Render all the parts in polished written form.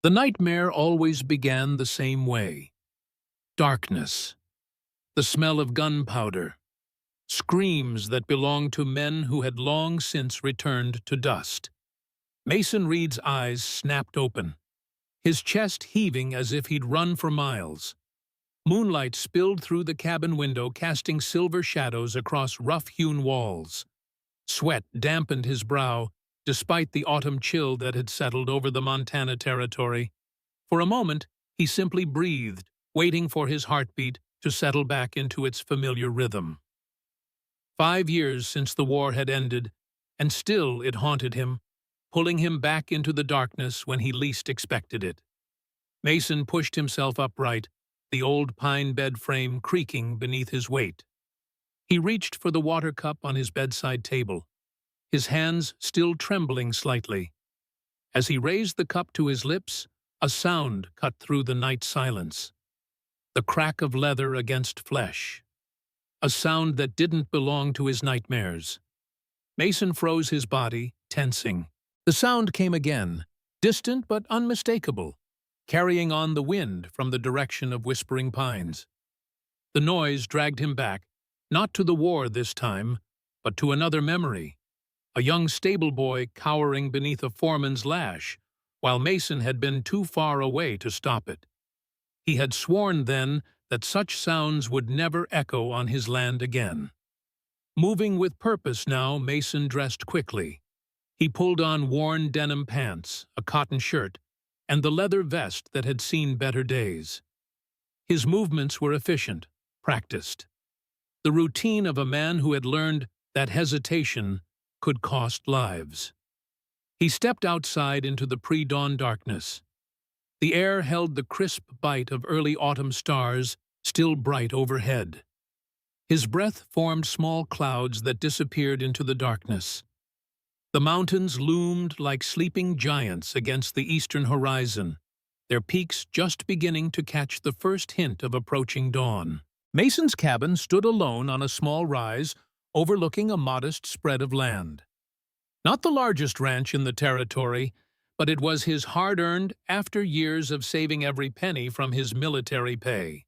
The nightmare always began the same way. Darkness, the smell of gunpowder, screams that belonged to men who had long since returned to dust. Mason Reed's eyes snapped open, his chest heaving as if he'd run for miles. Moonlight spilled through the cabin window, casting silver shadows across rough-hewn walls. Sweat dampened his brow, despite the autumn chill that had settled over the Montana territory. For a moment, he simply breathed, waiting for his heartbeat to settle back into its familiar rhythm. 5 years since the war had ended, and still it haunted him, pulling him back into the darkness when he least expected it. Mason pushed himself upright, the old pine bed frame creaking beneath his weight. He reached for the water cup on his bedside table, his hands still trembling slightly. As he raised the cup to his lips, a sound cut through the night silence. The crack of leather against flesh. A sound that didn't belong to his nightmares. Mason froze his body, tensing. The sound came again, distant but unmistakable, carrying on the wind from the direction of Whispering Pines. The noise dragged him back, not to the war this time, but to another memory. A young stable boy cowering beneath a foreman's lash, while Mason had been too far away to stop it. He had sworn then that such sounds would never echo on his land again. Moving with purpose now, Mason dressed quickly. He pulled on worn denim pants, a cotton shirt, and the leather vest that had seen better days. His movements were efficient, practiced. The routine of a man who had learned that hesitation could cost lives. He stepped outside into the pre-dawn darkness. The air held the crisp bite of early autumn stars still bright overhead. His breath formed small clouds that disappeared into the darkness. The mountains loomed like sleeping giants against the eastern horizon, their peaks just beginning to catch the first hint of approaching dawn. Mason's cabin stood alone on a small rise overlooking a modest spread of land. Not the largest ranch in the territory, but it was his hard-earned after years of saving every penny from his military pay.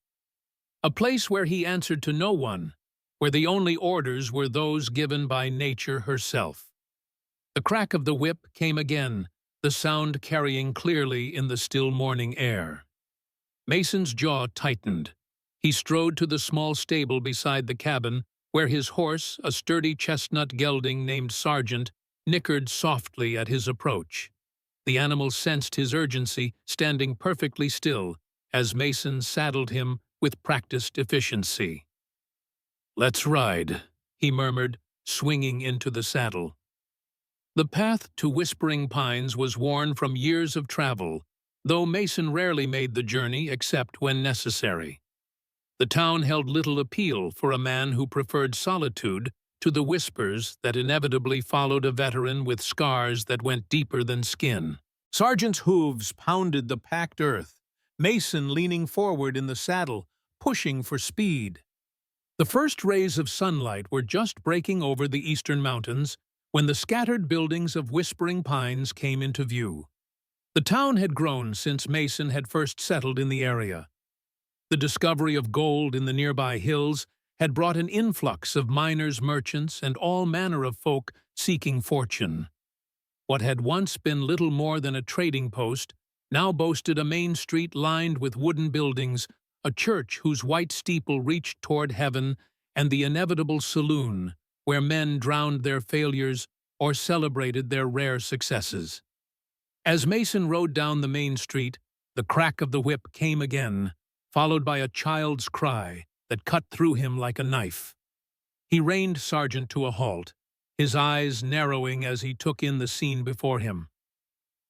A place where he answered to no one, where the only orders were those given by nature herself. The crack of the whip came again, the sound carrying clearly in the still morning air. Mason's jaw tightened. He strode to the small stable beside the cabin, where his horse, a sturdy chestnut gelding named Sergeant, nickered softly at his approach. The animal sensed his urgency, standing perfectly still, as Mason saddled him with practiced efficiency. "Let's ride," he murmured, swinging into the saddle. The path to Whispering Pines was worn from years of travel, though Mason rarely made the journey except when necessary. The town held little appeal for a man who preferred solitude to the whispers that inevitably followed a veteran with scars that went deeper than skin. Sergeant's hooves pounded the packed earth, Mason leaning forward in the saddle, pushing for speed. The first rays of sunlight were just breaking over the eastern mountains when the scattered buildings of Whispering Pines came into view. The town had grown since Mason had first settled in the area. The discovery of gold in the nearby hills had brought an influx of miners, merchants, and all manner of folk seeking fortune. What had once been little more than a trading post now boasted a main street lined with wooden buildings, a church whose white steeple reached toward heaven, and the inevitable saloon, where men drowned their failures or celebrated their rare successes. As Mason rode down the main street, the crack of the whip came again, followed by a child's cry that cut through him like a knife. He reined Sergeant to a halt, his eyes narrowing as he took in the scene before him.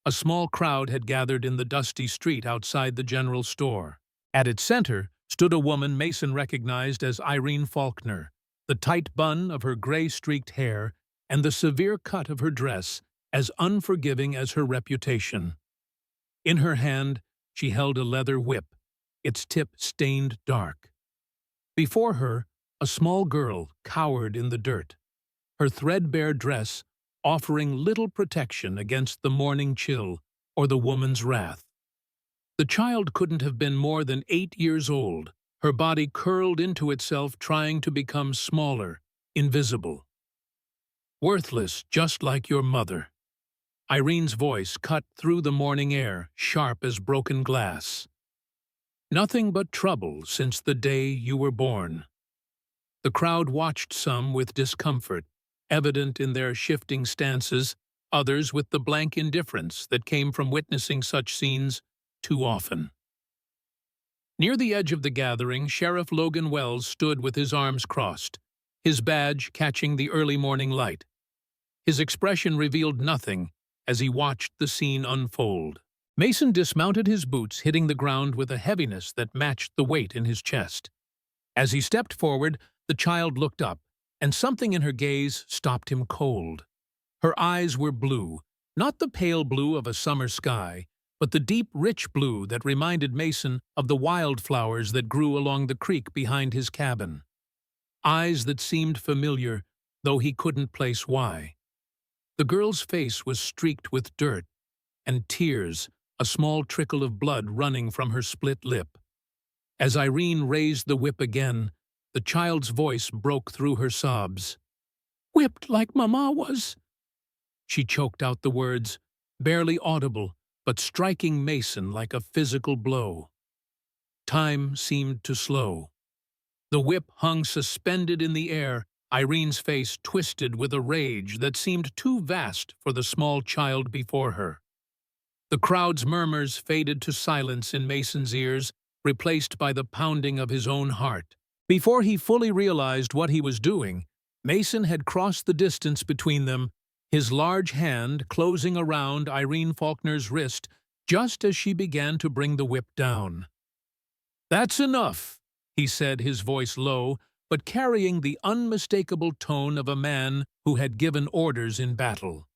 A small crowd had gathered in the dusty street outside the general store. At its center stood a woman Mason recognized as Irene Faulkner, the tight bun of her gray-streaked hair and the severe cut of her dress as unforgiving as her reputation. In her hand, she held a leather whip, its tip stained dark. Before her, a small girl cowered in the dirt, her threadbare dress offering little protection against the morning chill or the woman's wrath. The child couldn't have been more than 8 years old, her body curled into itself trying to become smaller, invisible. Worthless, just like your mother. Irene's voice cut through the morning air, sharp as broken glass. Nothing but trouble since the day you were born. The crowd watched, some with discomfort, evident in their shifting stances, others with the blank indifference that came from witnessing such scenes too often. Near the edge of the gathering, Sheriff Logan Wells stood with his arms crossed, his badge catching the early morning light. His expression revealed nothing as he watched the scene unfold. Mason dismounted his boots, hitting the ground with a heaviness that matched the weight in his chest. As he stepped forward, the child looked up, and something in her gaze stopped him cold. Her eyes were blue, not the pale blue of a summer sky, but the deep, rich blue that reminded Mason of the wildflowers that grew along the creek behind his cabin. Eyes that seemed familiar, though he couldn't place why. The girl's face was streaked with dirt and tears, a small trickle of blood running from her split lip. As Irene raised the whip again, the child's voice broke through her sobs. "Whipped like Mama was." She choked out the words, barely audible, but striking Mason like a physical blow. Time seemed to slow. The whip hung suspended in the air, Irene's face twisted with a rage that seemed too vast for the small child before her. The crowd's murmurs faded to silence in Mason's ears, replaced by the pounding of his own heart. Before he fully realized what he was doing, Mason had crossed the distance between them, his large hand closing around Irene Faulkner's wrist just as she began to bring the whip down. "That's enough," he said, his voice low, but carrying the unmistakable tone of a man who had given orders in battle.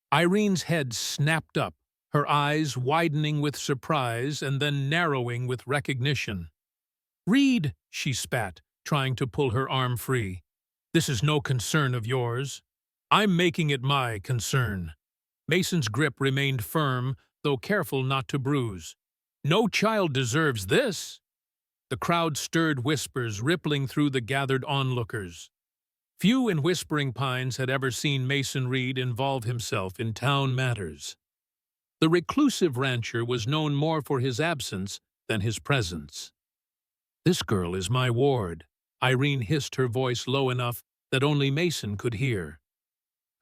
Irene's head snapped up, her eyes widening with surprise and then narrowing with recognition. "Reed," she spat, trying to pull her arm free. "This is no concern of yours. I'm making it my concern." Mason's grip remained firm, though careful not to bruise. "No child deserves this." The crowd stirred whispers rippling through the gathered onlookers. Few in Whispering Pines had ever seen Mason Reed involve himself in town matters. The reclusive rancher was known more for his absence than his presence. "This girl is my ward," Irene hissed, her voice low enough that only Mason could hear.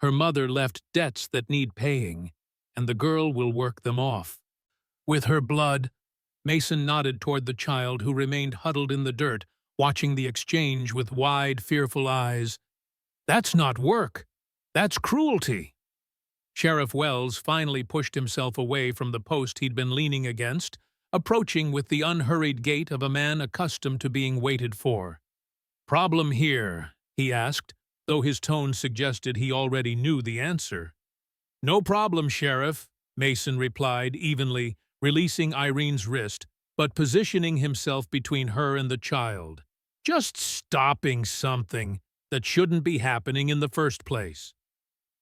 "Her mother left debts that need paying, and the girl will work them off. With her blood." Mason nodded toward the child who remained huddled in the dirt, watching the exchange with wide, fearful eyes. "That's not work. That's cruelty." Sheriff Wells finally pushed himself away from the post he'd been leaning against, approaching with the unhurried gait of a man accustomed to being waited for. "Problem here?" he asked, though his tone suggested he already knew the answer. "No problem, Sheriff," Mason replied evenly, releasing Irene's wrist, but positioning himself between her and the child. "Just stopping something that shouldn't be happening in the first place."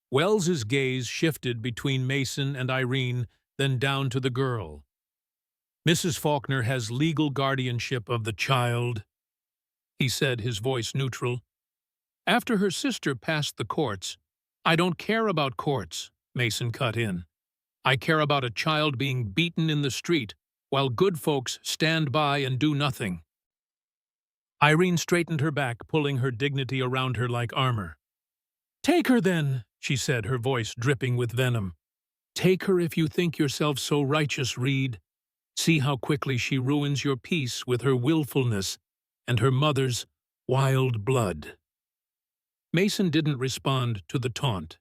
Wells's gaze shifted between Mason and Irene, then down to the girl. "Mrs. Faulkner has legal guardianship of the child," he said, his voice neutral. "After her sister passed the courts." "I don't care about courts," Mason cut in. "I care about a child being beaten in the street while good folks stand by and do nothing." Irene straightened her back, pulling her dignity around her like armor. "Take her then," she said, her voice dripping with venom. "Take her if you think yourself so righteous, Reed. See how quickly she ruins your peace with her willfulness and her mother's wild blood." Mason didn't respond to the taunt.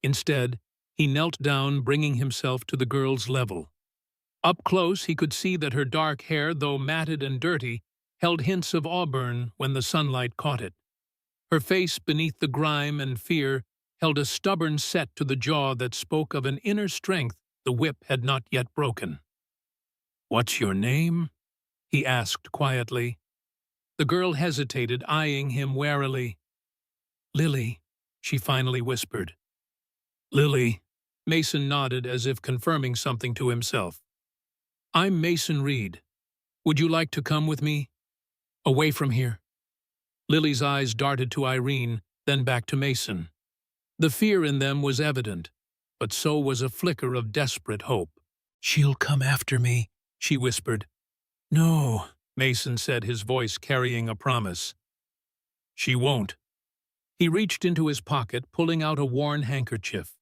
Instead, he knelt down, bringing himself to the girl's level. Up close, he could see that her dark hair, though matted and dirty, held hints of auburn when the sunlight caught it. Her face, beneath the grime and fear, held a stubborn set to the jaw that spoke of an inner strength the whip had not yet broken. "What's your name?" he asked quietly. The girl hesitated, eyeing him warily. "Lily," she finally whispered. "Lily," Mason nodded as if confirming something to himself. I'm Mason Reed. Would you like to come with me? Away from here. Lily's eyes darted to Irene, then back to Mason. The fear in them was evident, but so was a flicker of desperate hope. She'll come after me, she whispered. No, Mason said, his voice carrying a promise. She won't. He reached into his pocket, pulling out a worn handkerchief.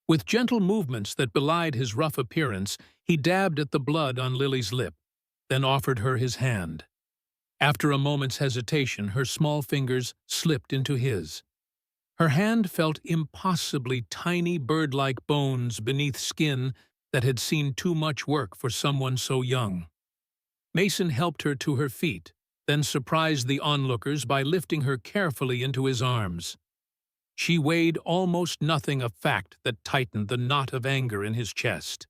With gentle movements that belied his rough appearance, he dabbed at the blood on Lily's lip, then offered her his hand. After a moment's hesitation, her small fingers slipped into his. Her hand felt impossibly tiny bird-like bones beneath skin that had seen too much work for someone so young. Mason helped her to her feet, then surprised the onlookers by lifting her carefully into his arms. She weighed almost nothing, a fact that tightened the knot of anger in his chest.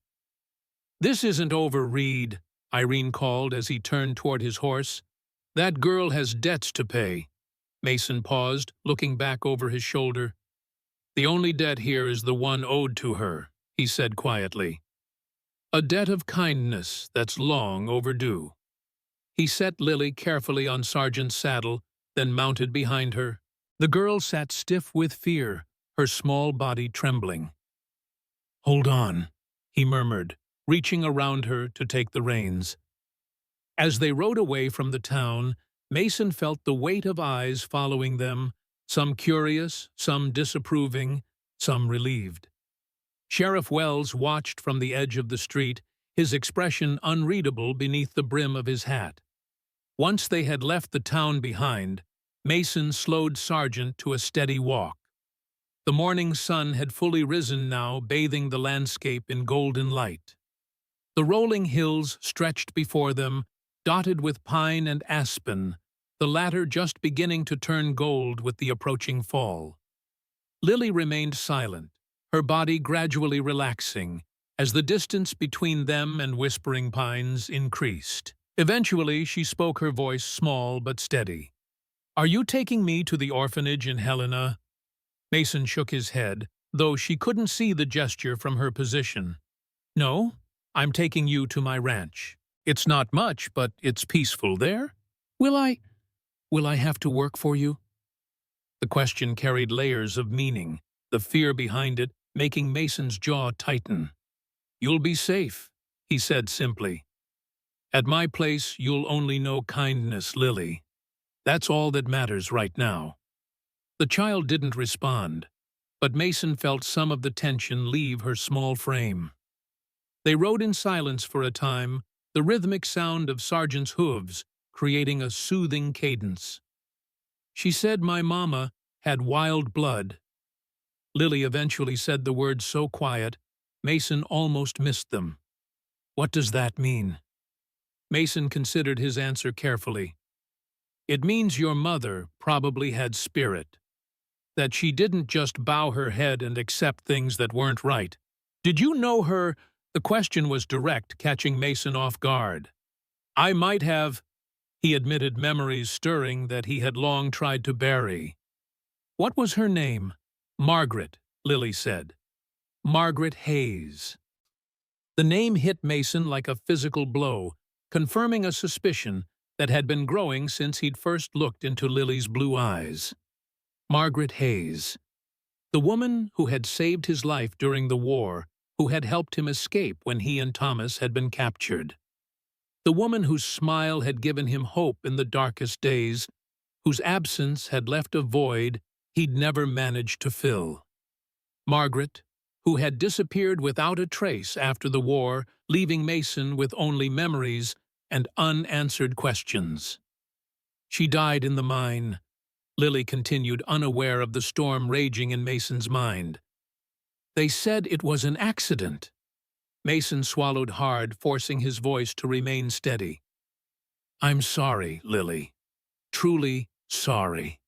This isn't over, Reed, Irene called as he turned toward his horse. That girl has debts to pay. Mason paused, looking back over his shoulder. The only debt here is the one owed to her, he said quietly. A debt of kindness that's long overdue. He set Lily carefully on Sergeant's saddle, then mounted behind her. The girl sat stiff with fear, her small body trembling. Hold on, he murmured, reaching around her to take the reins. As they rode away from the town, Mason felt the weight of eyes following them, some curious, some disapproving, some relieved. Sheriff Wells watched from the edge of the street, his expression unreadable beneath the brim of his hat. Once they had left the town behind, Mason slowed Sergeant to a steady walk. The morning sun had fully risen now, bathing the landscape in golden light. The rolling hills stretched before them, dotted with pine and aspen, the latter just beginning to turn gold with the approaching fall. Lily remained silent, her body gradually relaxing, as the distance between them and Whispering Pines increased. Eventually, she spoke, her voice small but steady. Are you taking me to the orphanage in Helena? Mason shook his head, though she couldn't see the gesture from her position. No, I'm taking you to my ranch. It's not much, but it's peaceful there. Will I have to work for you? The question carried layers of meaning, the fear behind it making Mason's jaw tighten. You'll be safe, he said simply. At my place, you'll only know kindness, Lily. That's all that matters right now. The child didn't respond, but Mason felt some of the tension leave her small frame. They rode in silence for a time, the rhythmic sound of Sergeant's hooves creating a soothing cadence. She said my mama had wild blood. Lily eventually said the words so quiet, Mason almost missed them. What does that mean? Mason considered his answer carefully. It means your mother probably had spirit. That she didn't just bow her head and accept things that weren't right. Did you know her? The question was direct, catching Mason off guard. I might have, he admitted, memories stirring that he had long tried to bury. What was her name? Margaret, Lily said. Margaret Hayes. The name hit Mason like a physical blow, confirming a suspicion that had been growing since he'd first looked into Lily's blue eyes. Margaret Hayes. The woman who had saved his life during the war, who had helped him escape when he and Thomas had been captured. The woman whose smile had given him hope in the darkest days, whose absence had left a void he'd never managed to fill. Margaret, who had disappeared without a trace after the war, leaving Mason with only memories and unanswered questions. She died in the mine, Lily continued, unaware of the storm raging in Mason's mind. They said it was an accident. Mason swallowed hard, forcing his voice to remain steady. I'm sorry, Lily. Truly sorry.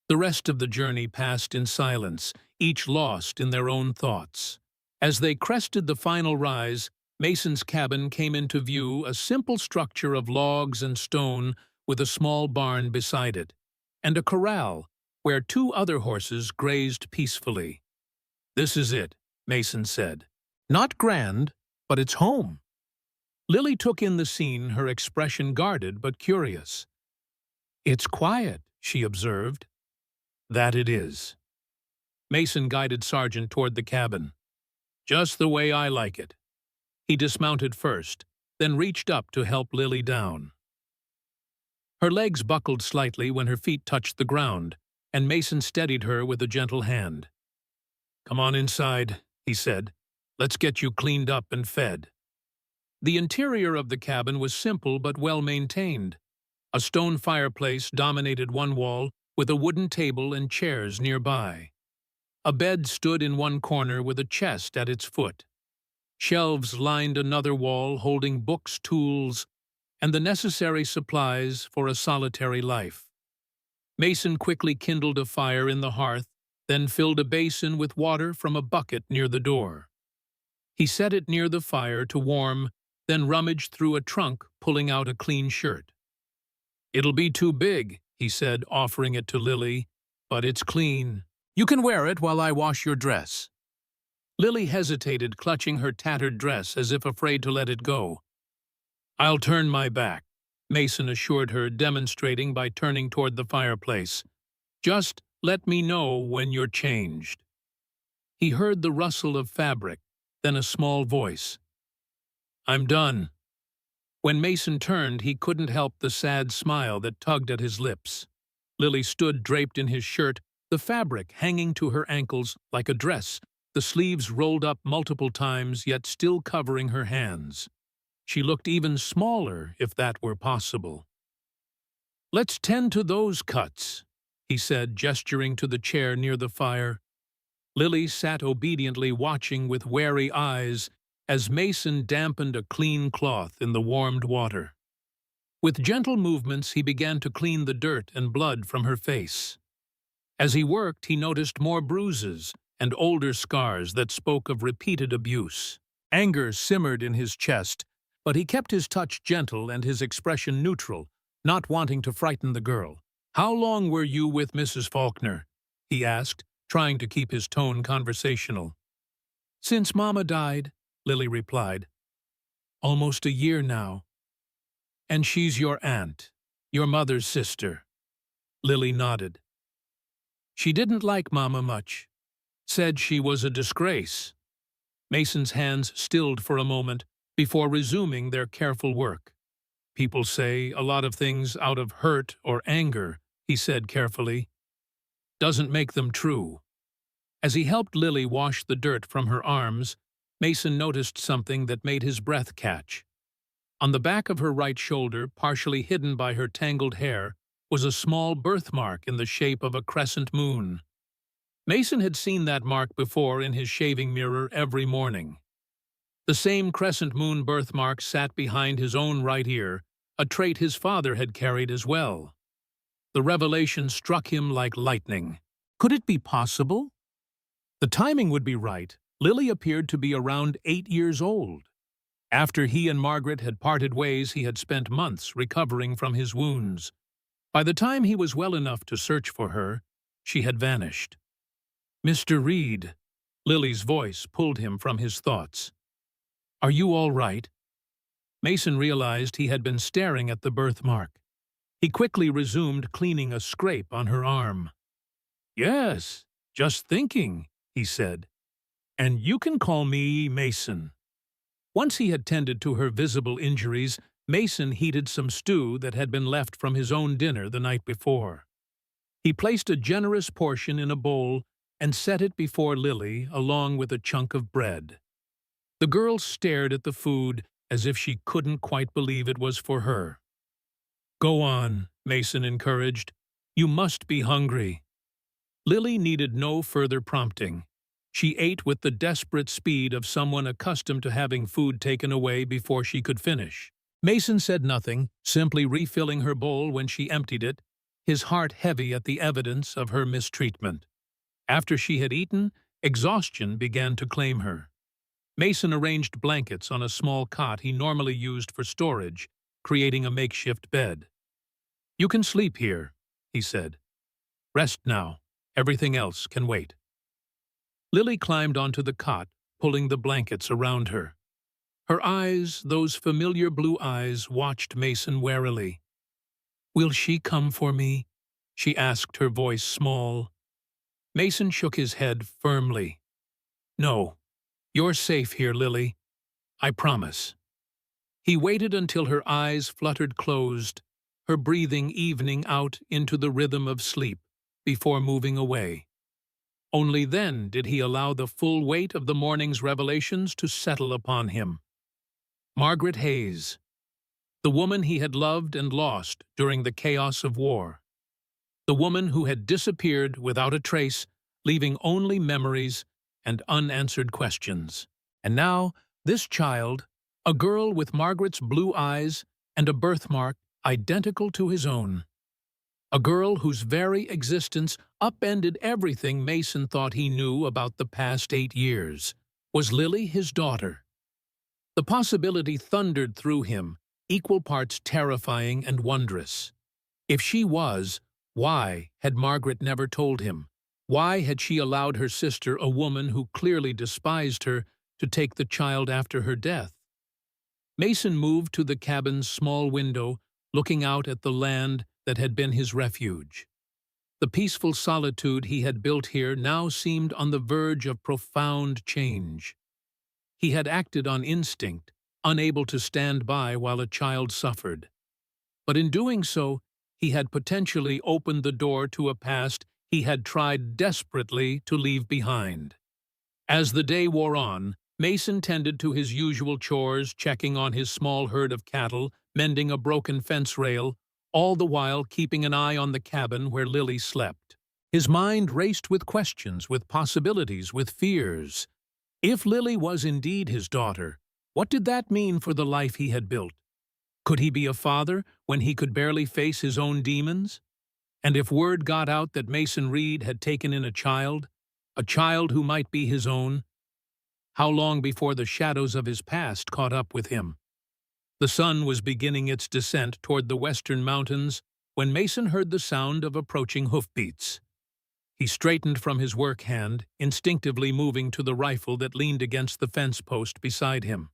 The rest of the journey passed in silence, each lost in their own thoughts. As they crested the final rise, Mason's cabin came into view, a simple structure of logs and stone with a small barn beside it, and a corral where 2 other horses grazed peacefully. This is it, Mason said. Not grand, but it's home. Lily took in the scene, her expression guarded but curious. "It's quiet," she observed. "That it is." Mason guided Sergeant toward the cabin. "Just the way I like it." He dismounted first, then reached up to help Lily down. Her legs buckled slightly when her feet touched the ground, and Mason steadied her with a gentle hand. "Come on inside," he said. "Let's get you cleaned up and fed." The interior of the cabin was simple but well-maintained. A stone fireplace dominated one wall, with a wooden table and chairs nearby. A bed stood in one corner with a chest at its foot. Shelves lined another wall holding books, tools, and the necessary supplies for a solitary life. Mason quickly kindled a fire in the hearth, then filled a basin with water from a bucket near the door. He set it near the fire to warm, then rummaged through a trunk, pulling out a clean shirt. "It'll be too big," he said, offering it to Lily, "but it's clean. You can wear it while I wash your dress." Lily hesitated, clutching her tattered dress as if afraid to let it go. "I'll turn my back," Mason assured her, demonstrating by turning toward the fireplace. "Just let me know when you're changed." He heard the rustle of fabric, then a small voice. "I'm done." When Mason turned, he couldn't help the sad smile that tugged at his lips. Lily stood draped in his shirt, the fabric hanging to her ankles like a dress, the sleeves rolled up multiple times, yet still covering her hands. She looked even smaller, if that were possible. "Let's tend to those cuts," he said, gesturing to the chair near the fire. Lily sat obediently, watching with wary eyes as Mason dampened a clean cloth in the warmed water. With gentle movements, he began to clean the dirt and blood from her face. As he worked, he noticed more bruises and older scars that spoke of repeated abuse. Anger simmered in his chest, but he kept his touch gentle and his expression neutral, not wanting to frighten the girl. "How long were you with Mrs. Faulkner?" he asked, trying to keep his tone conversational. "Since Mama died," Lily replied. "Almost a year now." "And she's your aunt, your mother's sister?" Lily nodded. "She didn't like Mama much. Said she was a disgrace." Mason's hands stilled for a moment before resuming their careful work. "People say a lot of things out of hurt or anger," he said carefully. "Doesn't make them true." As he helped Lily wash the dirt from her arms, Mason noticed something that made his breath catch. On the back of her right shoulder, partially hidden by her tangled hair, was a small birthmark in the shape of a crescent moon. Mason had seen that mark before in his shaving mirror every morning. The same crescent moon birthmark sat behind his own right ear, a trait his father had carried as well. The revelation struck him like lightning. Could it be possible? The timing would be right. Lily appeared to be around 8 years old. After he and Margaret had parted ways, he had spent months recovering from his wounds. By the time he was well enough to search for her, she had vanished. "Mr. Reed," Lily's voice pulled him from his thoughts. "Are you all right?" Mason realized he had been staring at the birthmark. He quickly resumed cleaning a scrape on her arm. "Yes, just thinking," he said. "And you can call me Mason." Once he had tended to her visible injuries, Mason heated some stew that had been left from his own dinner the night before. He placed a generous portion in a bowl and set it before Lily along with a chunk of bread. The girl stared at the food as if she couldn't quite believe it was for her. "Go on," Mason encouraged. "You must be hungry." Lily needed no further prompting. She ate with the desperate speed of someone accustomed to having food taken away before she could finish. Mason said nothing, simply refilling her bowl when she emptied it, his heart heavy at the evidence of her mistreatment. After she had eaten, exhaustion began to claim her. Mason arranged blankets on a small cot he normally used for storage, creating a makeshift bed. "You can sleep here," he said. "Rest now. Everything else can wait." Lily climbed onto the cot, pulling the blankets around her. Her eyes, those familiar blue eyes, watched Mason warily. "Will she come for me?" she asked, her voice small. Mason shook his head firmly. "No, you're safe here, Lily. I promise." He waited until her eyes fluttered closed, her breathing evening out into the rhythm of sleep, before moving away. Only then did he allow the full weight of the morning's revelations to settle upon him. Margaret Hayes, the woman he had loved and lost during the chaos of war. The woman who had disappeared without a trace, leaving only memories and unanswered questions. And now, this child, a girl with Margaret's blue eyes and a birthmark identical to his own. A girl whose very existence upended everything Mason thought he knew about the past 8 years. Was Lily his daughter? The possibility thundered through him, equal parts terrifying and wondrous. If she was, why had Margaret never told him? Why had she allowed her sister, a woman who clearly despised her, to take the child after her death? Mason moved to the cabin's small window, looking out at the land that had been his refuge. The peaceful solitude he had built here now seemed on the verge of profound change. He had acted on instinct, unable to stand by while a child suffered. But in doing so, he had potentially opened the door to a past he had tried desperately to leave behind. As the day wore on, Mason tended to his usual chores, checking on his small herd of cattle, mending a broken fence rail, all the while keeping an eye on the cabin where Lily slept. His mind raced with questions, with possibilities, with fears. If Lily was indeed his daughter, what did that mean for the life he had built? Could he be a father when he could barely face his own demons? And if word got out that Mason Reed had taken in a child who might be his own, how long before the shadows of his past caught up with him? The sun was beginning its descent toward the western mountains when Mason heard the sound of approaching hoofbeats. He straightened from his work hand, instinctively moving to the rifle that leaned against the fence post beside him.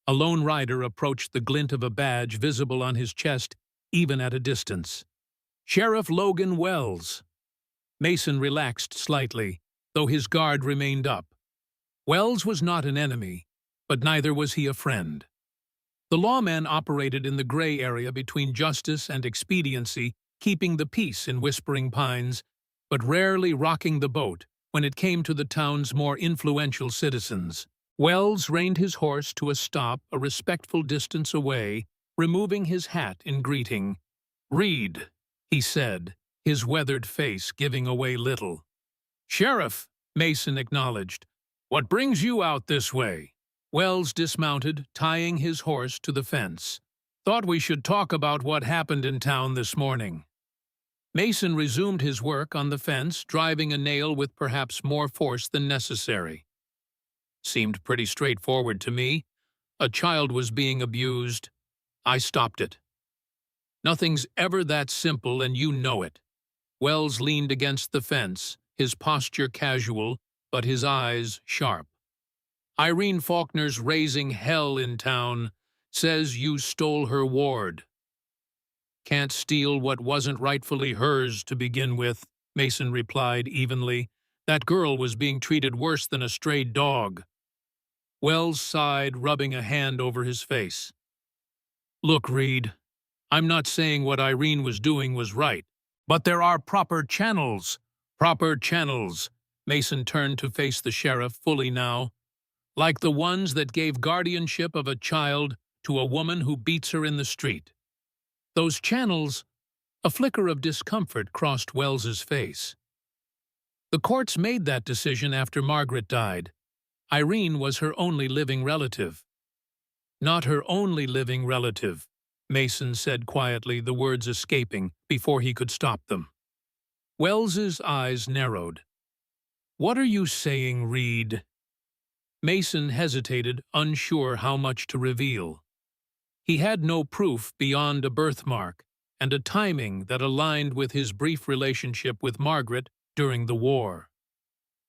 A lone rider approached, the glint of a badge visible on his chest, even at a distance. "Sheriff Logan Wells." Mason relaxed slightly, though his guard remained up. Wells was not an enemy, but neither was he a friend. The lawman operated in the gray area between justice and expediency, keeping the peace in Whispering Pines, but rarely rocking the boat when it came to the town's more influential citizens. Wells reined his horse to a stop a respectful distance away, removing his hat in greeting. "Reed," he said, his weathered face giving away little. "Sheriff," Mason acknowledged. "What brings you out this way?" Wells dismounted, tying his horse to the fence. "Thought we should talk about what happened in town this morning." Mason resumed his work on the fence, driving a nail with perhaps more force than necessary. "Seemed pretty straightforward to me. A child was being abused. I stopped it." "Nothing's ever that simple, and you know it." Wells leaned against the fence, his posture casual, but his eyes sharp. "Irene Faulkner's raising hell in town. Says you stole her ward." "Can't steal what wasn't rightfully hers to begin with," Mason replied evenly. "That girl was being treated worse than a stray dog." Wells sighed, rubbing a hand over his face. "Look, Reed, I'm not saying what Irene was doing was right, but there are proper channels." "Proper channels." Mason turned to face the sheriff fully now. "Like the ones that gave guardianship of a child to a woman who beats her in the street. Those channels—" A flicker of discomfort crossed Wells's face. "The courts made that decision after Margaret died. Irene was her only living relative." "Not her only living relative," Mason said quietly, the words escaping before he could stop them. Wells's eyes narrowed. "What are you saying, Reed?" Mason hesitated, unsure how much to reveal. He had no proof beyond a birthmark and a timing that aligned with his brief relationship with Margaret during the war.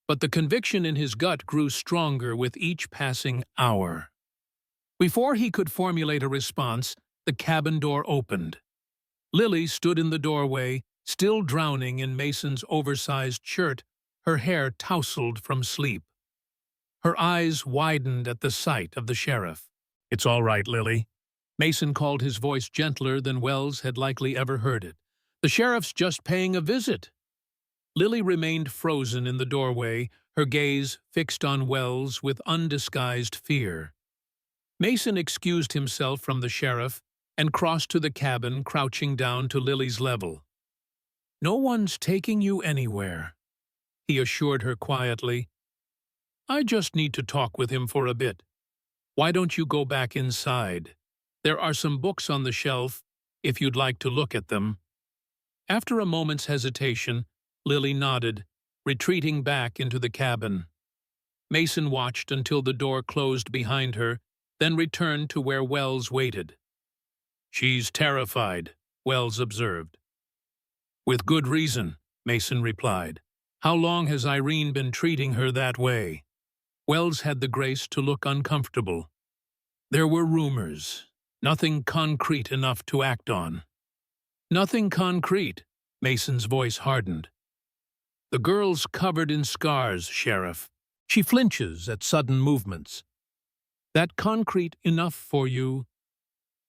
But the conviction in his gut grew stronger with each passing hour. Before he could formulate a response, the cabin door opened. Lily stood in the doorway, still drowning in Mason's oversized shirt, her hair tousled from sleep. Her eyes widened at the sight of the sheriff. "It's all right, Lily." Mason called, his voice gentler than Wells had likely ever heard it. "The sheriff's just paying a visit." Lily remained frozen in the doorway, her gaze fixed on Wells with undisguised fear. Mason excused himself from the sheriff and crossed to the cabin, crouching down to Lily's level. "No one's taking you anywhere," he assured her quietly. "I just need to talk with him for a bit. Why don't you go back inside? There are some books on the shelf, if you'd like to look at them." After a moment's hesitation, Lily nodded, retreating back into the cabin. Mason watched until the door closed behind her, then returned to where Wells waited. "She's terrified," Wells observed. "With good reason," Mason replied. "How long has Irene been treating her that way?" Wells had the grace to look uncomfortable. "There were rumors. Nothing concrete enough to act on." "Nothing concrete," Mason's voice hardened. "The girl's covered in scars, Sheriff. She flinches at sudden movements. That concrete enough for you?"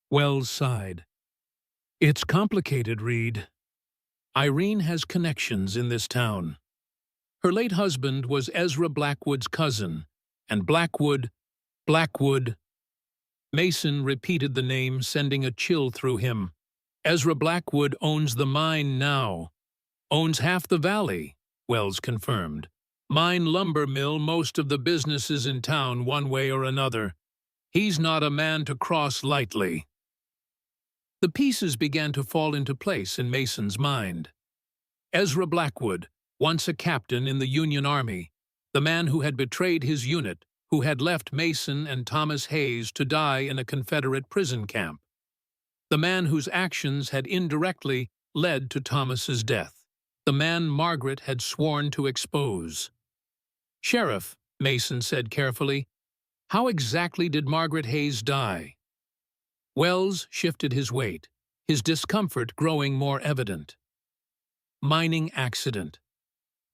Wells sighed. "It's complicated, Reed. Irene has connections in this town. Her late husband was Ezra Blackwood's cousin, and Blackwood... Mason repeated the name, sending a chill through him. "Ezra Blackwood owns the mine now. Owns half the valley," Wells confirmed. "Mine, lumber mill, most of the businesses in town one way or another. He's not a man to cross lightly." The pieces began to fall into place in Mason's mind. Ezra Blackwood, once a captain in the Union Army, the man who had betrayed his unit, who had left Mason and Thomas Hayes to die in a Confederate prison camp. The man whose actions had indirectly led to Thomas's death. The man Margaret had sworn to expose. "Sheriff," Mason said carefully, "how exactly did Margaret Hayes die?" Wells shifted his weight, his discomfort growing more evident. "Mining accident.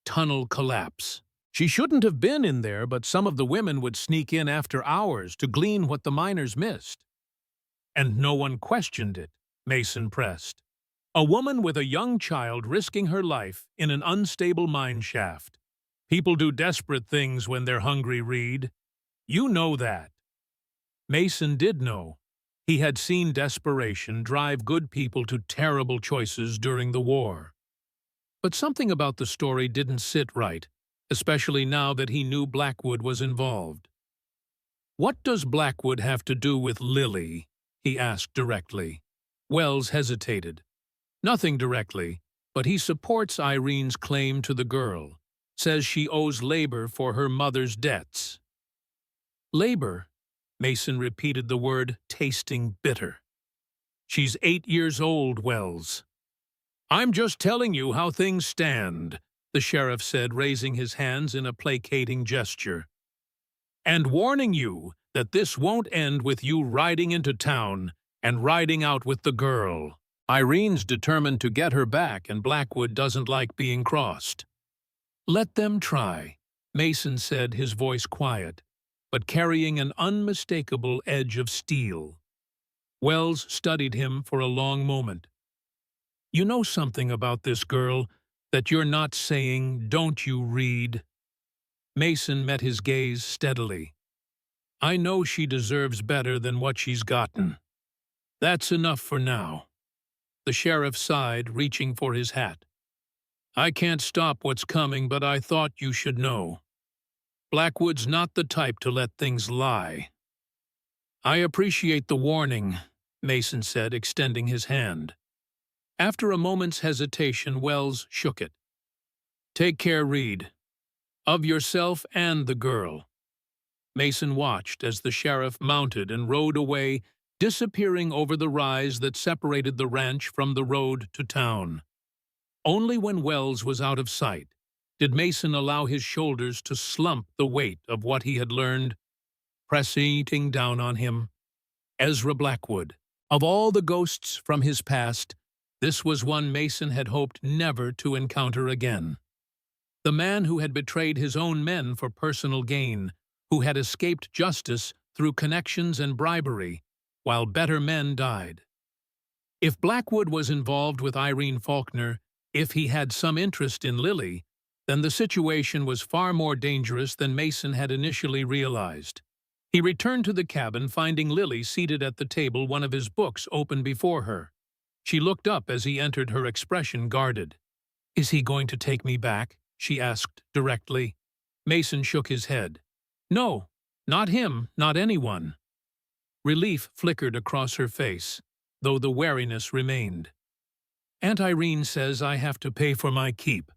Tunnel collapse. She shouldn't have been in there, but some of the women would sneak in after hours to glean what the miners missed." "And no one questioned it," Mason pressed. "A woman with a young child risking her life in an unstable mine shaft. People do desperate things when they're hungry, Reed. You know that." Mason did know. He had seen desperation drive good people to terrible choices during the war. But something about the story didn't sit right, especially now that he knew Blackwood was involved. "What does Blackwood have to do with Lily?" he asked directly. Wells hesitated. "Nothing directly, but he supports Irene's claim to the girl, says she owes labor for her mother's debts." "Labor?" Mason repeated the word, tasting bitter. "She's 8 years old, Wells." "I'm just telling you how things stand," the sheriff said, raising his hands in a placating gesture. "And warning you that this won't end with you riding into town and riding out with the girl. Irene's determined to get her back, and Blackwood doesn't like being crossed." "Let them try," Mason said, his voice quiet, but carrying an unmistakable edge of steel. Wells studied him for a long moment. "You know something about this girl that you're not saying, don't you, Reed?" Mason met his gaze steadily. "I know she deserves better than what she's gotten. That's enough for now." The sheriff sighed, reaching for his hat. "I can't stop what's coming, but I thought you should know. Blackwood's not the type to let things lie." "I appreciate the warning," Mason said, extending his hand. After a moment's hesitation, Wells shook it. "Take care, Reed. Of yourself and the girl." Mason watched as the sheriff mounted and rode away, disappearing over the rise that separated the ranch from the road to town. Only when Wells was out of sight did Mason allow his shoulders to slump the weight of what he had learned, pressing down on him. Ezra Blackwood. Of all the ghosts from his past, this was one Mason had hoped never to encounter again. The man who had betrayed his own men for personal gain, who had escaped justice through connections and bribery, while better men died. If Blackwood was involved with Irene Faulkner, if he had some interest in Lily, then the situation was far more dangerous than Mason had initially realized. He returned to the cabin, finding Lily seated at the table, one of his books open before her. She looked up as he entered, her expression guarded. "Is he going to take me back?" she asked directly. Mason shook his head. "No, not him, not anyone." Relief flickered across her face, though the wariness remained. "Aunt Irene says I have to pay for my keep.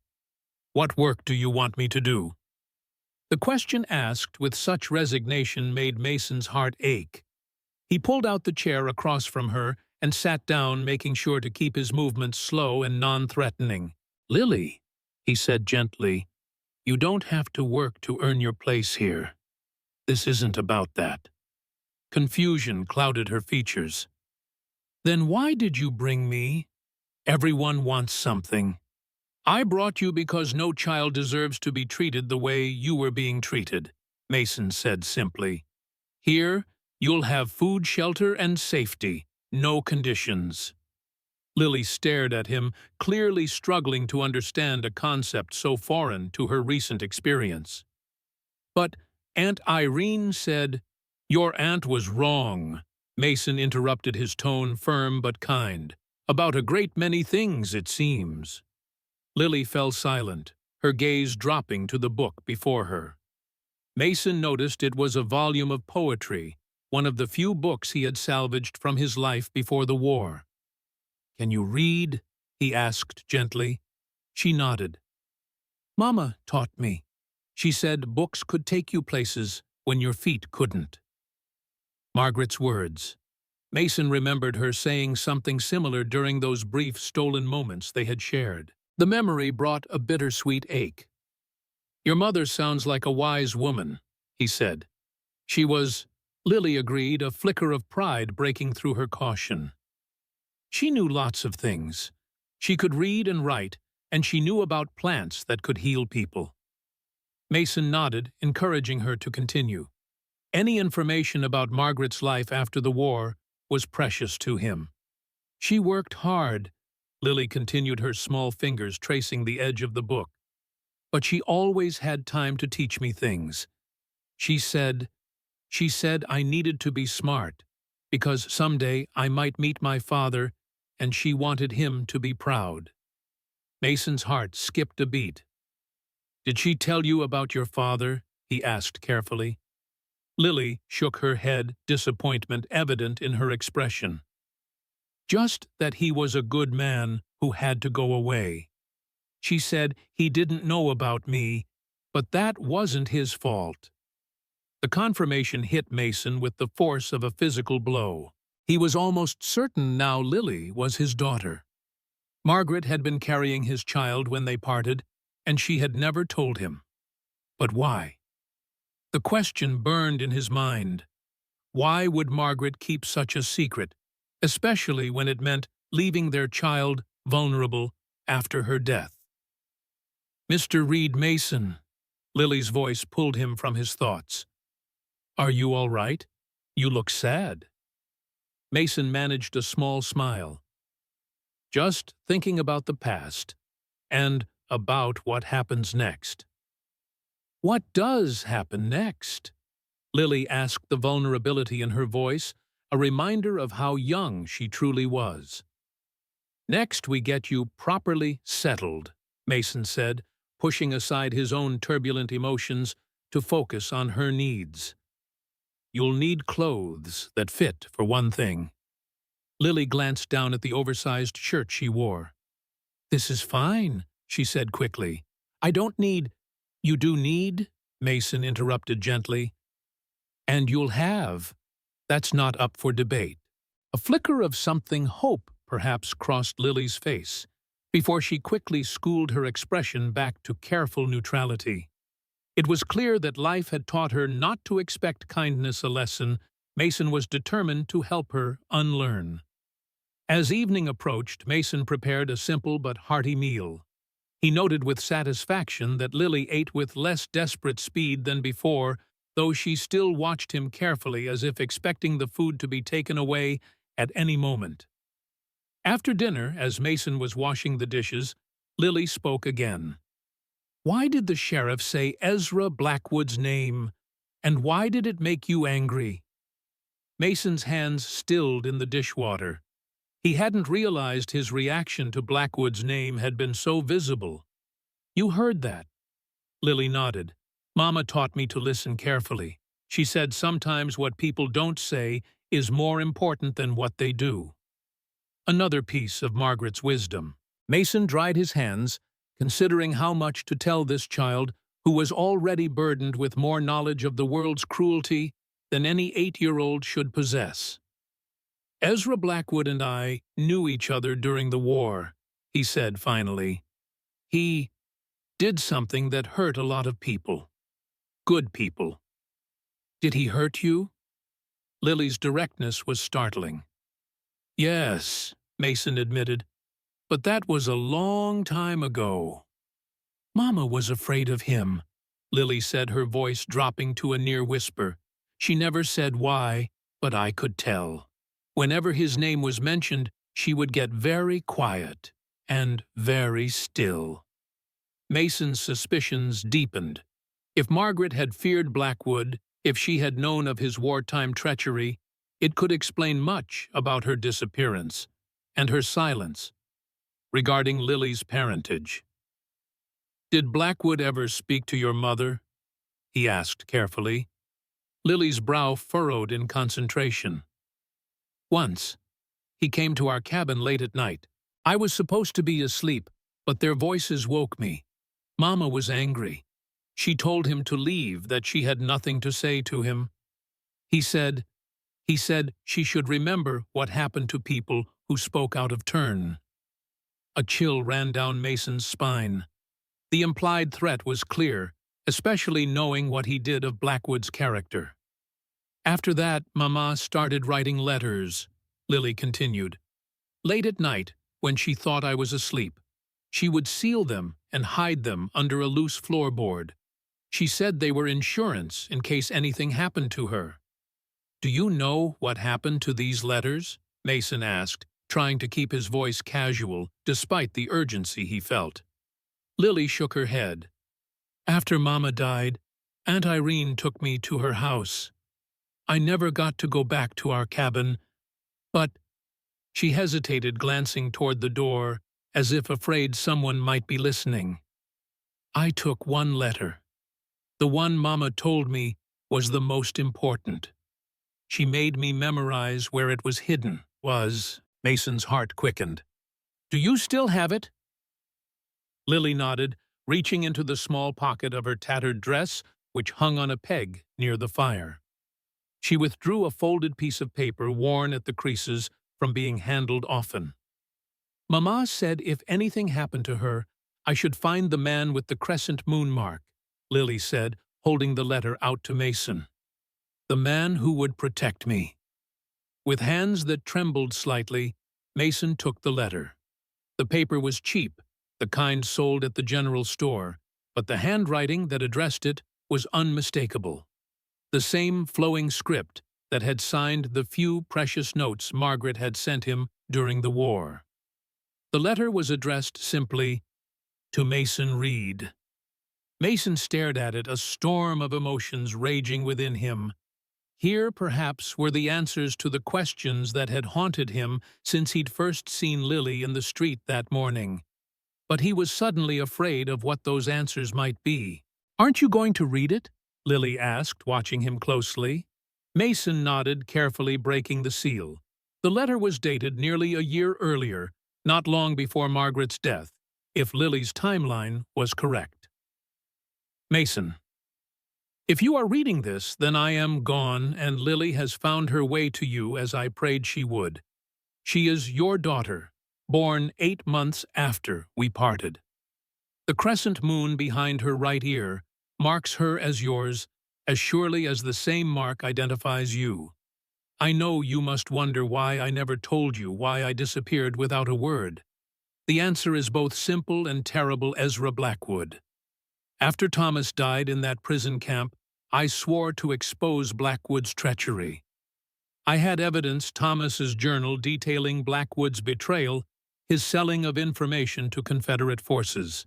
What work do you want me to do?" The question asked with such resignation made Mason's heart ache. He pulled out the chair across from her and sat down, making sure to keep his movements slow and non-threatening. "Lily," he said gently, "you don't have to work to earn your place here. This isn't about that." Confusion clouded her features. "Then why did you bring me? Everyone wants something. I brought you because no child deserves to be treated the way you were being treated," Mason said simply. "Here, you'll have food, shelter, and safety, no conditions." Lily stared at him, clearly struggling to understand a concept so foreign to her recent experience. "But Aunt Irene said—" "Your aunt was wrong," Mason interrupted, his tone firm but kind. "About a great many things, it seems." Lily fell silent, her gaze dropping to the book before her. Mason noticed it was a volume of poetry, one of the few books he had salvaged from his life before the war. "Can you read?" he asked gently. She nodded. "Mama taught me. She said books could take you places when your feet couldn't." Margaret's words. Mason remembered her saying something similar during those brief stolen moments they had shared. The memory brought a bittersweet ache. "Your mother sounds like a wise woman," he said. "She was," Lily agreed, a flicker of pride breaking through her caution. "She knew lots of things. She could read and write, and she knew about plants that could heal people." Mason nodded, encouraging her to continue. Any information about Margaret's life after the war was precious to him. "She worked hard," Lily continued, her small fingers tracing the edge of the book. "But she always had time to teach me things. She said I needed to be smart, because someday I might meet my father, and she wanted him to be proud." Mason's heart skipped a beat. "Did she tell you about your father?" he asked carefully. Lily shook her head, disappointment evident in her expression. "Just that he was a good man who had to go away. She said he didn't know about me, but that wasn't his fault." The confirmation hit Mason with the force of a physical blow. He was almost certain now Lily was his daughter. Margaret had been carrying his child when they parted, and she had never told him. But why? The question burned in his mind. Why would Margaret keep such a secret, especially when it meant leaving their child vulnerable after her death? "Mr. Reed Mason," Lily's voice pulled him from his thoughts. "Are you all right? You look sad." Mason managed a small smile. "Just thinking about the past, and about what happens next." "What does happen next?" Lily asked, the vulnerability in her voice, a reminder of how young she truly was. "Next we get you properly settled," Mason said, pushing aside his own turbulent emotions to focus on her needs. "You'll need clothes that fit, for one thing." Lily glanced down at the oversized shirt she wore. "This is fine," she said quickly. "I don't need—" "You do need," Mason interrupted gently. "And you'll have. That's not up for debate." A flicker of something hope perhaps crossed Lily's face, before she quickly schooled her expression back to careful neutrality. It was clear that life had taught her not to expect kindness a lesson, Mason was determined to help her unlearn. As evening approached, Mason prepared a simple but hearty meal. He noted with satisfaction that Lily ate with less desperate speed than before, though she still watched him carefully as if expecting the food to be taken away at any moment. After dinner, as Mason was washing the dishes, Lily spoke again. "Why did the sheriff say Ezra Blackwood's name, and why did it make you angry?" Mason's hands stilled in the dishwater. He hadn't realized his reaction to Blackwood's name had been so visible. "You heard that?" Lily nodded. "Mama taught me to listen carefully. She said sometimes what people don't say is more important than what they do." Another piece of Margaret's wisdom. Mason dried his hands, considering how much to tell this child who was already burdened with more knowledge of the world's cruelty than any 8-year-old should possess. "Ezra Blackwood and I knew each other during the war," he said finally. "He did something that hurt a lot of people. Good people." "Did he hurt you?" Lily's directness was startling. "Yes," Mason admitted, "but that was a long time ago." "Mama was afraid of him," Lily said, her voice dropping to a near whisper. "She never said why, but I could tell. Whenever his name was mentioned, she would get very quiet and very still." Mason's suspicions deepened. If Margaret had feared Blackwood, if she had known of his wartime treachery, it could explain much about her disappearance and her silence regarding Lily's parentage. "Did Blackwood ever speak to your mother?" he asked carefully. Lily's brow furrowed in concentration. "Once. He came to our cabin late at night. I was supposed to be asleep, but their voices woke me. Mama was angry. She told him to leave, that she had nothing to say to him. He said she should remember what happened to people who spoke out of turn." A chill ran down Mason's spine. The implied threat was clear, especially knowing what he did of Blackwood's character. "After that, Mama started writing letters," Lily continued. "Late at night, when she thought I was asleep, she would seal them and hide them under a loose floorboard. She said they were insurance in case anything happened to her." "Do you know what happened to these letters?" Mason asked, trying to keep his voice casual despite the urgency he felt. Lily shook her head. "After Mama died, Aunt Irene took me to her house. I never got to go back to our cabin, but—" She hesitated, glancing toward the door, as if afraid someone might be listening. "I took one letter. The one Mama told me was the most important. She made me memorize where it was hidden." Mason's heart quickened. "Do you still have it?" Lily nodded, reaching into the small pocket of her tattered dress, which hung on a peg near the fire. She withdrew a folded piece of paper worn at the creases from being handled often. "Mama said if anything happened to her, I should find the man with the crescent moon mark," Lily said, holding the letter out to Mason. "The man who would protect me." With hands that trembled slightly, Mason took the letter. The paper was cheap, the kind sold at the general store, but the handwriting that addressed it was unmistakable. The same flowing script that had signed the few precious notes Margaret had sent him during the war. The letter was addressed simply, "To Mason Reed." Mason stared at it, a storm of emotions raging within him. Here, perhaps, were the answers to the questions that had haunted him since he'd first seen Lily in the street that morning. But he was suddenly afraid of what those answers might be. "Aren't you going to read it?" Lily asked, watching him closely. Mason nodded, carefully breaking the seal. The letter was dated nearly a year earlier, not long before Margaret's death, if Lily's timeline was correct. Mason. "If you are reading this, then I am gone, and Lily has found her way to you as I prayed she would. She is your daughter, born 8 months after we parted. The crescent moon behind her right ear marks her as yours, as surely as the same mark identifies you. I know you must wonder why I never told you why I disappeared without a word. The answer is both simple and terrible, Ezra Blackwood. After Thomas died in that prison camp, I swore to expose Blackwood's treachery. I had evidence Thomas's journal detailing Blackwood's betrayal, his selling of information to Confederate forces.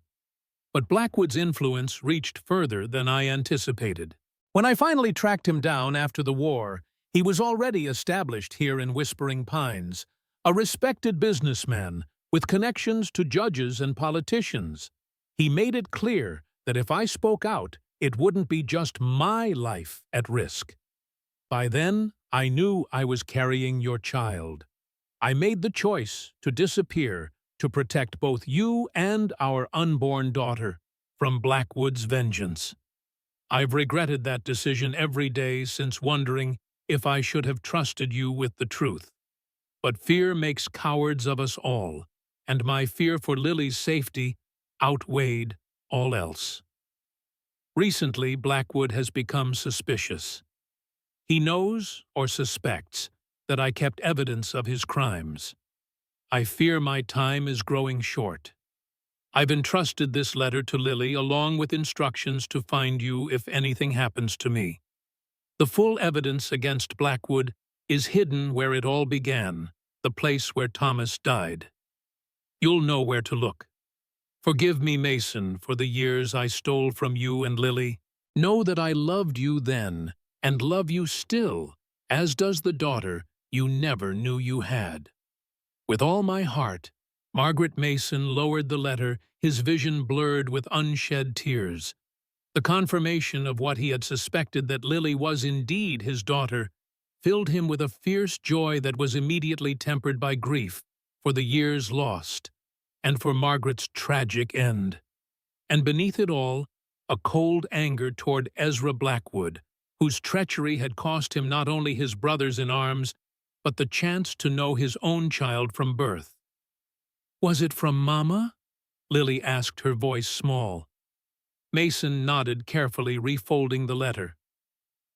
But Blackwood's influence reached further than I anticipated. When I finally tracked him down after the war, he was already established here in Whispering Pines, a respected businessman with connections to judges and politicians. He made it clear that if I spoke out, it wouldn't be just my life at risk. By then, I knew I was carrying your child. I made the choice to disappear to protect both you and our unborn daughter from Blackwood's vengeance. I've regretted that decision every day since, wondering if I should have trusted you with the truth. But fear makes cowards of us all, and my fear for Lily's safety outweighed all else. Recently, Blackwood has become suspicious. He knows or suspects that I kept evidence of his crimes. I fear my time is growing short. I've entrusted this letter to Lily along with instructions to find you if anything happens to me. The full evidence against Blackwood is hidden where it all began, the place where Thomas died. You'll know where to look. Forgive me, Mason, for the years I stole from you and Lily. Know that I loved you then, and love you still, as does the daughter you never knew you had. With all my heart, Margaret Mason lowered the letter, his vision blurred with unshed tears. The confirmation of what he had suspected, that Lily was indeed his daughter, filled him with a fierce joy that was immediately tempered by grief for the years lost, and for Margaret's tragic end. And beneath it all, a cold anger toward Ezra Blackwood, whose treachery had cost him not only his brothers in arms, but the chance to know his own child from birth. "Was it from Mama?" Lily asked, her voice small. Mason nodded, carefully refolding the letter.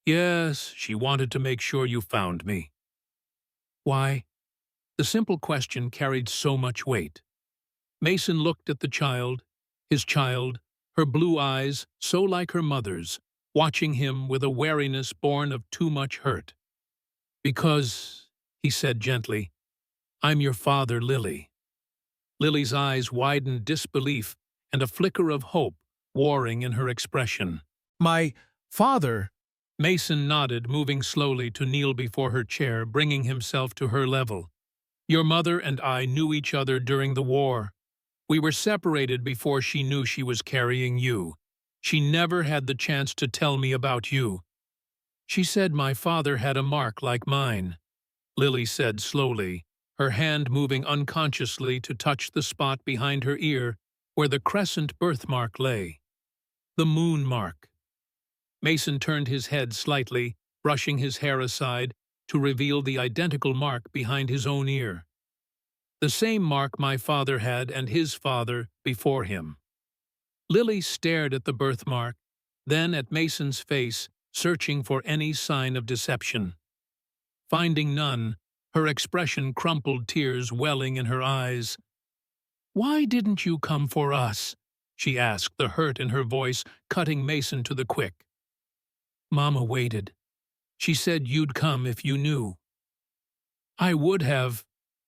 "Yes, she wanted to make sure you found me." "Why?" The simple question carried so much weight. Mason looked at the child, his child, her blue eyes so like her mother's, watching him with a wariness born of too much hurt. "Because," he said gently, "I'm your father, Lily." Lily's eyes widened disbelief and a flicker of hope warring in her expression. "My father?" Mason nodded, moving slowly to kneel before her chair, bringing himself to her level. "Your mother and I knew each other during the war. We were separated before she knew she was carrying you. She never had the chance to tell me about you. She said my father had a mark like mine," Lily said slowly, her hand moving unconsciously to touch the spot behind her ear where the crescent birthmark lay. "The moon mark." Mason turned his head slightly, brushing his hair aside to reveal the identical mark behind his own ear. "The same mark my father had and his father before him." Lily stared at the birthmark, then at Mason's face, searching for any sign of deception. Finding none, her expression crumpled, tears welling in her eyes. "Why didn't you come for us?" she asked, the hurt in her voice cutting Mason to the quick. "Mama waited. She said you'd come if you knew." "I would have,"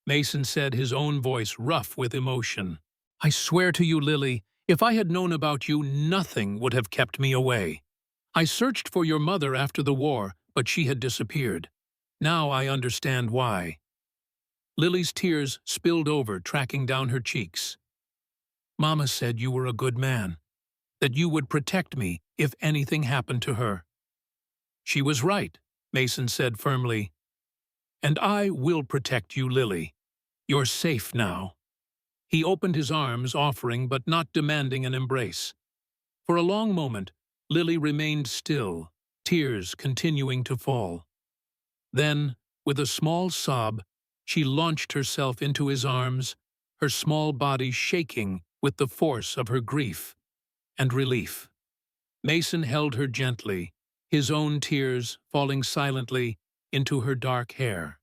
Mason said, his own voice rough with emotion. "I swear to you, Lily, if I had known about you, nothing would have kept me away. I searched for your mother after the war, but she had disappeared. Now I understand why." Lily's tears spilled over, tracking down her cheeks. "Mama said you were a good man, that you would protect me if anything happened to her." "She was right," Mason said firmly. "And I will protect you, Lily. You're safe now." He opened his arms, offering but not demanding an embrace. For a long moment, Lily remained still, tears continuing to fall. Then, with a small sob, she launched herself into his arms, her small body shaking with the force of her grief and relief. Mason held her gently, his own tears falling silently into her dark hair.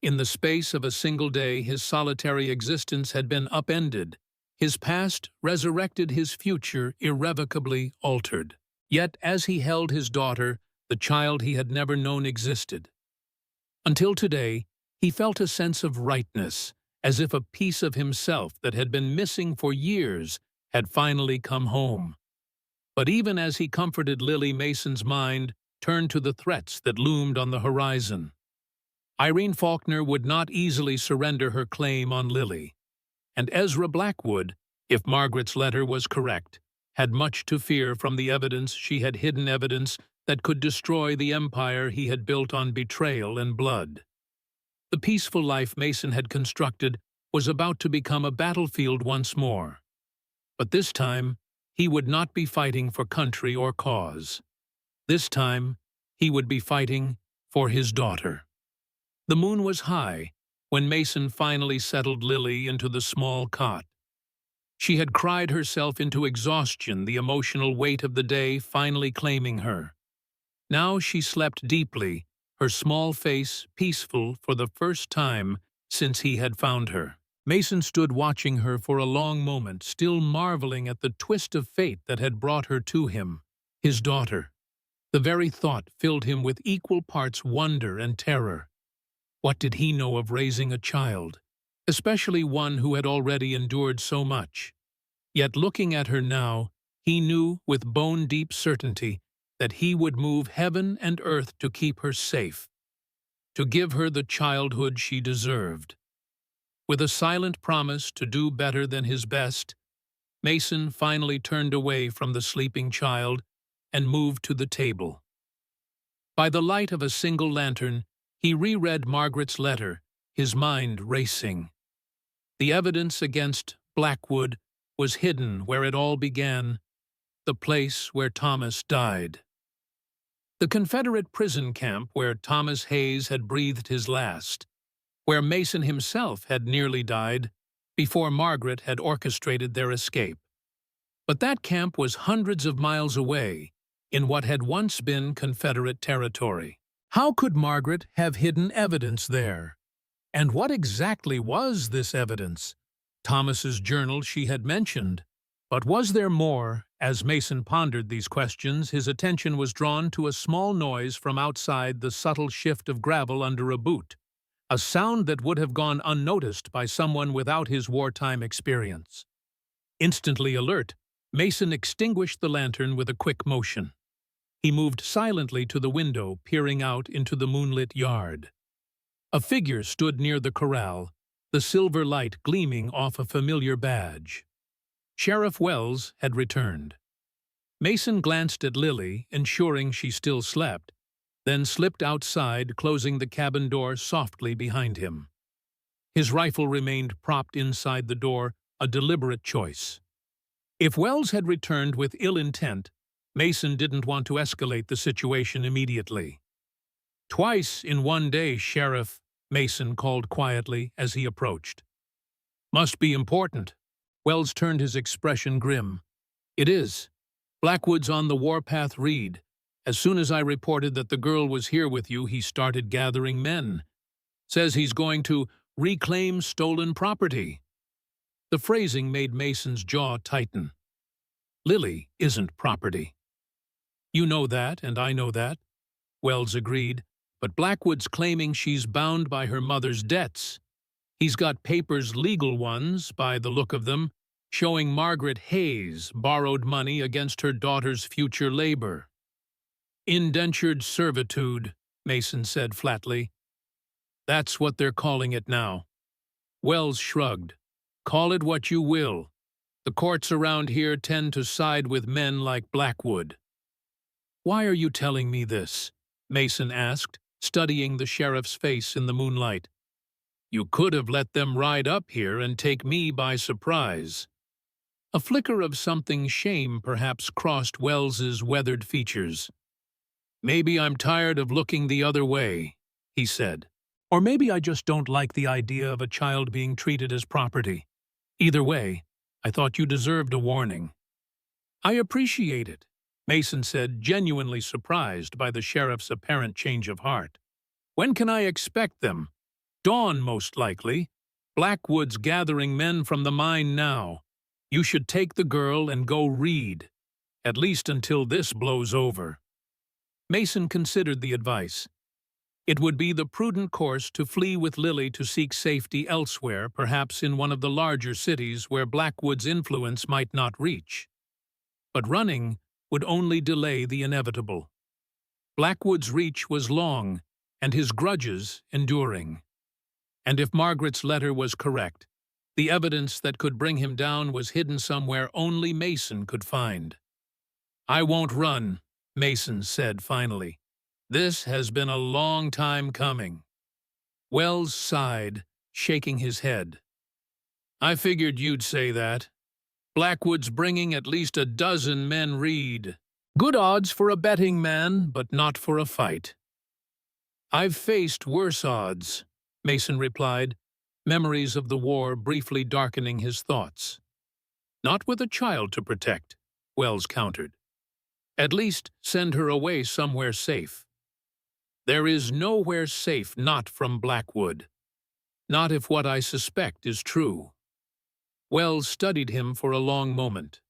In the space of a single day, his solitary existence had been upended. His past resurrected, his future irrevocably altered. Yet, as he held his daughter, the child he had never known existed. Until today, he felt a sense of rightness, as if a piece of himself that had been missing for years had finally come home. But even as he comforted Lily, Mason's mind turned to the threats that loomed on the horizon. Irene Faulkner would not easily surrender her claim on Lily, and Ezra Blackwood, if Margaret's letter was correct, had much to fear from the evidence she had hidden, evidence that could destroy the empire he had built on betrayal and blood. The peaceful life Mason had constructed was about to become a battlefield once more. But this time, he would not be fighting for country or cause. This time, he would be fighting for his daughter. The moon was high when Mason finally settled Lily into the small cot. She had cried herself into exhaustion, the emotional weight of the day finally claiming her. Now she slept deeply, her small face peaceful for the first time since he had found her. Mason stood watching her for a long moment, still marveling at the twist of fate that had brought her to him, his daughter. The very thought filled him with equal parts wonder and terror. What did he know of raising a child, especially one who had already endured so much? Yet looking at her now, he knew with bone-deep certainty that he would move heaven and earth to keep her safe, to give her the childhood she deserved. With a silent promise to do better than his best, Mason finally turned away from the sleeping child and moved to the table. By the light of a single lantern, he reread Margaret's letter, his mind racing. The evidence against Blackwood was hidden where it all began, the place where Thomas died. The Confederate prison camp where Thomas Hayes had breathed his last, where Mason himself had nearly died before Margaret had orchestrated their escape. But that camp was hundreds of miles away, in what had once been Confederate territory. How could Margaret have hidden evidence there? And what exactly was this evidence? Thomas's journal she had mentioned. But was there more? As Mason pondered these questions, his attention was drawn to a small noise from outside, the subtle shift of gravel under a boot, a sound that would have gone unnoticed by someone without his wartime experience. Instantly alert, Mason extinguished the lantern with a quick motion. He moved silently to the window, peering out into the moonlit yard. A figure stood near the corral, the silver light gleaming off a familiar badge. Sheriff Wells had returned. Mason glanced at Lily, ensuring she still slept, then slipped outside, closing the cabin door softly behind him. His rifle remained propped inside the door, a deliberate choice. If Wells had returned with ill intent, Mason didn't want to escalate the situation immediately. "Twice in one day, Sheriff," Mason called quietly as he approached. "Must be important." Wells turned, his expression grim. "It is. Blackwood's on the warpath. Reed. As soon as I reported that the girl was here with you, he started gathering men. Says he's going to reclaim stolen property." The phrasing made Mason's jaw tighten. "Lily isn't property." "You know that, and I know that," Wells agreed, "but Blackwood's claiming she's bound by her mother's debts. He's got papers, legal ones, by the look of them, showing Margaret Hayes borrowed money against her daughter's future labor." "Indentured servitude," Mason said flatly. "That's what they're calling it now." Wells shrugged. "Call it what you will. The courts around here tend to side with men like Blackwood." "Why are you telling me this?" Mason asked, studying the sheriff's face in the moonlight. "You could have let them ride up here and take me by surprise." A flicker of something shame perhaps crossed Wells's weathered features. "Maybe I'm tired of looking the other way," he said. "Or maybe I just don't like the idea of a child being treated as property. Either way, I thought you deserved a warning." "I appreciate it," Mason said, genuinely surprised by the sheriff's apparent change of heart. When can I expect them? Dawn, most likely. Blackwood's gathering men from the mine now. You should take the girl and go read, at least until this blows over. Mason considered the advice. It would be the prudent course to flee with Lily to seek safety elsewhere, perhaps in one of the larger cities where Blackwood's influence might not reach. But running would only delay the inevitable. Blackwood's reach was long, and his grudges enduring. And if Margaret's letter was correct, the evidence that could bring him down was hidden somewhere only Mason could find. "I won't run," Mason said finally. "This has been a long time coming." Wells sighed, shaking his head. "I figured you'd say that. Blackwood's bringing at least a dozen men read. Good odds for a betting man, but not for a fight." "I've faced worse odds," Mason replied, memories of the war briefly darkening his thoughts. "Not with a child to protect," Wells countered. "At least send her away somewhere safe." "There is nowhere safe not from Blackwood. Not if what I suspect is true." Wells studied him for a long moment.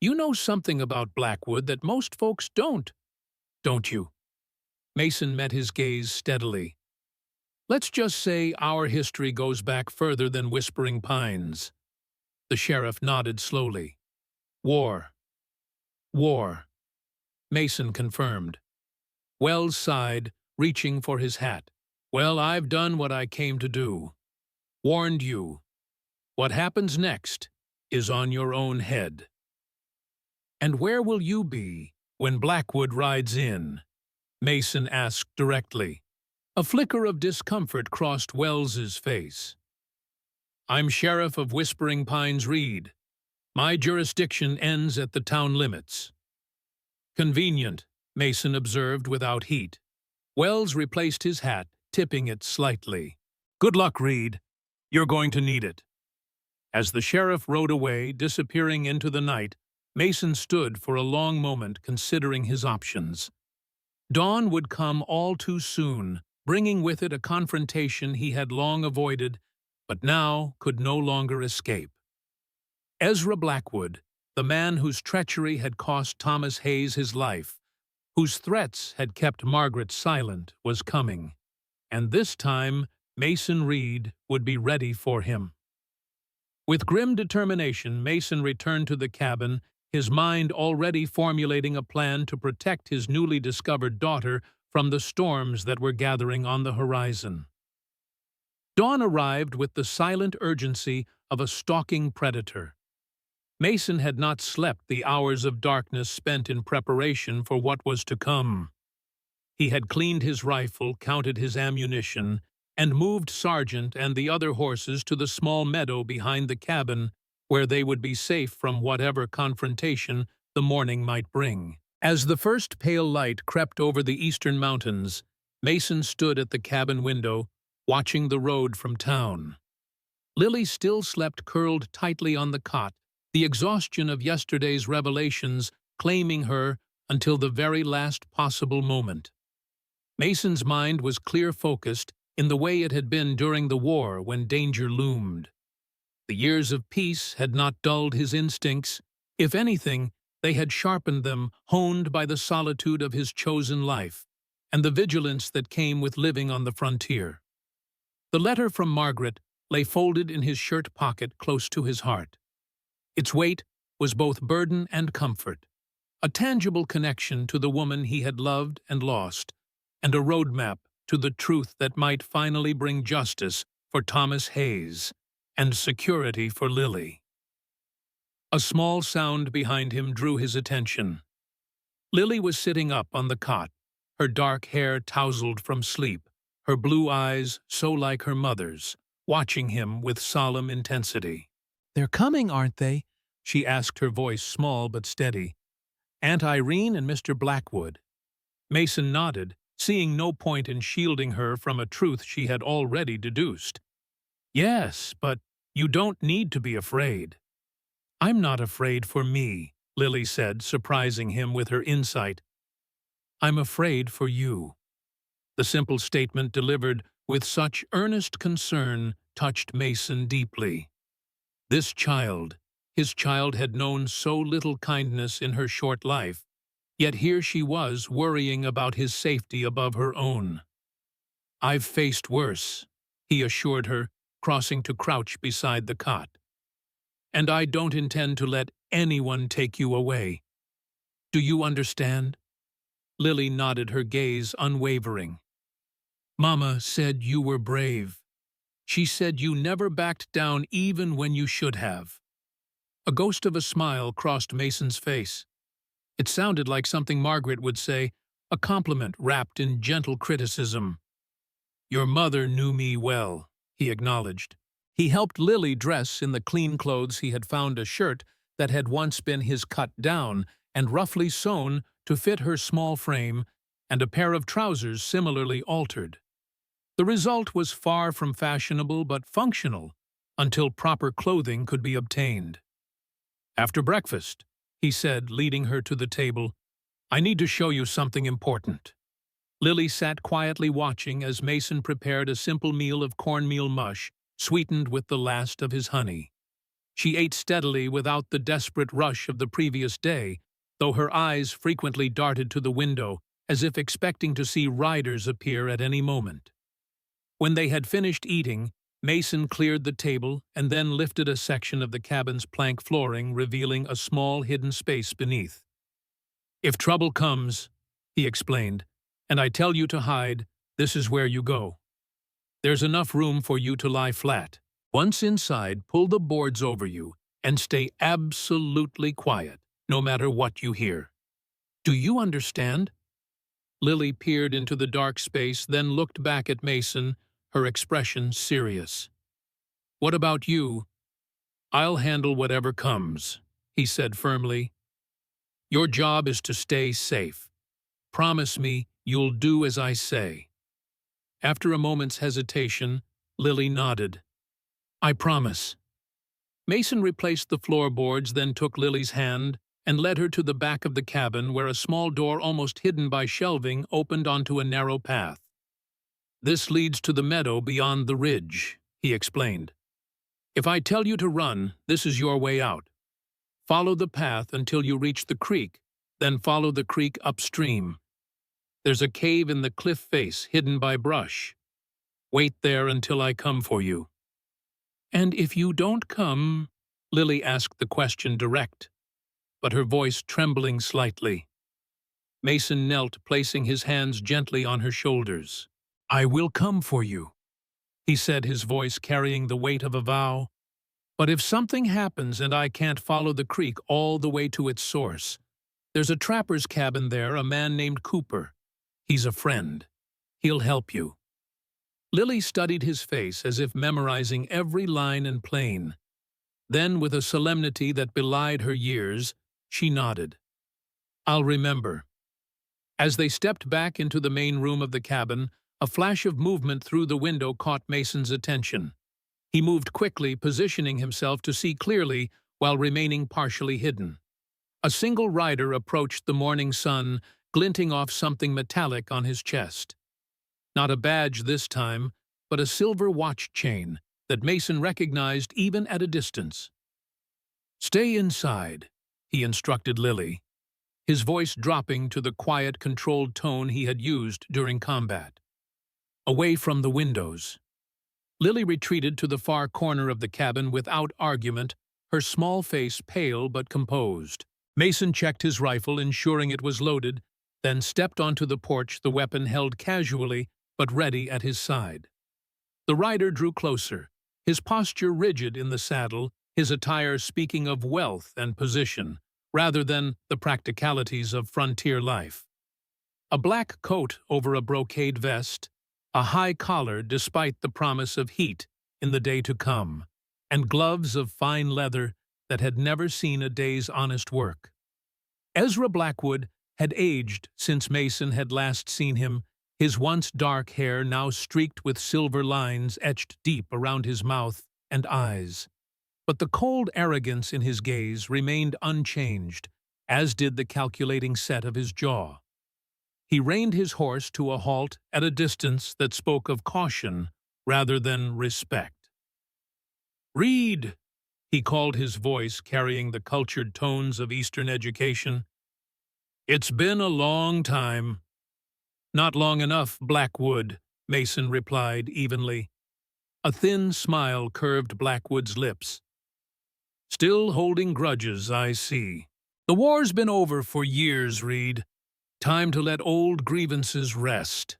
"You know something about Blackwood that most folks don't you?" Mason met his gaze steadily. "Let's just say our history goes back further than Whispering Pines." The sheriff nodded slowly. "War." "War," Mason confirmed. Wells sighed, reaching for his hat. "Well, I've done what I came to do. Warned you. What happens next is on your own head." "And where will you be when Blackwood rides in?" Mason asked directly. A flicker of discomfort crossed Wells's face. "I'm sheriff of Whispering Pines Reed. My jurisdiction ends at the town limits." "Convenient," Mason observed without heat. Wells replaced his hat, tipping it slightly. "Good luck, Reed. You're going to need it." As the sheriff rode away, disappearing into the night, Mason stood for a long moment considering his options. Dawn would come all too soon, bringing with it a confrontation he had long avoided, but now could no longer escape. Ezra Blackwood, the man whose treachery had cost Thomas Hayes his life, whose threats had kept Margaret silent, was coming, and this time Mason Reed would be ready for him. With grim determination, Mason returned to the cabin, his mind already formulating a plan to protect his newly discovered daughter from the storms that were gathering on the horizon. Dawn arrived with the silent urgency of a stalking predator. Mason had not slept the hours of darkness spent in preparation for what was to come. He had cleaned his rifle, counted his ammunition, and moved Sargent and the other horses to the small meadow behind the cabin where they would be safe from whatever confrontation the morning might bring. As the first pale light crept over the eastern mountains, Mason stood at the cabin window, watching the road from town. Lily still slept curled tightly on the cot, the exhaustion of yesterday's revelations claiming her until the very last possible moment. Mason's mind was clear-focused in the way it had been during the war when danger loomed. The years of peace had not dulled his instincts. If anything, they had sharpened them, honed by the solitude of his chosen life, and the vigilance that came with living on the frontier. The letter from Margaret lay folded in his shirt pocket close to his heart. Its weight was both burden and comfort, a tangible connection to the woman he had loved and lost, and a roadmap to the truth that might finally bring justice for Thomas Hayes and security for Lily. A small sound behind him drew his attention. Lily was sitting up on the cot, her dark hair tousled from sleep, her blue eyes so like her mother's, watching him with solemn intensity. "They're coming, aren't they?" she asked, her voice small but steady. "Aunt Irene and Mr. Blackwood." Mason nodded, seeing no point in shielding her from a truth she had already deduced. "Yes, but you don't need to be afraid." "I'm not afraid for me," Lily said, surprising him with her insight. "I'm afraid for you." The simple statement delivered with such earnest concern touched Mason deeply. This child, his child had known so little kindness in her short life, yet here she was worrying about his safety above her own. "I've faced worse," he assured her, crossing to crouch beside the cot. "And I don't intend to let anyone take you away. Do you understand?" Lily nodded, her gaze unwavering. "Mama said you were brave. She said you never backed down even when you should have." A ghost of a smile crossed Mason's face. It sounded like something Margaret would say, a compliment wrapped in gentle criticism. "Your mother knew me well," he acknowledged. He helped Lily dress in the clean clothes. He had found a shirt that had once been his cut down and roughly sewn to fit her small frame, and a pair of trousers similarly altered. The result was far from fashionable but functional, until proper clothing could be obtained. "After breakfast," he said, leading her to the table, "I need to show you something important." Lily sat quietly watching as Mason prepared a simple meal of cornmeal mush, sweetened with the last of his honey. She ate steadily without the desperate rush of the previous day, though her eyes frequently darted to the window as if expecting to see riders appear at any moment. When they had finished eating, Mason cleared the table and then lifted a section of the cabin's plank flooring, revealing a small hidden space beneath. "If trouble comes," he explained, "and I tell you to hide, this is where you go. There's enough room for you to lie flat. Once inside, pull the boards over you and stay absolutely quiet, no matter what you hear. Do you understand?" Lily peered into the dark space, then looked back at Mason, her expression serious. "What about you?" "I'll handle whatever comes," he said firmly. "Your job is to stay safe. Promise me you'll do as I say." After a moment's hesitation, Lily nodded. "I promise." Mason replaced the floorboards, then took Lily's hand and led her to the back of the cabin, where a small door almost hidden by shelving opened onto a narrow path. "This leads to the meadow beyond the ridge," he explained. "If I tell you to run, this is your way out. Follow the path until you reach the creek, then follow the creek upstream. There's a cave in the cliff face hidden by brush. Wait there until I come for you." "And if you don't come?" Lily asked the question direct, but her voice trembling slightly. Mason knelt, placing his hands gently on her shoulders. "I will come for you," he said, his voice carrying the weight of a vow. "But if something happens and I can't follow the creek all the way to its source, there's a trapper's cabin there, a man named Cooper. He's a friend. He'll help you." Lily studied his face as if memorizing every line and plane. Then, with a solemnity that belied her years, she nodded. "I'll remember." As they stepped back into the main room of the cabin, a flash of movement through the window caught Mason's attention. He moved quickly, positioning himself to see clearly while remaining partially hidden. A single rider approached the morning sun, glinting off something metallic on his chest. Not a badge this time, but a silver watch chain that Mason recognized even at a distance. "Stay inside," he instructed Lily, his voice dropping to the quiet, controlled tone he had used during combat. "Away from the windows." Lily retreated to the far corner of the cabin without argument, her small face pale but composed. Mason checked his rifle, ensuring it was loaded, then stepped onto the porch, the weapon held casually but ready at his side. The rider drew closer, his posture rigid in the saddle, his attire speaking of wealth and position, rather than the practicalities of frontier life. A black coat over a brocade vest, a high collar despite the promise of heat in the day to come, and gloves of fine leather that had never seen a day's honest work. Ezra Blackwood had aged since Mason had last seen him, his once dark hair now streaked with silver lines etched deep around his mouth and eyes. But the cold arrogance in his gaze remained unchanged, as did the calculating set of his jaw. He reined his horse to a halt at a distance that spoke of caution rather than respect. "Read!" he called, his voice carrying the cultured tones of Eastern education. "It's been a long time." "Not long enough, Blackwood," Mason replied evenly. A thin smile curved Blackwood's lips. "Still holding grudges, I see. The war's been over for years, Reed. Time to let old grievances rest."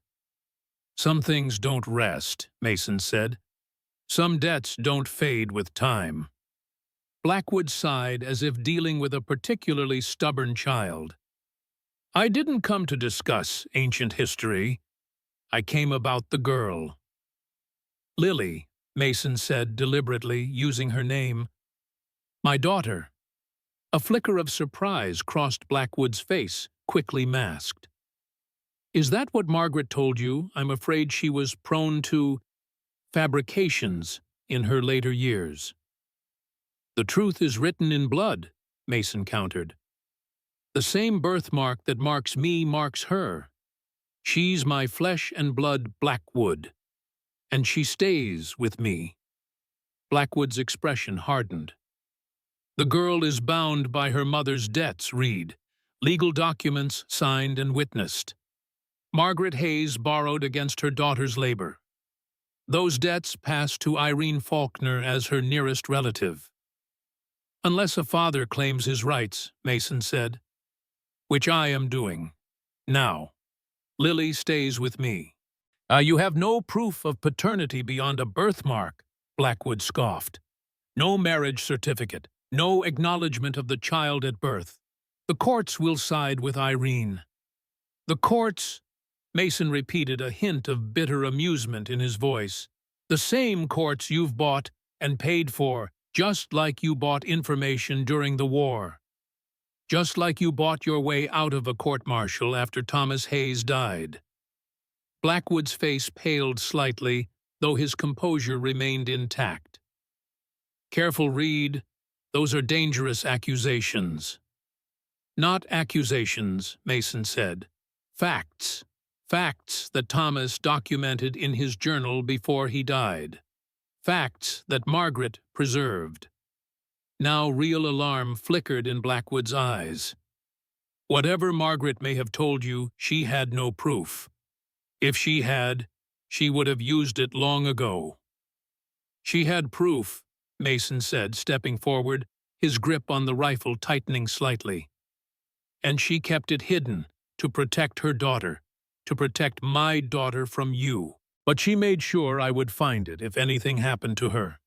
"Some things don't rest," Mason said. "Some debts don't fade with time." Blackwood sighed as if dealing with a particularly stubborn child. "I didn't come to discuss ancient history. I came about the girl." "Lily," Mason said deliberately, using her name. "My daughter." A flicker of surprise crossed Blackwood's face, quickly masked. "Is that what Margaret told you? I'm afraid she was prone to fabrications in her later years." "The truth is written in blood," Mason countered. "The same birthmark that marks me marks her. She's my flesh and blood Blackwood, and she stays with me." Blackwood's expression hardened. "The girl is bound by her mother's debts, Reed. Legal documents signed and witnessed. Margaret Hayes borrowed against her daughter's labor. Those debts passed to Irene Faulkner as her nearest relative." "Unless a father claims his rights," Mason said. "Which I am doing. Now, Lily stays with me." You have no proof of paternity beyond a birthmark," Blackwood scoffed. "No marriage certificate, no acknowledgement of the child at birth. The courts will side with Irene." "The courts," Mason repeated, a hint of bitter amusement in his voice. "The same courts you've bought and paid for, just like you bought information during the war. Just like you bought your way out of a court-martial after Thomas Hayes died." Blackwood's face paled slightly, though his composure remained intact. "Careful, Reed. Those are dangerous accusations." "Not accusations," Mason said. "Facts. Facts that Thomas documented in his journal before he died. Facts that Margaret preserved." Now real alarm flickered in Blackwood's eyes. "Whatever Margaret may have told you, she had no proof. If she had, she would have used it long ago." "She had proof," Mason said, stepping forward, his grip on the rifle tightening slightly. "And she kept it hidden to protect her daughter, to protect my daughter from you. But she made sure I would find it if anything happened to her."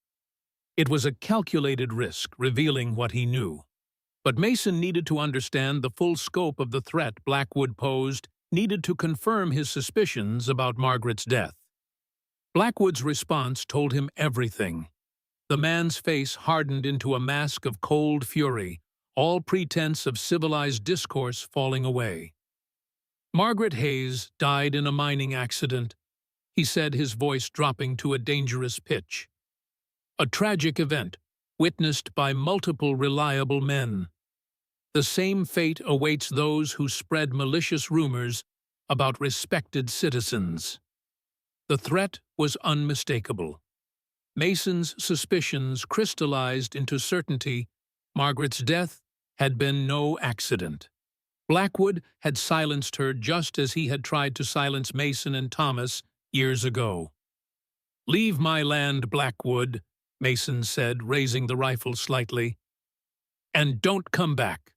It was a calculated risk, revealing what he knew. But Mason needed to understand the full scope of the threat Blackwood posed, needed to confirm his suspicions about Margaret's death. Blackwood's response told him everything. The man's face hardened into a mask of cold fury, all pretense of civilized discourse falling away. "Margaret Hayes died in a mining accident," he said, his voice dropping to a dangerous pitch. "A tragic event, witnessed by multiple reliable men. The same fate awaits those who spread malicious rumors about respected citizens." The threat was unmistakable. Mason's suspicions crystallized into certainty. Margaret's death had been no accident. Blackwood had silenced her just as he had tried to silence Mason and Thomas years ago. "Leave my land, Blackwood," Mason said, raising the rifle slightly. "And don't come back."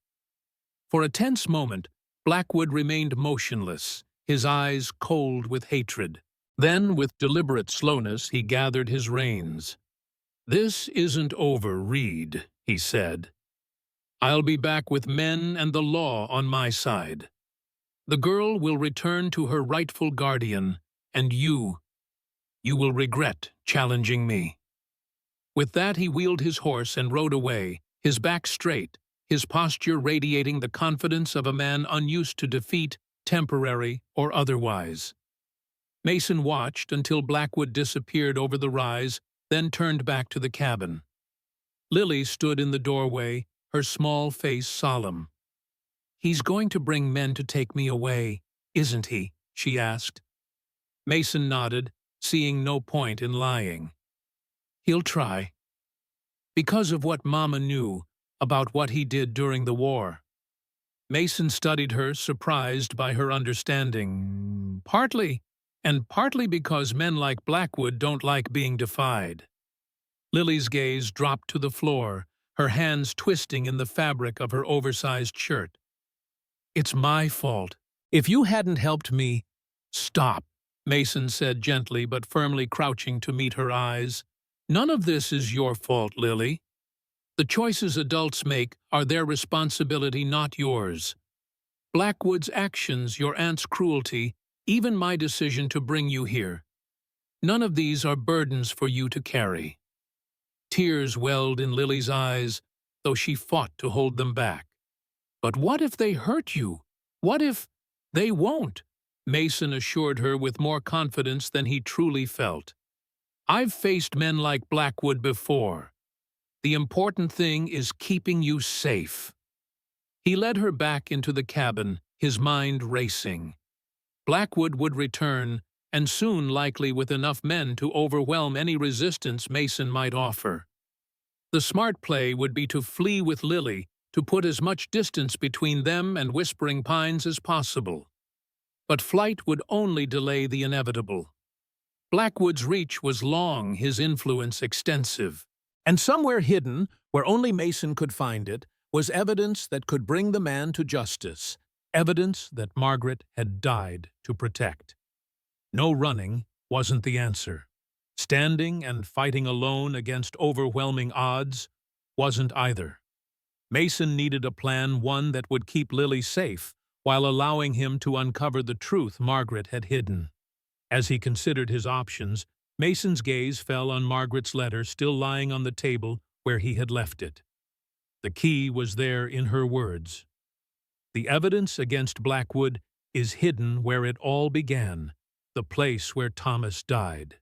For a tense moment, Blackwood remained motionless, his eyes cold with hatred. Then, with deliberate slowness, he gathered his reins. "This isn't over, Reed," he said. "I'll be back with men and the law on my side. The girl will return to her rightful guardian, and you will regret challenging me." With that, he wheeled his horse and rode away, his back straight, his posture radiating the confidence of a man unused to defeat, temporary or otherwise. Mason watched until Blackwood disappeared over the rise, then turned back to the cabin. Lily stood in the doorway, her small face solemn. "He's going to bring men to take me away. "Isn't he?" she asked. Mason nodded, seeing no point in lying. "He'll try." Because of what Mama knew about what he did during the war. Mason studied her, surprised by her understanding. Partly because men like Blackwood don't like being defied. Lily's gaze dropped to the floor, her hands twisting in the fabric of her oversized shirt. "It's my fault. If you hadn't helped me—" "Stop," Mason said gently but firmly, crouching to meet her eyes. "None of this is your fault, Lily. The choices adults make are their responsibility, not yours. Blackwood's actions, your aunt's cruelty, even my decision to bring you here. None of these are burdens for you to carry." Tears welled in Lily's eyes, though she fought to hold them back. "But what if they hurt you? What if—" "They won't," Mason assured her with more confidence than he truly felt. "I've faced men like Blackwood before. The important thing is keeping you safe." He led her back into the cabin, his mind racing. Blackwood would return, and soon likely with enough men to overwhelm any resistance Mason might offer. The smart play would be to flee with Lily, to put as much distance between them and Whispering Pines as possible. But flight would only delay the inevitable. Blackwood's reach was long, his influence extensive. And somewhere hidden, where only Mason could find it, was evidence that could bring the man to justice, evidence that Margaret had died to protect. No running wasn't the answer. Standing and fighting alone against overwhelming odds wasn't either. Mason needed a plan, one that would keep Lily safe, while allowing him to uncover the truth Margaret had hidden. As he considered his options, Mason's gaze fell on Margaret's letter still lying on the table where he had left it. The key was there in her words. "The evidence against Blackwood is hidden where it all began, the place where Thomas died."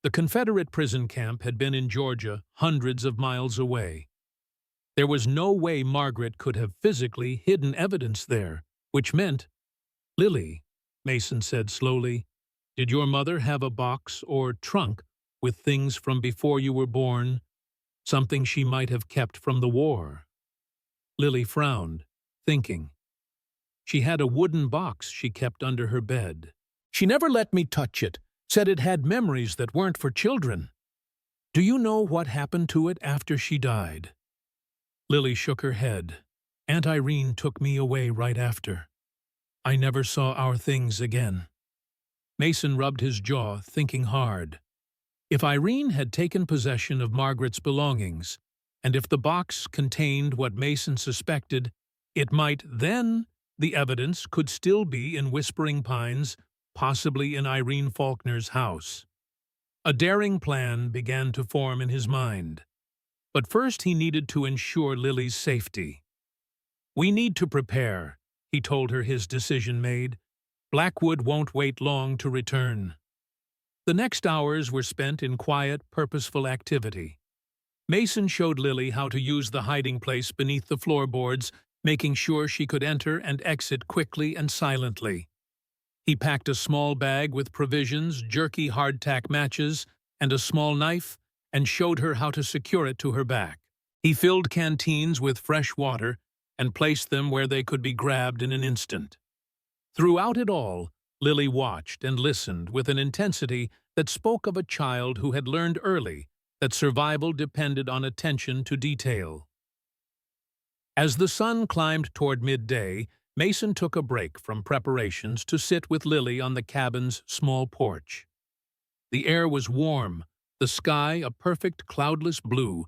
The Confederate prison camp had been in Georgia, hundreds of miles away. There was no way Margaret could have physically hidden evidence there, which meant— "Lily," Mason said slowly, "did your mother have a box or trunk with things from before you were born, something she might have kept from the war?" Lily frowned, thinking. "She had a wooden box she kept under her bed. She never let me touch it, said it had memories that weren't for children. Do you know what happened to it after she died?" Lily shook her head. "Aunt Irene took me away right after. I never saw our things again." Mason rubbed his jaw, thinking hard. If Irene had taken possession of Margaret's belongings, and if the box contained what Mason suspected, it might then— the evidence could still be in Whispering Pines, possibly in Irene Faulkner's house. A daring plan began to form in his mind. But first he needed to ensure Lily's safety. "We need to prepare," he told her, his decision made. "Blackwood won't wait long to return." The next hours were spent in quiet, purposeful activity. Mason showed Lily how to use the hiding place beneath the floorboards, making sure she could enter and exit quickly and silently. He packed a small bag with provisions, jerky hardtack matches, and a small knife, and showed her how to secure it to her back. He filled canteens with fresh water and placed them where they could be grabbed in an instant. Throughout it all, Lily watched and listened with an intensity that spoke of a child who had learned early that survival depended on attention to detail. As the sun climbed toward midday, Mason took a break from preparations to sit with Lily on the cabin's small porch. The air was warm, the sky a perfect cloudless blue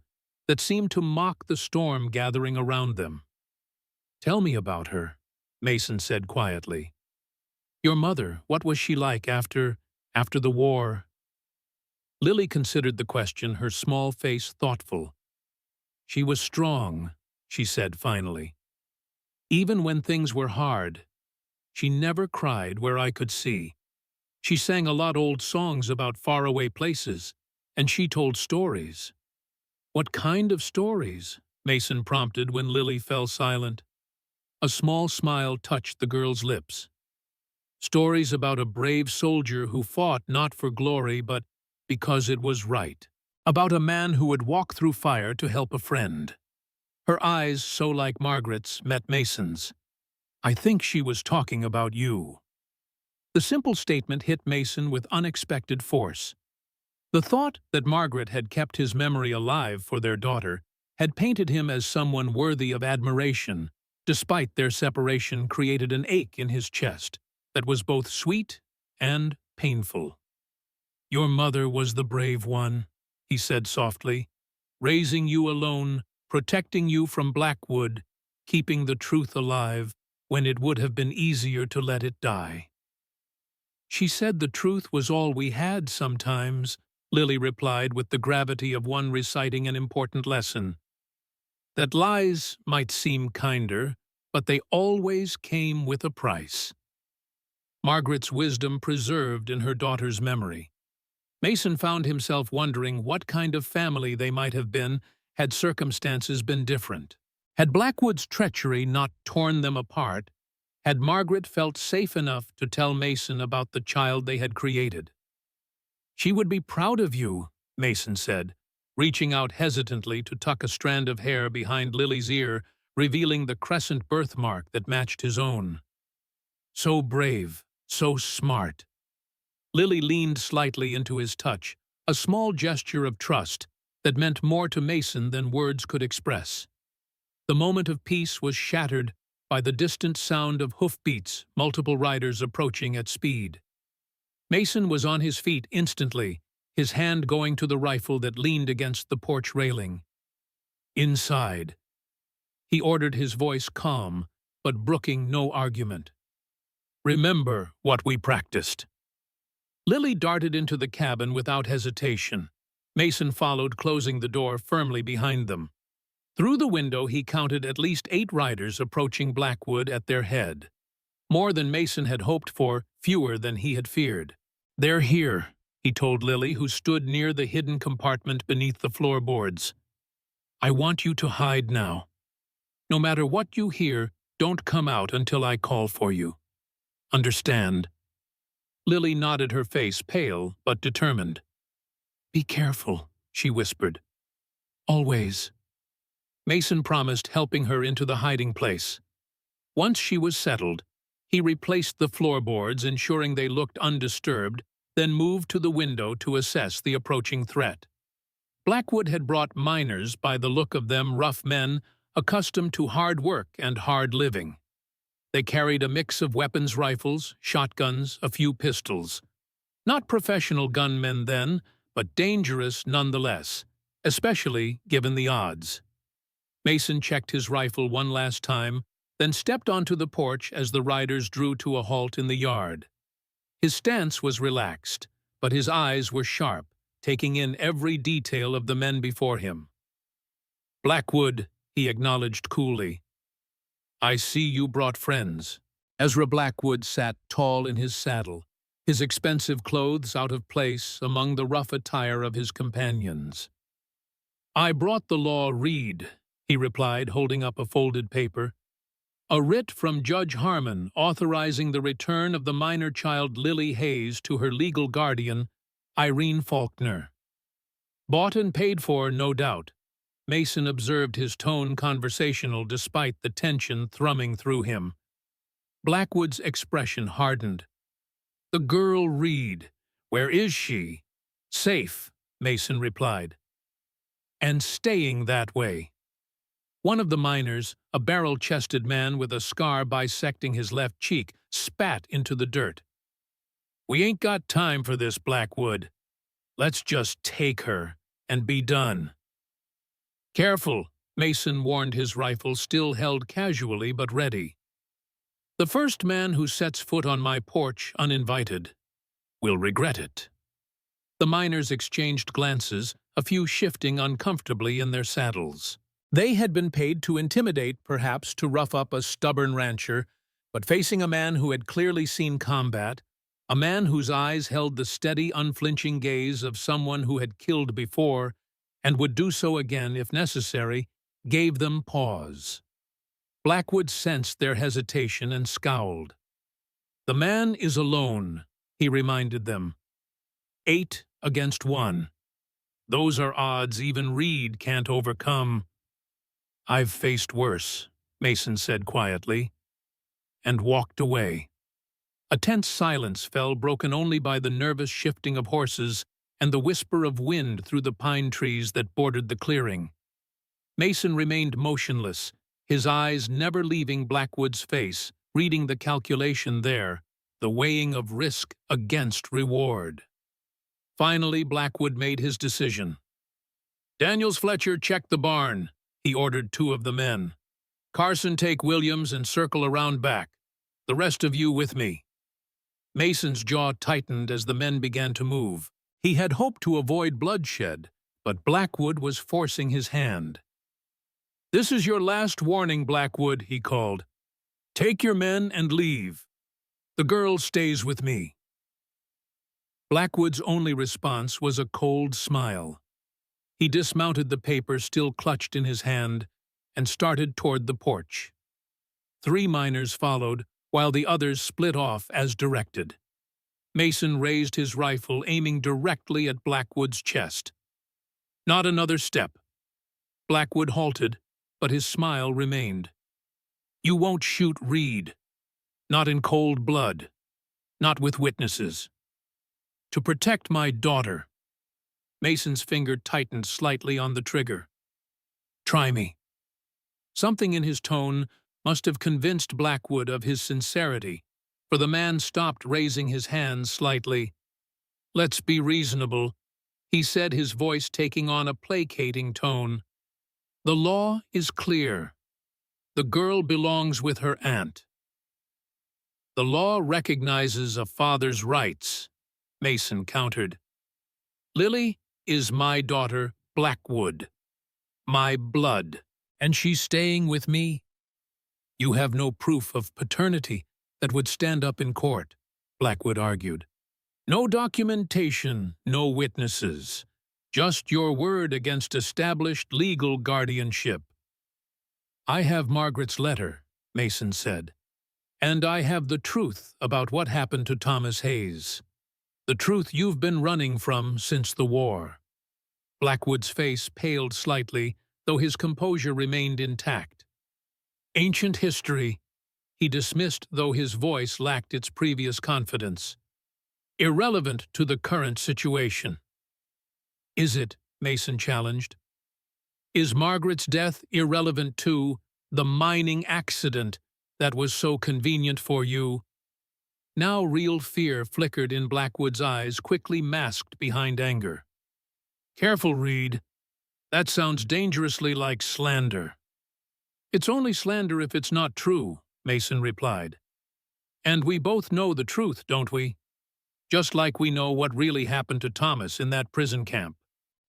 that seemed to mock the storm gathering around them. "Tell me about her," Mason said quietly. "Your mother, what was she like after the war?" Lily considered the question, her small face thoughtful. "She was strong," she said finally. "Even when things were hard, she never cried where I could see. She sang a lot old songs about faraway places, and she told stories." "What kind of stories?" Mason prompted when Lily fell silent. A small smile touched the girl's lips. Stories about a brave soldier who fought not for glory but because it was right. About a man who would walk through fire to help a friend. Her eyes, so like Margaret's, met Mason's. "I think she was talking about you." The simple statement hit Mason with unexpected force. The thought that Margaret had kept his memory alive for their daughter had painted him as someone worthy of admiration, despite their separation created an ache in his chest that was both sweet and painful. "Your mother was the brave one," he said softly, "raising you alone, protecting you from Blackwood, keeping the truth alive when it would have been easier to let it die." "She said the truth was all we had sometimes," Lily replied with the gravity of one reciting an important lesson. "That lies might seem kinder, but they always came with a price." Margaret's wisdom preserved in her daughter's memory. Mason found himself wondering what kind of family they might have been had circumstances been different. Had Blackwood's treachery not torn them apart, had Margaret felt safe enough to tell Mason about the child they had created? "She would be proud of you," Mason said, reaching out hesitantly to tuck a strand of hair behind Lily's ear, revealing the crescent birthmark that matched his own. "So brave, so smart." Lily leaned slightly into his touch, a small gesture of trust that meant more to Mason than words could express. The moment of peace was shattered by the distant sound of hoofbeats, multiple riders approaching at speed. Mason was on his feet instantly, his hand going to the rifle that leaned against the porch railing. "Inside," he ordered, his voice calm, but brooking no argument. "Remember what we practiced." Lily darted into the cabin without hesitation. Mason followed, closing the door firmly behind them. Through the window he counted at least 8 riders approaching Blackwood at their head. More than Mason had hoped for, fewer than he had feared. "They're here," he told Lily, who stood near the hidden compartment beneath the floorboards. "I want you to hide now. No matter what you hear, don't come out until I call for you. Understand?" Lily nodded, her face pale but determined. "Be careful," she whispered. "Always." Mason promised, helping her into the hiding place. Once she was settled, he replaced the floorboards, ensuring they looked undisturbed, then moved to the window to assess the approaching threat. Blackwood had brought miners, by the look of them rough men, accustomed to hard work and hard living. They carried a mix of weapons, rifles, shotguns, a few pistols. Not professional gunmen then, but dangerous nonetheless, especially given the odds. Mason checked his rifle one last time, then stepped onto the porch as the riders drew to a halt in the yard. His stance was relaxed, but his eyes were sharp, taking in every detail of the men before him. "Blackwood," he acknowledged coolly. "I see you brought friends." Ezra Blackwood sat tall in his saddle, his expensive clothes out of place among the rough attire of his companions. "I brought the law read," he replied, holding up a folded paper. "A writ from Judge Harmon authorizing the return of the minor child Lily Hayes to her legal guardian, Irene Faulkner." "Bought and paid for, no doubt." Mason observed his tone conversational despite the tension thrumming through him. Blackwood's expression hardened. "The girl Reed. Where is she?" "Safe," Mason replied. "And staying that way." One of the miners, a barrel-chested man with a scar bisecting his left cheek, spat into the dirt. "We ain't got time for this, Blackwood. Let's just take her and be done." "Careful," Mason warned, his rifle still held casually but ready. "The first man who sets foot on my porch uninvited will regret it." The miners exchanged glances, a few shifting uncomfortably in their saddles. They had been paid to intimidate, perhaps to rough up a stubborn rancher, but facing a man who had clearly seen combat, a man whose eyes held the steady, unflinching gaze of someone who had killed before and would do so again if necessary, gave them pause. Blackwood sensed their hesitation and scowled. "The man is alone," he reminded them. 8 against 1. Those are odds even Reed can't overcome. "I've faced worse," Mason said quietly, and walked away. A tense silence fell, broken only by the nervous shifting of horses and the whisper of wind through the pine trees that bordered the clearing. Mason remained motionless, his eyes never leaving Blackwood's face, reading the calculation there, the weighing of risk against reward. Finally, Blackwood made his decision. "Daniels, Fletcher, check the barn," he ordered 2 of the men. "Carson, take Williams and circle around back. The rest of you with me." Mason's jaw tightened as the men began to move. He had hoped to avoid bloodshed, but Blackwood was forcing his hand. "This is your last warning, Blackwood," he called. "Take your men and leave. The girl stays with me." Blackwood's only response was a cold smile. He dismounted the paper still clutched in his hand and started toward the porch. 3 miners followed, while the others split off as directed. Mason raised his rifle, aiming directly at Blackwood's chest. "Not another step." Blackwood halted, but his smile remained. "You won't shoot Reed. Not in cold blood. Not with witnesses. To protect my daughter." Mason's finger tightened slightly on the trigger. "Try me." Something in his tone must have convinced Blackwood of his sincerity, for the man stopped raising his hands slightly. "Let's be reasonable," he said, his voice taking on a placating tone. "The law is clear. The girl belongs with her aunt." "The law recognizes a father's rights," Mason countered. "Lily is my daughter, Blackwood. My blood, and she's staying with me." "You have no proof of paternity that would stand up in court," Blackwood argued. "No documentation, no witnesses. Just your word against established legal guardianship." "I have Margaret's letter," Mason said, "and I have the truth about what happened to Thomas Hayes. The truth you've been running from since the war." Blackwood's face paled slightly, though his composure remained intact. "Ancient history," he dismissed, though his voice lacked its previous confidence. "Irrelevant to the current situation." "Is it?" Mason challenged. "Is Margaret's death irrelevant to the mining accident that was so convenient for you?" Now real fear flickered in Blackwood's eyes, quickly masked behind anger. "Careful, Reed. That sounds dangerously like slander." "It's only slander if it's not true," Mason replied. "And we both know the truth, don't we? Just like we know what really happened to Thomas in that prison camp."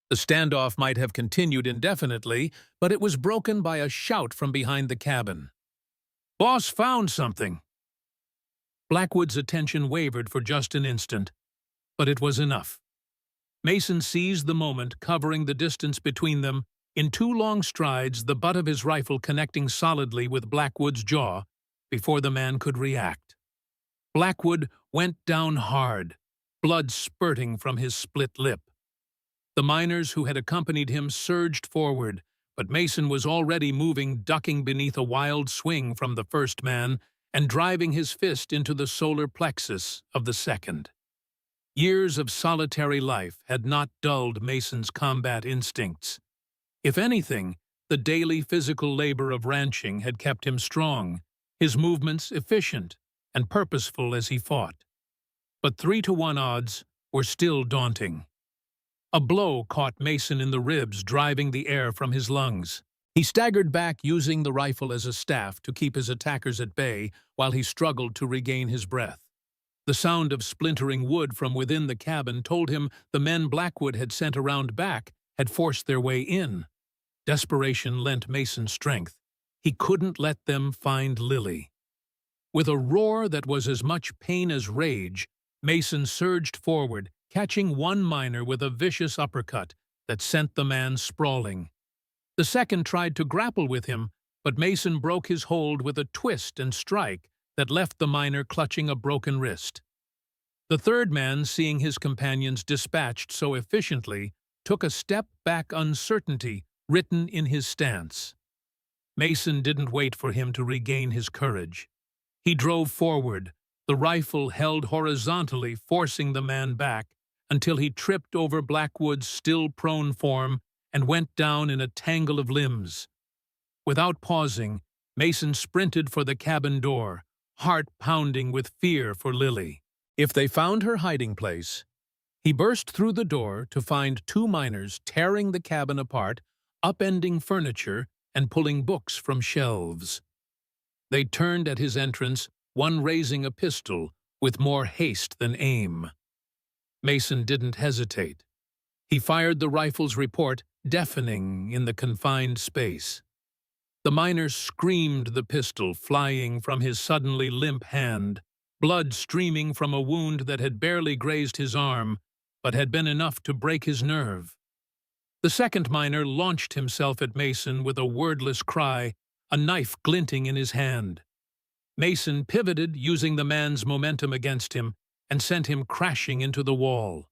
The standoff might have continued indefinitely, but it was broken by a shout from behind the cabin. "Boss found something!" Blackwood's attention wavered for just an instant, but it was enough. Mason seized the moment, covering the distance between them, in 2 long strides, the butt of his rifle connecting solidly with Blackwood's jaw before the man could react. Blackwood went down hard, blood spurting from his split lip. The miners who had accompanied him surged forward, but Mason was already moving, ducking beneath a wild swing from the first man and driving his fist into the solar plexus of the second. Years of solitary life had not dulled Mason's combat instincts. If anything, the daily physical labor of ranching had kept him strong, his movements efficient and purposeful as he fought. But 3-to-1 odds were still daunting. A blow caught Mason in the ribs, driving the air from his lungs. He staggered back, using the rifle as a staff to keep his attackers at bay while he struggled to regain his breath. The sound of splintering wood from within the cabin told him the men Blackwood had sent around back had forced their way in. Desperation lent Mason strength. He couldn't let them find Lily. With a roar that was as much pain as rage, Mason surged forward, catching one miner with a vicious uppercut that sent the man sprawling. The second tried to grapple with him, but Mason broke his hold with a twist and strike that left the miner clutching a broken wrist. The third man, seeing his companions dispatched so efficiently, took a step back, uncertainty written in his stance. Mason didn't wait for him to regain his courage. He drove forward, the rifle held horizontally, forcing the man back until he tripped over Blackwood's still prone form and went down in a tangle of limbs. Without pausing, Mason sprinted for the cabin door, heart pounding with fear for Lily. If they found her hiding place, he burst through the door to find two miners tearing the cabin apart, upending furniture and pulling books from shelves. They turned at his entrance, one raising a pistol with more haste than aim. Mason didn't hesitate. He fired the rifle's report, deafening in the confined space. The miner screamed, the pistol flying from his suddenly limp hand, blood streaming from a wound that had barely grazed his arm, but had been enough to break his nerve. The second miner launched himself at Mason with a wordless cry, a knife glinting in his hand. Mason pivoted, using the man's momentum against him, and sent him crashing into the wall.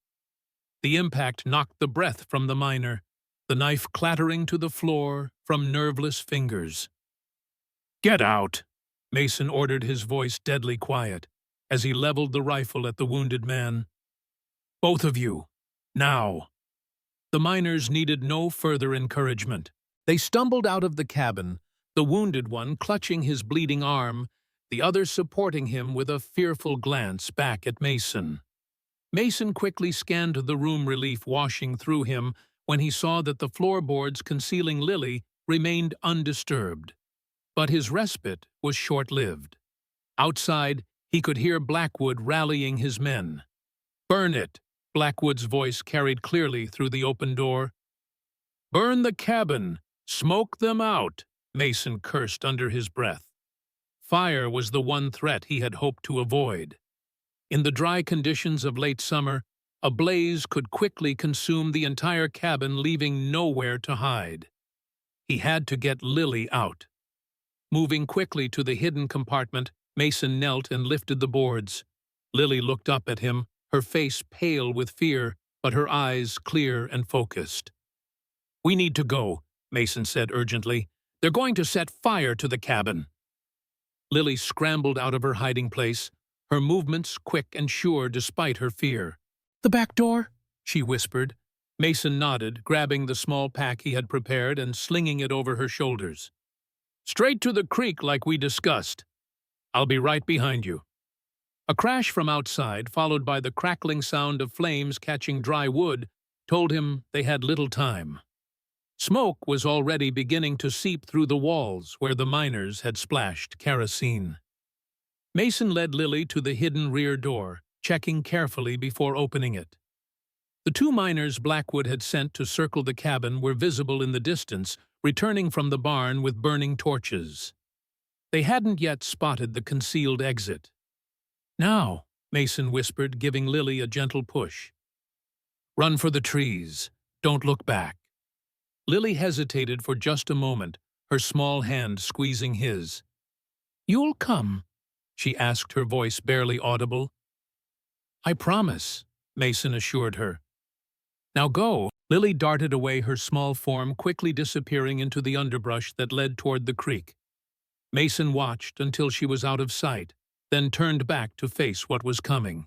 The impact knocked the breath from the miner, the knife clattering to the floor from nerveless fingers. "Get out!" Mason ordered, his voice deadly quiet, as he leveled the rifle at the wounded man. "Both of you, now!" The miners needed no further encouragement. They stumbled out of the cabin, the wounded one clutching his bleeding arm, the other supporting him with a fearful glance back at Mason. Mason quickly scanned the room, relief washing through him when he saw that the floorboards concealing Lily remained undisturbed. But his respite was short-lived. Outside, he could hear Blackwood rallying his men. "Burn it!" Blackwood's voice carried clearly through the open door. "Burn the cabin! Smoke them out!" Mason cursed under his breath. Fire was the one threat he had hoped to avoid. In the dry conditions of late summer, a blaze could quickly consume the entire cabin, leaving nowhere to hide. He had to get Lily out. Moving quickly to the hidden compartment, Mason knelt and lifted the boards. Lily looked up at him, her face pale with fear, but her eyes clear and focused. "We need to go," Mason said urgently. "They're going to set fire to the cabin." Lily scrambled out of her hiding place, her movements quick and sure despite her fear. "The back door?" she whispered. Mason nodded, grabbing the small pack he had prepared and slinging it over her shoulders. "Straight to the creek like we discussed. I'll be right behind you." A crash from outside, followed by the crackling sound of flames catching dry wood, told him they had little time. Smoke was already beginning to seep through the walls where the miners had splashed kerosene. Mason led Lily to the hidden rear door, checking carefully before opening it. The two miners Blackwood had sent to circle the cabin were visible in the distance, returning from the barn with burning torches. They hadn't yet spotted the concealed exit. "Now," Mason whispered, giving Lily a gentle push. "Run for the trees. Don't look back." Lily hesitated for just a moment, her small hand squeezing his. "You'll come?" she asked, her voice barely audible. "I promise," Mason assured her. "Now go." Lily darted away, her small form quickly disappearing into the underbrush that led toward the creek. Mason watched until she was out of sight, then turned back to face what was coming.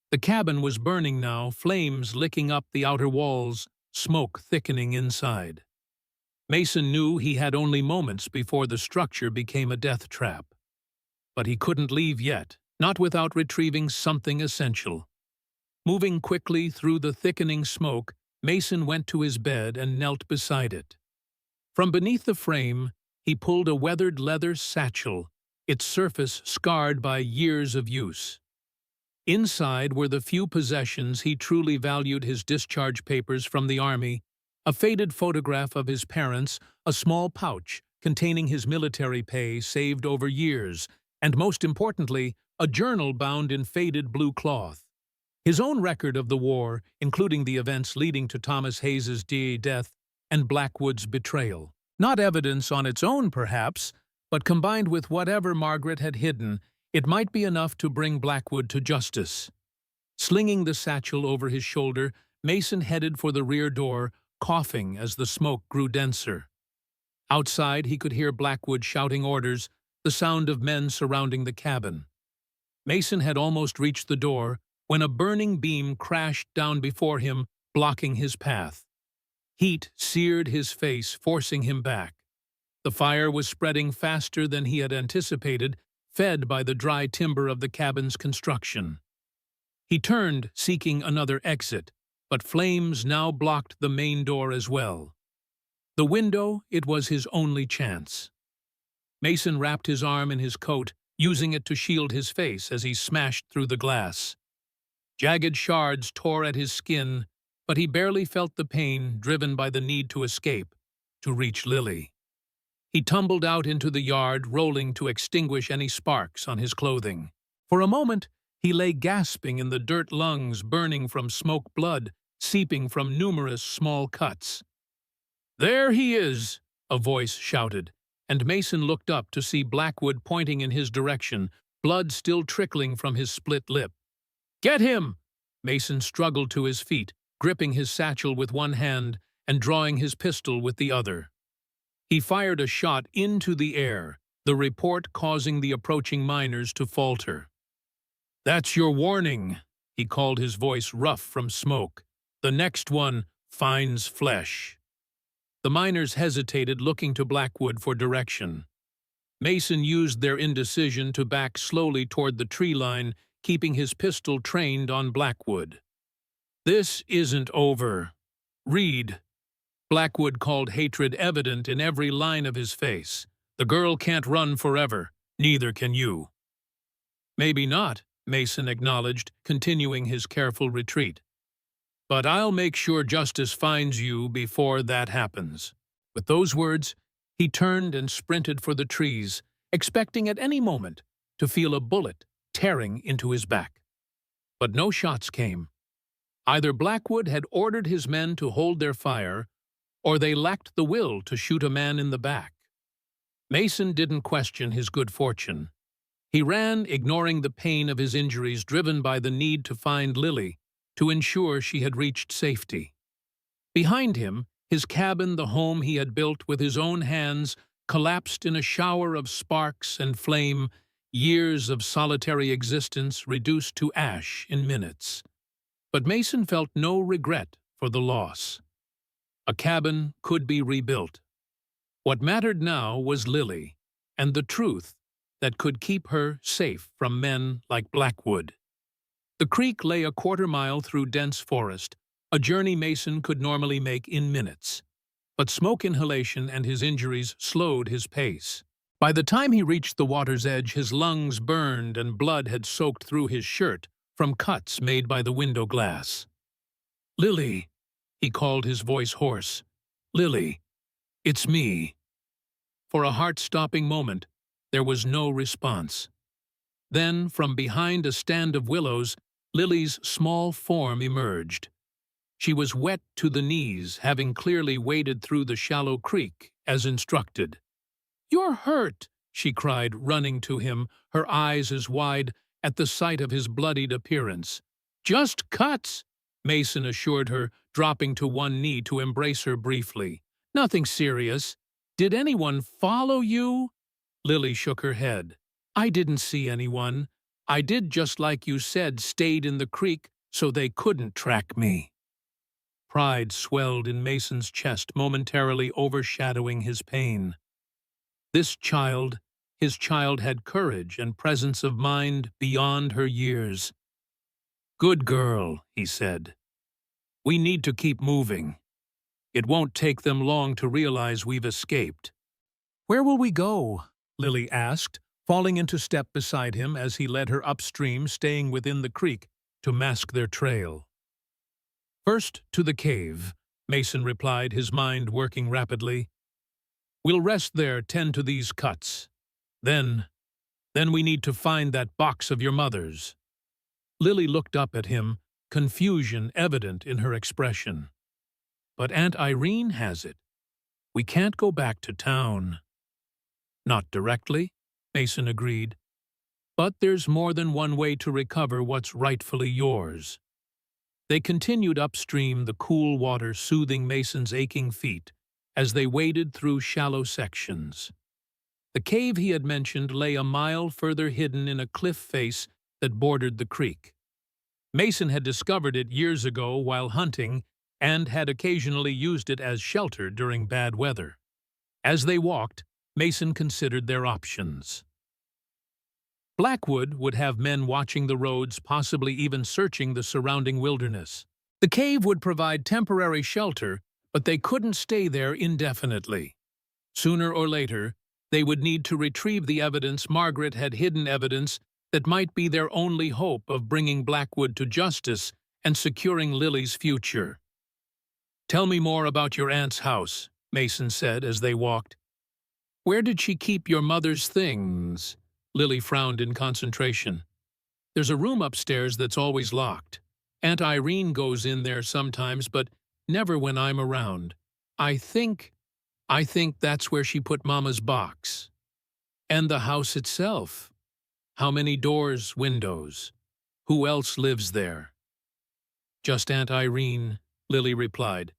The cabin was burning now, flames licking up the outer walls, smoke thickening inside. Mason knew he had only moments before the structure became a death trap. But he couldn't leave yet, not without retrieving something essential. Moving quickly through the thickening smoke, Mason went to his bed and knelt beside it. From beneath the frame, he pulled a weathered leather satchel, its surface scarred by years of use. Inside were the few possessions he truly valued: his discharge papers from the army, a faded photograph of his parents, a small pouch containing his military pay saved over years, and most importantly, a journal bound in faded blue cloth. His own record of the war, including the events leading to Thomas Hayes's death and Blackwood's betrayal. Not evidence on its own, perhaps, but combined with whatever Margaret had hidden, it might be enough to bring Blackwood to justice. Slinging the satchel over his shoulder, Mason headed for the rear door, coughing as the smoke grew denser. Outside, he could hear Blackwood shouting orders, the sound of men surrounding the cabin. Mason had almost reached the door when a burning beam crashed down before him, blocking his path. Heat seared his face, forcing him back. The fire was spreading faster than he had anticipated, fed by the dry timber of the cabin's construction. He turned, seeking another exit, but flames now blocked the main door as well. The window, it was his only chance. Mason wrapped his arm in his coat, using it to shield his face as he smashed through the glass. Jagged shards tore at his skin, but he barely felt the pain driven by the need to escape, to reach Lily. He tumbled out into the yard, rolling to extinguish any sparks on his clothing. For a moment, he lay gasping in the dirt, lungs burning from smoke, blood seeping from numerous small cuts. "There he is!" a voice shouted, and Mason looked up to see Blackwood pointing in his direction, blood still trickling from his split lip. "Get him!" Mason struggled to his feet, gripping his satchel with one hand and drawing his pistol with the other. He fired a shot into the air, the report causing the approaching miners to falter. "That's your warning," he called, his voice rough from smoke. "The next one finds flesh." The miners hesitated, looking to Blackwood for direction. Mason used their indecision to back slowly toward the tree line, keeping his pistol trained on Blackwood. "This isn't over. Read." Blackwood called, hatred evident in every line of his face. "The girl can't run forever. Neither can you." "Maybe not," Mason acknowledged, continuing his careful retreat. "But I'll make sure justice finds you before that happens." With those words, he turned and sprinted for the trees, expecting at any moment to feel a bullet tearing into his back. But no shots came. Either Blackwood had ordered his men to hold their fire, or they lacked the will to shoot a man in the back. Mason didn't question his good fortune. He ran, ignoring the pain of his injuries, driven by the need to find Lily, to ensure she had reached safety. Behind him, his cabin, the home he had built with his own hands, collapsed in a shower of sparks and flame, years of solitary existence reduced to ash in minutes. But Mason felt no regret for the loss. A cabin could be rebuilt. What mattered now was Lily, and the truth that could keep her safe from men like Blackwood. The creek lay a quarter-mile through dense forest, a journey Mason could normally make in minutes. But smoke inhalation and his injuries slowed his pace. By the time he reached the water's edge, his lungs burned and blood had soaked through his shirt from cuts made by the window glass. "Lily," he called, his voice hoarse. "Lily, it's me." For a heart-stopping moment, there was no response. Then, from behind a stand of willows, Lily's small form emerged. She was wet to the knees, having clearly waded through the shallow creek, as instructed. "You're hurt," she cried, running to him, her eyes as wide at the sight of his bloodied appearance. "Just cuts," Mason assured her, dropping to one knee to embrace her briefly. "Nothing serious. Did anyone follow you?" Lily shook her head. "I didn't see anyone. I did just like you said, stayed in the creek so they couldn't track me." Pride swelled in Mason's chest, momentarily overshadowing his pain. This child, his child, had courage and presence of mind beyond her years. "Good girl," he said. "We need to keep moving. It won't take them long to realize we've escaped." "Where will we go?" Lily asked, falling into step beside him as he led her upstream, staying within the creek to mask their trail. "First to the cave," Mason replied, his mind working rapidly. "We'll rest there, tend to these cuts. Then we need to find that box of your mother's." Lily looked up at him, confusion evident in her expression. "But Aunt Irene has it." We can't go back to town. Not directly, Mason agreed. But there's more than one way to recover what's rightfully yours. They continued upstream, the cool water soothing Mason's aching feet as they waded through shallow sections. The cave he had mentioned lay a mile further hidden in a cliff face that bordered the creek. Mason had discovered it years ago while hunting and had occasionally used it as shelter during bad weather. As they walked, Mason considered their options. Blackwood would have men watching the roads, possibly even searching the surrounding wilderness. The cave would provide temporary shelter, but they couldn't stay there indefinitely. Sooner or later, they would need to retrieve the evidence. Margaret had hidden evidence that might be their only hope of bringing Blackwood to justice and securing Lily's future. "Tell me more about your aunt's house," Mason said as they walked. "Where did she keep your mother's things?" Lily frowned in concentration. "There's a room upstairs that's always locked. Aunt Irene goes in there sometimes, but never when I'm around. I think that's where she put Mama's box. And the house itself. How many doors, windows? Who else lives there?" "Just Aunt Irene," Lily replied.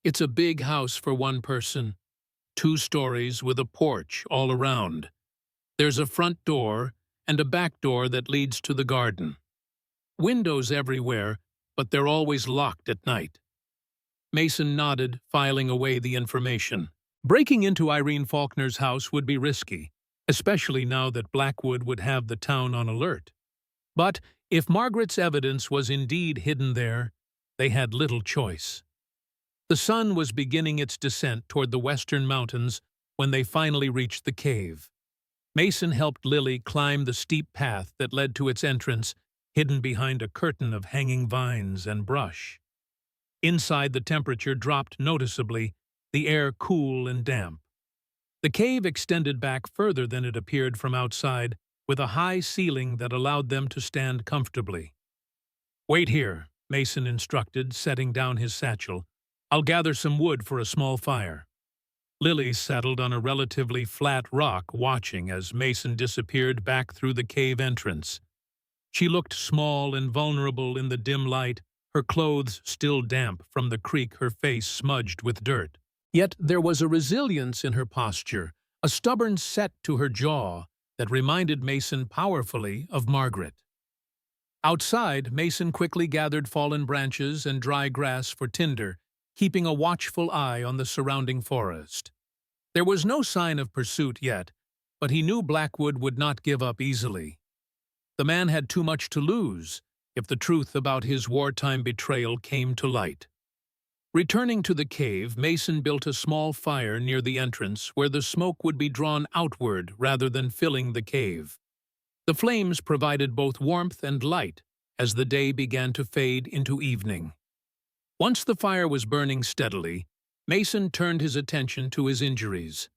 "It's a big house for one person. 2 stories with a porch all around. There's a front door and a back door that leads to the garden. Windows everywhere, but they're always locked at night." Mason nodded, filing away the information. Breaking into Irene Faulkner's house would be risky, especially now that Blackwood would have the town on alert. But if Margaret's evidence was indeed hidden there, they had little choice. The sun was beginning its descent toward the western mountains when they finally reached the cave. Mason helped Lily climb the steep path that led to its entrance, hidden behind a curtain of hanging vines and brush. Inside, the temperature dropped noticeably, the air cool and damp. The cave extended back further than it appeared from outside, with a high ceiling that allowed them to stand comfortably. "Wait here," Mason instructed, setting down his satchel. "I'll gather some wood for a small fire." Lily settled on a relatively flat rock, watching as Mason disappeared back through the cave entrance. She looked small and vulnerable in the dim light, her clothes still damp from the creek, her face smudged with dirt. Yet there was a resilience in her posture, a stubborn set to her jaw that reminded Mason powerfully of Margaret. Outside, Mason quickly gathered fallen branches and dry grass for tinder, keeping a watchful eye on the surrounding forest. There was no sign of pursuit yet, but he knew Blackwood would not give up easily. The man had too much to lose if the truth about his wartime betrayal came to light. Returning to the cave, Mason built a small fire near the entrance where the smoke would be drawn outward rather than filling the cave. The flames provided both warmth and light as the day began to fade into evening. Once the fire was burning steadily, Mason turned his attention to his injuries.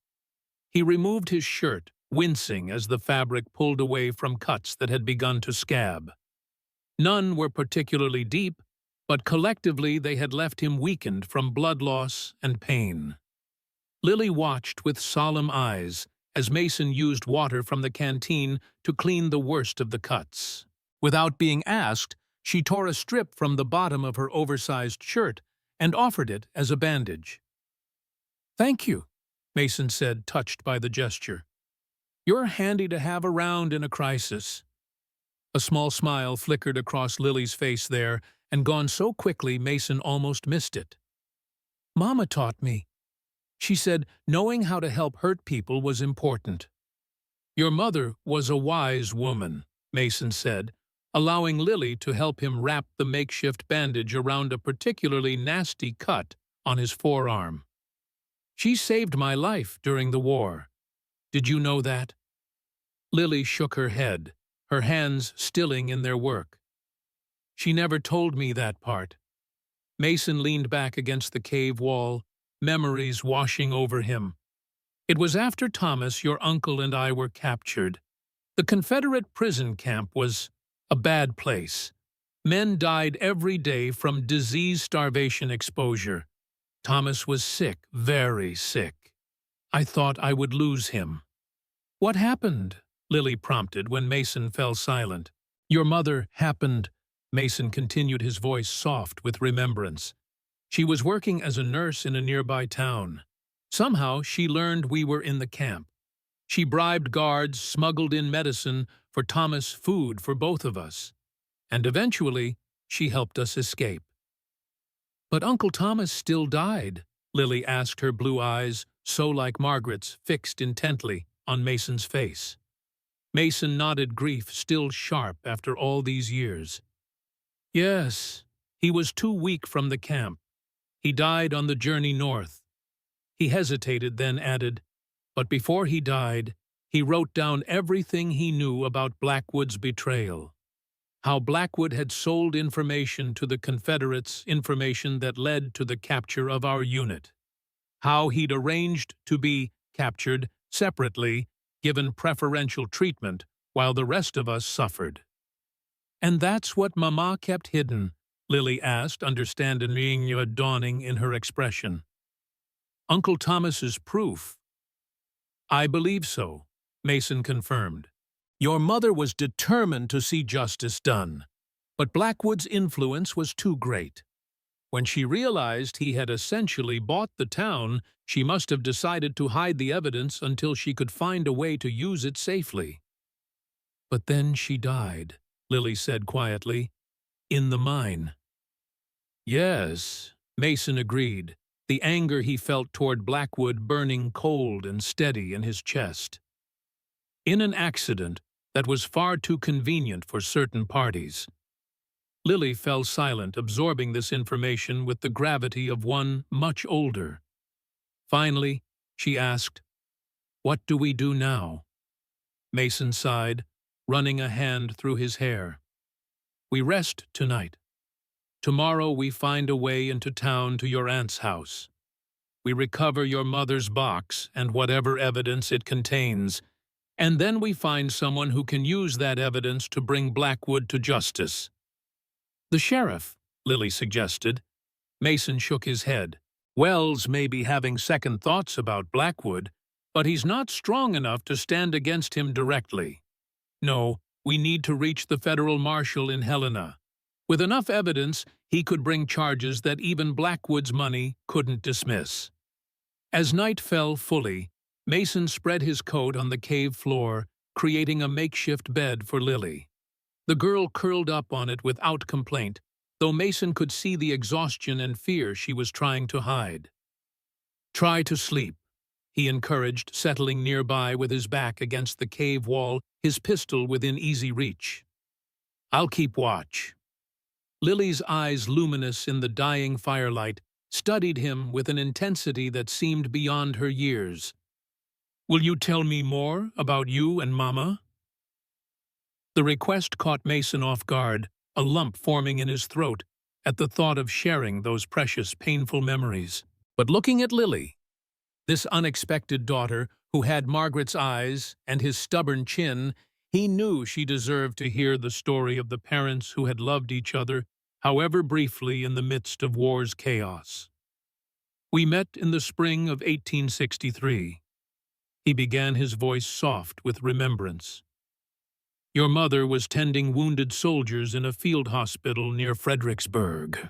He removed his shirt, wincing as the fabric pulled away from cuts that had begun to scab. None were particularly deep, but collectively they had left him weakened from blood loss and pain. Lily watched with solemn eyes as Mason used water from the canteen to clean the worst of the cuts. Without being asked, she tore a strip from the bottom of her oversized shirt and offered it as a bandage. "Thank you," Mason said, touched by the gesture. "You're handy to have around in a crisis." A small smile flickered across Lily's face there, and gone so quickly Mason almost missed it. "Mama taught me. She said knowing how to help hurt people was important." "Your mother was a wise woman," Mason said, allowing Lily to help him wrap the makeshift bandage around a particularly nasty cut on his forearm. "She saved my life during the war. Did you know that?" Lily shook her head, her hands stilling in their work. "She never told me that part." Mason leaned back against the cave wall, memories washing over him. "It was after Thomas, your uncle, and I were captured. The Confederate prison camp was a bad place. Men died every day from disease, starvation, exposure. Thomas was sick, very sick. I thought I would lose him. What happened? Lily prompted when Mason fell silent. Your mother happened, Mason continued, his voice soft with remembrance. She was working as a nurse in a nearby town. Somehow she learned we were in the camp. She bribed guards, smuggled in medicine for Thomas, food for both of us. And eventually, she helped us escape. But Uncle Thomas still died, Lily asked, her blue eyes, so like Margaret's, fixed intently on Mason's face. Mason nodded, grief still sharp after all these years. Yes, he was too weak from the camp. He died on the journey north. He hesitated, then added, but before he died, he wrote down everything he knew about Blackwood's betrayal. How Blackwood had sold information to the Confederates, information that led to the capture of our unit. How he'd arranged to be captured separately, given preferential treatment, while the rest of us suffered. And that's what Mama kept hidden, Lily asked, understanding a dawning in her expression. Uncle Thomas's proof. I believe so, Mason confirmed. Your mother was determined to see justice done, but Blackwood's influence was too great. When she realized he had essentially bought the town, she must have decided to hide the evidence until she could find a way to use it safely. But then she died, Lily said quietly, in the mine. Yes, Mason agreed, the anger he felt toward Blackwood burning cold and steady in his chest. In an accident that was far too convenient for certain parties. Lily fell silent, absorbing this information with the gravity of one much older. Finally, she asked, What do we do now? Mason sighed, running a hand through his hair. We rest tonight. Tomorrow we find a way into town to your aunt's house. We recover your mother's box and whatever evidence it contains, and then we find someone who can use that evidence to bring Blackwood to justice. The sheriff, Lily suggested. Mason shook his head. Wells may be having second thoughts about Blackwood, but he's not strong enough to stand against him directly. No, we need to reach the federal marshal in Helena. With enough evidence, he could bring charges that even Blackwood's money couldn't dismiss. As night fell fully, Mason spread his coat on the cave floor, creating a makeshift bed for Lily. The girl curled up on it without complaint, though Mason could see the exhaustion and fear she was trying to hide. Try to sleep, he encouraged, settling nearby with his back against the cave wall, his pistol within easy reach. I'll keep watch. Lily's eyes, luminous in the dying firelight, studied him with an intensity that seemed beyond her years. Will you tell me more about you and Mama? The request caught Mason off guard, a lump forming in his throat at the thought of sharing those precious, painful memories. But looking at Lily, this unexpected daughter who had Margaret's eyes and his stubborn chin, he knew she deserved to hear the story of the parents who had loved each other, however briefly, in the midst of war's chaos. We met in the spring of 1863. He began, his voice soft with remembrance. Your mother was tending wounded soldiers in a field hospital near Fredericksburg.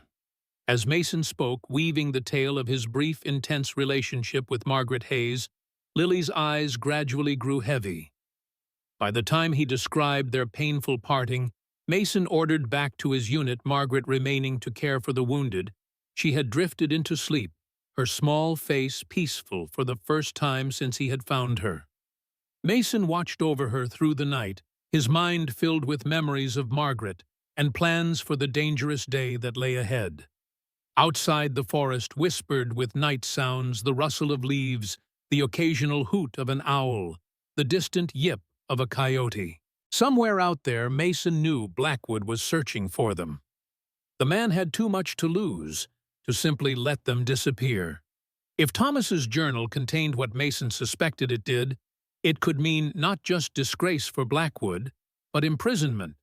As Mason spoke, weaving the tale of his brief, intense relationship with Margaret Hayes, Lily's eyes gradually grew heavy. By the time he described their painful parting, Mason ordered back to his unit, Margaret remaining to care for the wounded. She had drifted into sleep, her small face peaceful for the first time since he had found her. Mason watched over her through the night, his mind filled with memories of Margaret and plans for the dangerous day that lay ahead. Outside, the forest whispered with night sounds, the rustle of leaves, the occasional hoot of an owl, the distant yip of a coyote. Somewhere out there, Mason knew Blackwood was searching for them. The man had too much to lose to simply let them disappear. If Thomas's journal contained what Mason suspected it did, it could mean not just disgrace for Blackwood, but imprisonment,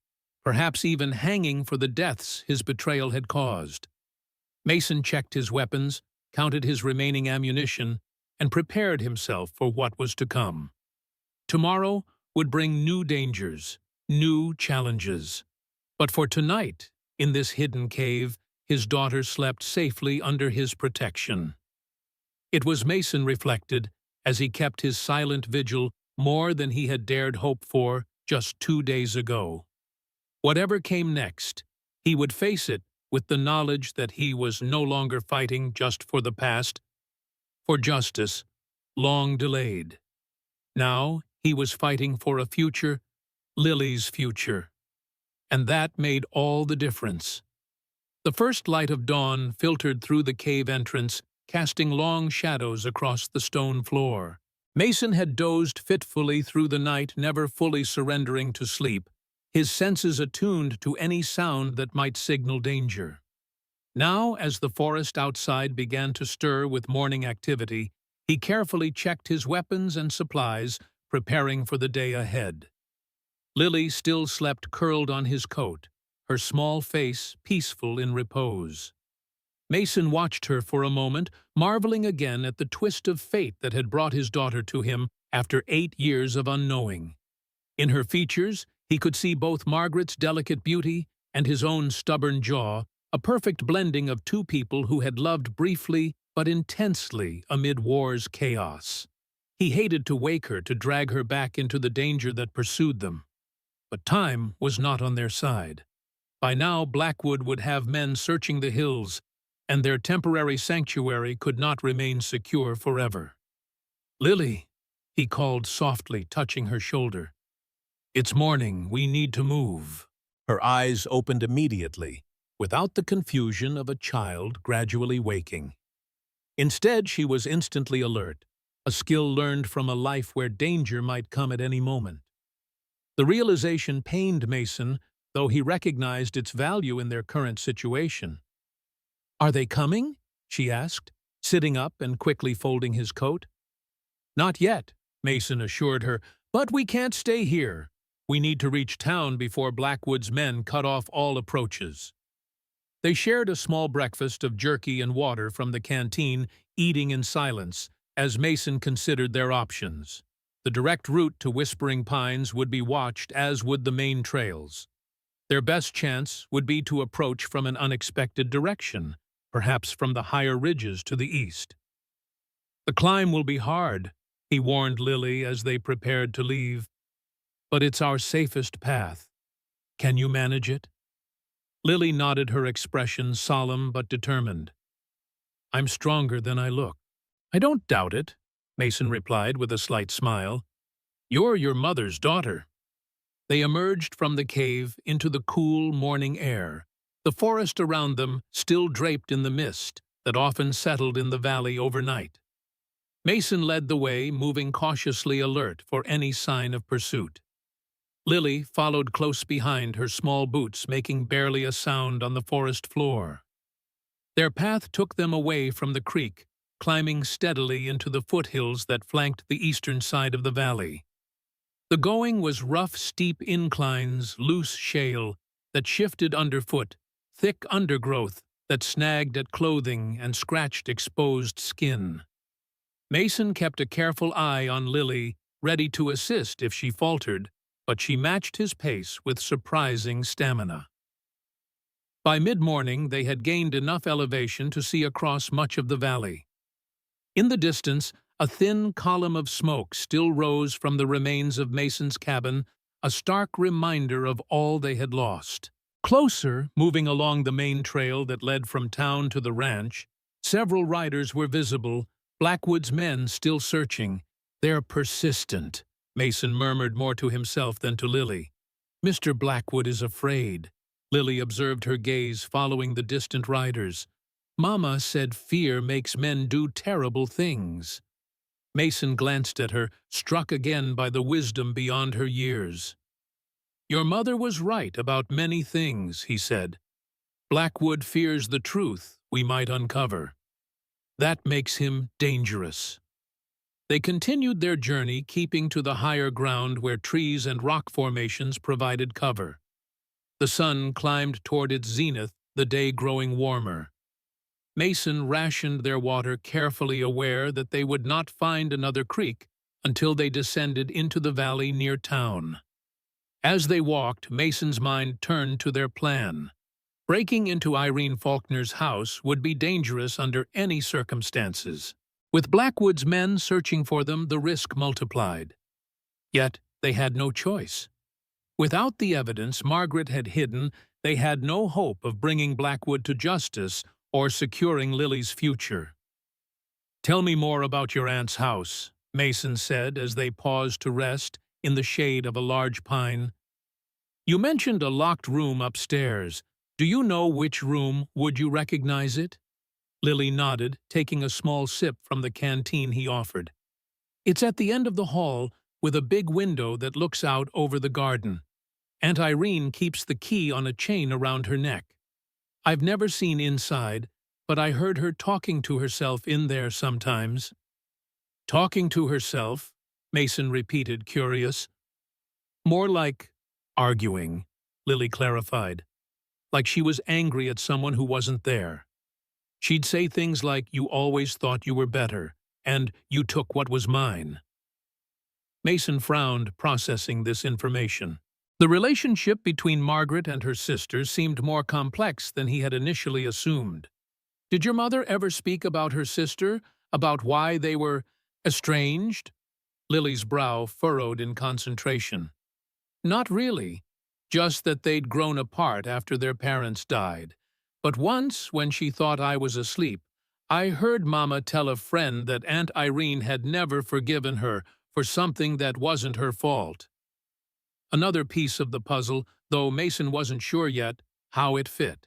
perhaps even hanging for the deaths his betrayal had caused. Mason checked his weapons, counted his remaining ammunition, and prepared himself for what was to come. Tomorrow would bring new dangers, new challenges. But for tonight, in this hidden cave, his daughter slept safely under his protection. It was, Mason reflected, as he kept his silent vigil, more than he had dared hope for just 2 days ago. Whatever came next, he would face it with the knowledge that he was no longer fighting just for the past, for justice, long delayed. Now he was fighting for a future, Lily's future. And that made all the difference. The first light of dawn filtered through the cave entrance, casting long shadows across the stone floor. Mason had dozed fitfully through the night, never fully surrendering to sleep, his senses attuned to any sound that might signal danger. Now, as the forest outside began to stir with morning activity, he carefully checked his weapons and supplies, preparing for the day ahead. Lily still slept curled on his coat, her small face peaceful in repose. Mason watched her for a moment, marveling again at the twist of fate that had brought his daughter to him after 8 years of unknowing. In her features, he could see both Margaret's delicate beauty and his own stubborn jaw, a perfect blending of two people who had loved briefly but intensely amid war's chaos. He hated to wake her, to drag her back into the danger that pursued them. But time was not on their side. By now, Blackwood would have men searching the hills, and their temporary sanctuary could not remain secure forever. "Lily," he called softly, touching her shoulder. "It's morning. We need to move." Her eyes opened immediately, without the confusion of a child gradually waking. Instead, she was instantly alert, a skill learned from a life where danger might come at any moment. The realization pained Mason, though he recognized its value in their current situation. "Are they coming?" she asked, sitting up and quickly folding his coat. "Not yet," Mason assured her, "but we can't stay here. We need to reach town before Blackwood's men cut off all approaches." They shared a small breakfast of jerky and water from the canteen, eating in silence, as Mason considered their options. The direct route to Whispering Pines would be watched, as would the main trails. Their best chance would be to approach from an unexpected direction, perhaps from the higher ridges to the east. "The climb will be hard," he warned Lily as they prepared to leave. "But it's our safest path. Can you manage it?" Lily nodded, her expression solemn but determined. "I'm stronger than I look." "I don't doubt it," Mason replied with a slight smile. "You're your mother's daughter." They emerged from the cave into the cool morning air, the forest around them still draped in the mist that often settled in the valley overnight. Mason led the way, moving cautiously alert for any sign of pursuit. Lily followed close behind, her small boots making barely a sound on the forest floor. Their path took them away from the creek, climbing steadily into the foothills that flanked the eastern side of the valley. The going was rough, steep inclines, loose shale that shifted underfoot, thick undergrowth that snagged at clothing and scratched exposed skin. Mason kept a careful eye on Lily, ready to assist if she faltered, but she matched his pace with surprising stamina. By mid-morning, they had gained enough elevation to see across much of the valley. In the distance, a thin column of smoke still rose from the remains of Mason's cabin, a stark reminder of all they had lost. Closer, moving along the main trail that led from town to the ranch, several riders were visible, Blackwood's men still searching. "They're persistent," Mason murmured, more to himself than to Lily. "Mr. Blackwood is afraid." Lily observed her gaze following the distant riders. "Mama said fear makes men do terrible things." Mason glanced at her, struck again by the wisdom beyond her years. "Your mother was right about many things," he said. "Blackwood fears the truth we might uncover. That makes him dangerous." They continued their journey, keeping to the higher ground where trees and rock formations provided cover. The sun climbed toward its zenith, the day growing warmer. Mason rationed their water, carefully aware that they would not find another creek until they descended into the valley near town. As they walked, Mason's mind turned to their plan. Breaking into Irene Faulkner's house would be dangerous under any circumstances. With Blackwood's men searching for them, the risk multiplied. Yet they had no choice. Without the evidence Margaret had hidden, they had no hope of bringing Blackwood to justice or securing Lily's future. "Tell me more about your aunt's house," Mason said as they paused to rest in the shade of a large pine. "You mentioned a locked room upstairs. Do you know which room? Would you recognize it?" Lily nodded, taking a small sip from the canteen he offered. "It's at the end of the hall, with a big window that looks out over the garden. Aunt Irene keeps the key on a chain around her neck. I've never seen inside, but I heard her talking to herself in there sometimes." "Talking to herself?" Mason repeated, curious. "More like arguing," Lily clarified. "Like she was angry at someone who wasn't there. She'd say things like, 'You always thought you were better,' and 'You took what was mine.'" Mason frowned, processing this information. The relationship between Margaret and her sister seemed more complex than he had initially assumed. "Did your mother ever speak about her sister, about why they were estranged?" Lily's brow furrowed in concentration. "Not really. Just that they'd grown apart after their parents died. But once, when she thought I was asleep, I heard Mama tell a friend that Aunt Irene had never forgiven her for something that wasn't her fault." Another piece of the puzzle, though Mason wasn't sure yet how it fit.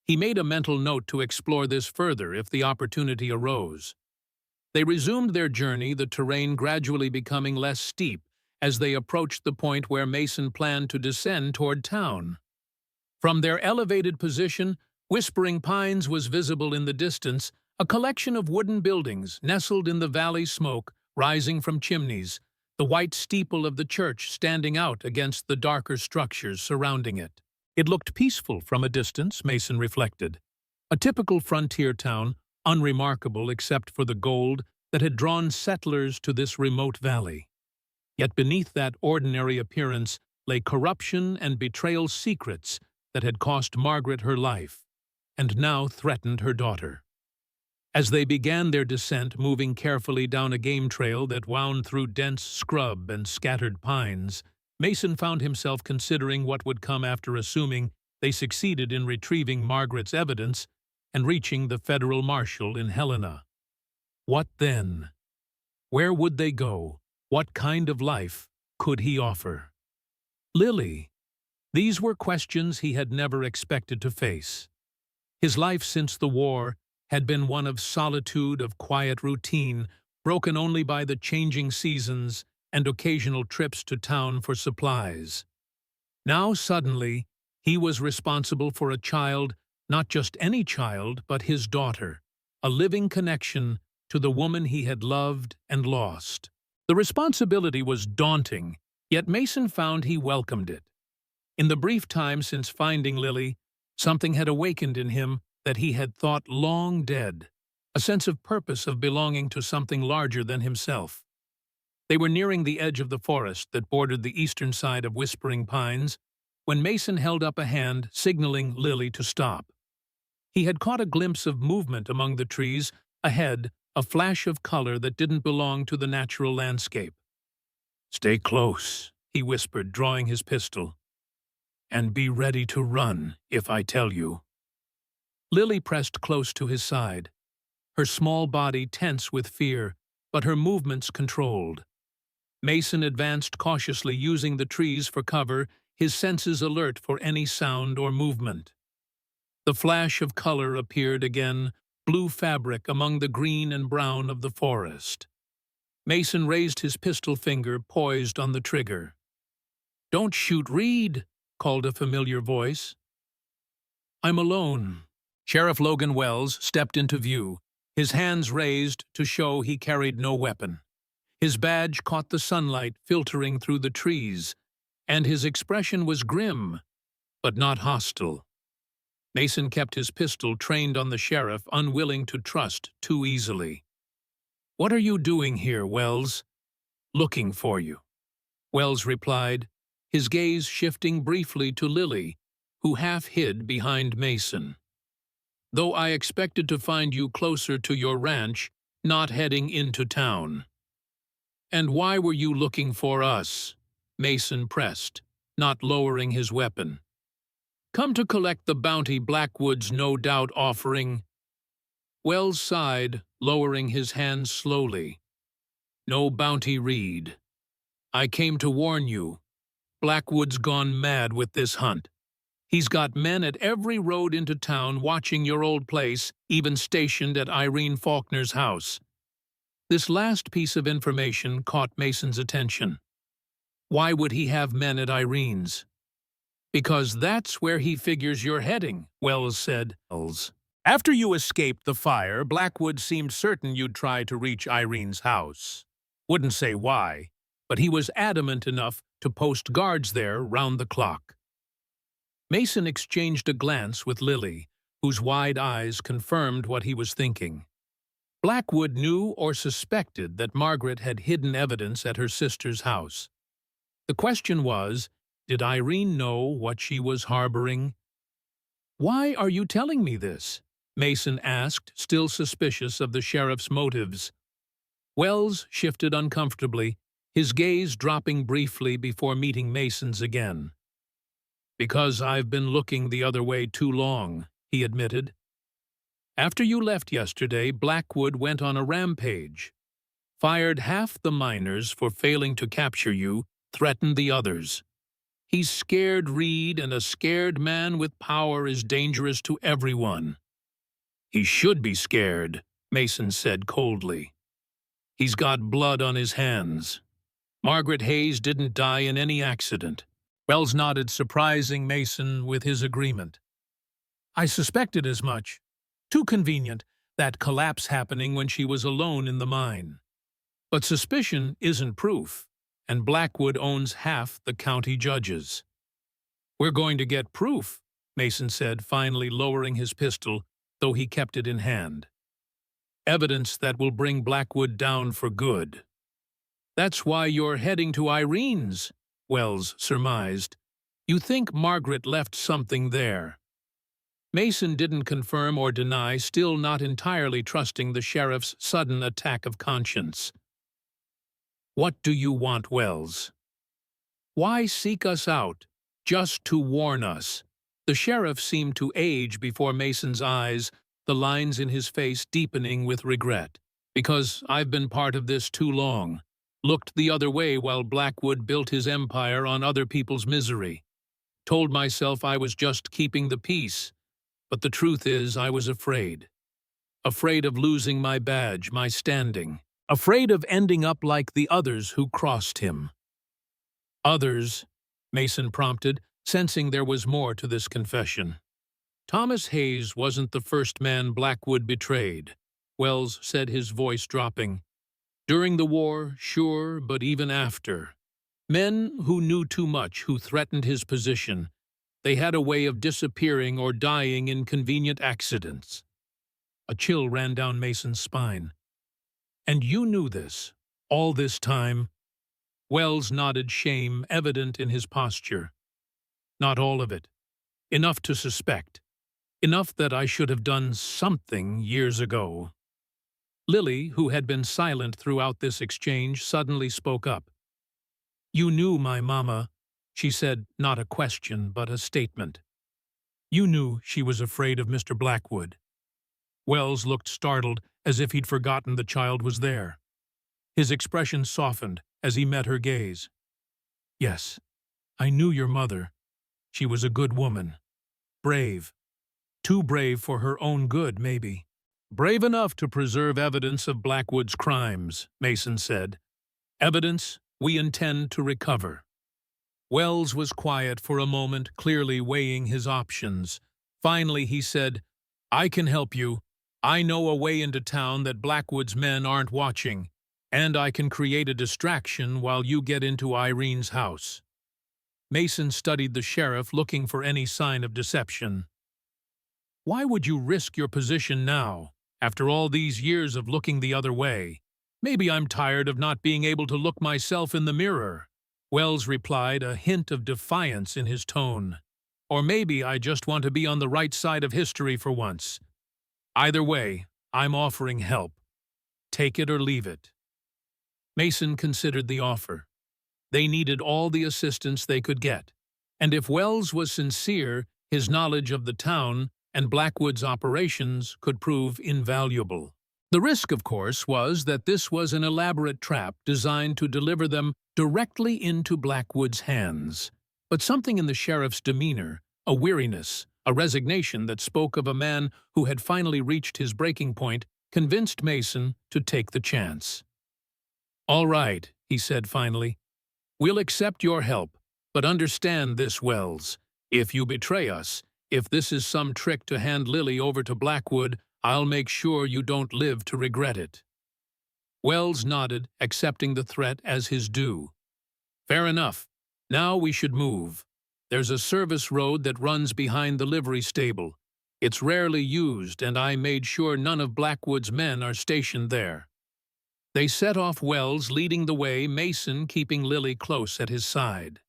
He made a mental note to explore this further if the opportunity arose. They resumed their journey, the terrain gradually becoming less steep as they approached the point where Mason planned to descend toward town. From their elevated position, Whispering Pines was visible in the distance, a collection of wooden buildings nestled in the valley smoke rising from chimneys, the white steeple of the church standing out against the darker structures surrounding it. It looked peaceful from a distance, Mason reflected. A typical frontier town, unremarkable except for the gold that had drawn settlers to this remote valley. Yet beneath that ordinary appearance lay corruption and betrayal secrets that had cost Margaret her life, and now threatened her daughter. As they began their descent, moving carefully down a game trail that wound through dense scrub and scattered pines, Mason found himself considering what would come after assuming they succeeded in retrieving Margaret's evidence and reaching the federal marshal in Helena. What then? Where would they go? What kind of life could he offer? Lily. These were questions he had never expected to face. His life since the war had been one of solitude, of quiet routine, broken only by the changing seasons and occasional trips to town for supplies. Now, suddenly, he was responsible for a child, not just any child, but his daughter, a living connection to the woman he had loved and lost. The responsibility was daunting, yet Mason found he welcomed it. In the brief time since finding Lily, something had awakened in him that he had thought long dead, a sense of purpose, of belonging to something larger than himself. They were nearing the edge of the forest that bordered the eastern side of Whispering Pines when Mason held up a hand, signaling Lily to stop. He had caught a glimpse of movement among the trees ahead, a flash of color that didn't belong to the natural landscape. "Stay close," he whispered, drawing his pistol. "And be ready to run if I tell you." Lily pressed close to his side, her small body tense with fear, but her movements controlled. Mason advanced cautiously, using the trees for cover, his senses alert for any sound or movement. The flash of color appeared again, blue fabric among the green and brown of the forest. Mason raised his pistol finger, poised on the trigger. "Don't shoot, Reed," called a familiar voice. "I'm alone." Sheriff Logan Wells stepped into view, his hands raised to show he carried no weapon. His badge caught the sunlight filtering through the trees, and his expression was grim, but not hostile. Mason kept his pistol trained on the sheriff, unwilling to trust too easily. "What are you doing here, Wells?" "Looking for you," Wells replied, his gaze shifting briefly to Lily, who half hid behind Mason. "Though I expected to find you closer to your ranch, not heading into town." "And why were you looking for us?" Mason pressed, not lowering his weapon. "Come to collect the bounty Blackwood's no doubt offering." Wells sighed, lowering his hands slowly. "No bounty, Reed. I came to warn you. Blackwood's gone mad with this hunt. He's got men at every road into town watching your old place, even stationed at Irene Faulkner's house." This last piece of information caught Mason's attention. "Why would he have men at Irene's?" "Because that's where he figures you're heading," Wells said. "After you escaped the fire, Blackwood seemed certain you'd try to reach Irene's house. Wouldn't say why, but he was adamant enough to post guards there round the clock." Mason exchanged a glance with Lily, whose wide eyes confirmed what he was thinking. Blackwood knew or suspected that Margaret had hidden evidence at her sister's house. The question was, did Irene know what she was harboring? "Why are you telling me this?" Mason asked, still suspicious of the sheriff's motives. Wells shifted uncomfortably, his gaze dropping briefly before meeting Mason's again. "Because I've been looking the other way too long," he admitted. "After you left yesterday, Blackwood went on a rampage. Fired half the miners for failing to capture you, threatened the others. He's scared, Reed, and a scared man with power is dangerous to everyone." "He should be scared," Mason said coldly. "He's got blood on his hands. Margaret Hayes didn't die in any accident." Wells nodded, surprising Mason with his agreement. "I suspected as much. Too convenient, that collapse happening when she was alone in the mine. But suspicion isn't proof, and Blackwood owns half the county judges." "We're going to get proof," Mason said, finally lowering his pistol, though he kept it in hand. "Evidence that will bring Blackwood down for good." "That's why you're heading to Irene's," Wells surmised. "You think Margaret left something there." Mason didn't confirm or deny, still not entirely trusting the sheriff's sudden attack of conscience. "What do you want, Wells?" "Why seek us out? Just to warn us." The sheriff seemed to age before Mason's eyes, the lines in his face deepening with regret. "Because I've been part of this too long. Looked the other way while Blackwood built his empire on other people's misery. Told myself I was just keeping the peace, but the truth is I was afraid. Afraid of losing my badge, my standing. Afraid of ending up like the others who crossed him." "Others?" Mason prompted, sensing there was more to this confession. "Thomas Hayes wasn't the first man Blackwood betrayed," Wells said, his voice dropping. "During the war, sure, but even after. Men who knew too much, who threatened his position. They had a way of disappearing or dying in convenient accidents." A chill ran down Mason's spine. "And you knew this, all this time?" Wells nodded, shame evident in his posture. "Not all of it. Enough to suspect. Enough that I should have done something years ago." Lily, who had been silent throughout this exchange, suddenly spoke up. "You knew my mama," she said, not a question but a statement. "You knew she was afraid of Mr. Blackwood." Wells looked startled, as if he'd forgotten the child was there. His expression softened as he met her gaze. "Yes, I knew your mother. She was a good woman. Brave. Too brave for her own good, maybe. Brave enough to preserve evidence of Blackwood's crimes," Mason said. "Evidence we intend to recover." Wells was quiet for a moment, clearly weighing his options. Finally he said, "I can help you. I know a way into town that Blackwood's men aren't watching, and I can create a distraction while you get into Irene's house." Mason studied the sheriff, looking for any sign of deception. Why would you risk your position now, after all these years of looking the other way? Maybe I'm tired of not being able to look myself in the mirror. Wells replied, a hint of defiance in his tone. Or maybe I just want to be on the right side of history for once. Either way, I'm offering help. Take it or leave it. Mason considered the offer. They needed all the assistance they could get, and if Wells was sincere, his knowledge of the town and Blackwood's operations could prove invaluable. The risk, of course, was that this was an elaborate trap designed to deliver them directly into Blackwood's hands. But something in the sheriff's demeanor, a weariness, a resignation that spoke of a man who had finally reached his breaking point, convinced Mason to take the chance. "All right," he said finally. "We'll accept your help, but understand this, Wells. If you betray us, if this is some trick to hand Lily over to Blackwood, I'll make sure you don't live to regret it." Wells nodded, accepting the threat as his due. "Fair enough. Now we should move. There's a service road that runs behind the livery stable. It's rarely used, and I made sure none of Blackwood's men are stationed there." They set off, Wells leading the way, Mason keeping Lily close at his side.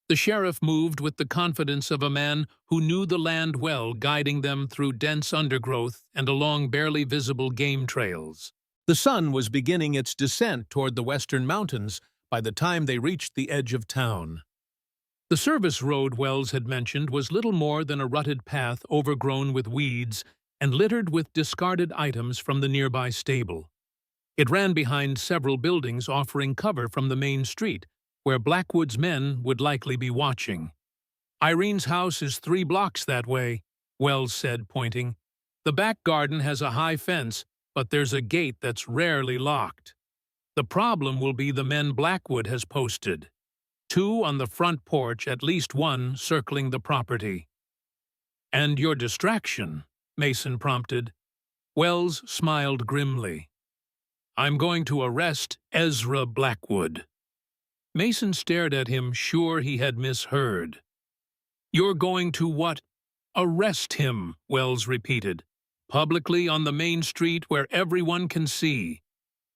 The sheriff moved with the confidence of a man who knew the land well, guiding them through dense undergrowth and along barely visible game trails. The sun was beginning its descent toward the western mountains by the time they reached the edge of town. The service road Wells had mentioned was little more than a rutted path overgrown with weeds and littered with discarded items from the nearby stable. It ran behind several buildings, offering cover from the main street, where Blackwood's men would likely be watching. "Irene's house is 3 blocks that way," Wells said, pointing. "The back garden has a high fence, but there's a gate that's rarely locked. The problem will be the men Blackwood has posted. 2 on the front porch, at least 1 circling the property." "And your distraction," Mason prompted. Wells smiled grimly. "I'm going to arrest Ezra Blackwood." Mason stared at him, sure he had misheard. "You're going to what?" "Arrest him," Wells repeated. "Publicly on the main street where everyone can see.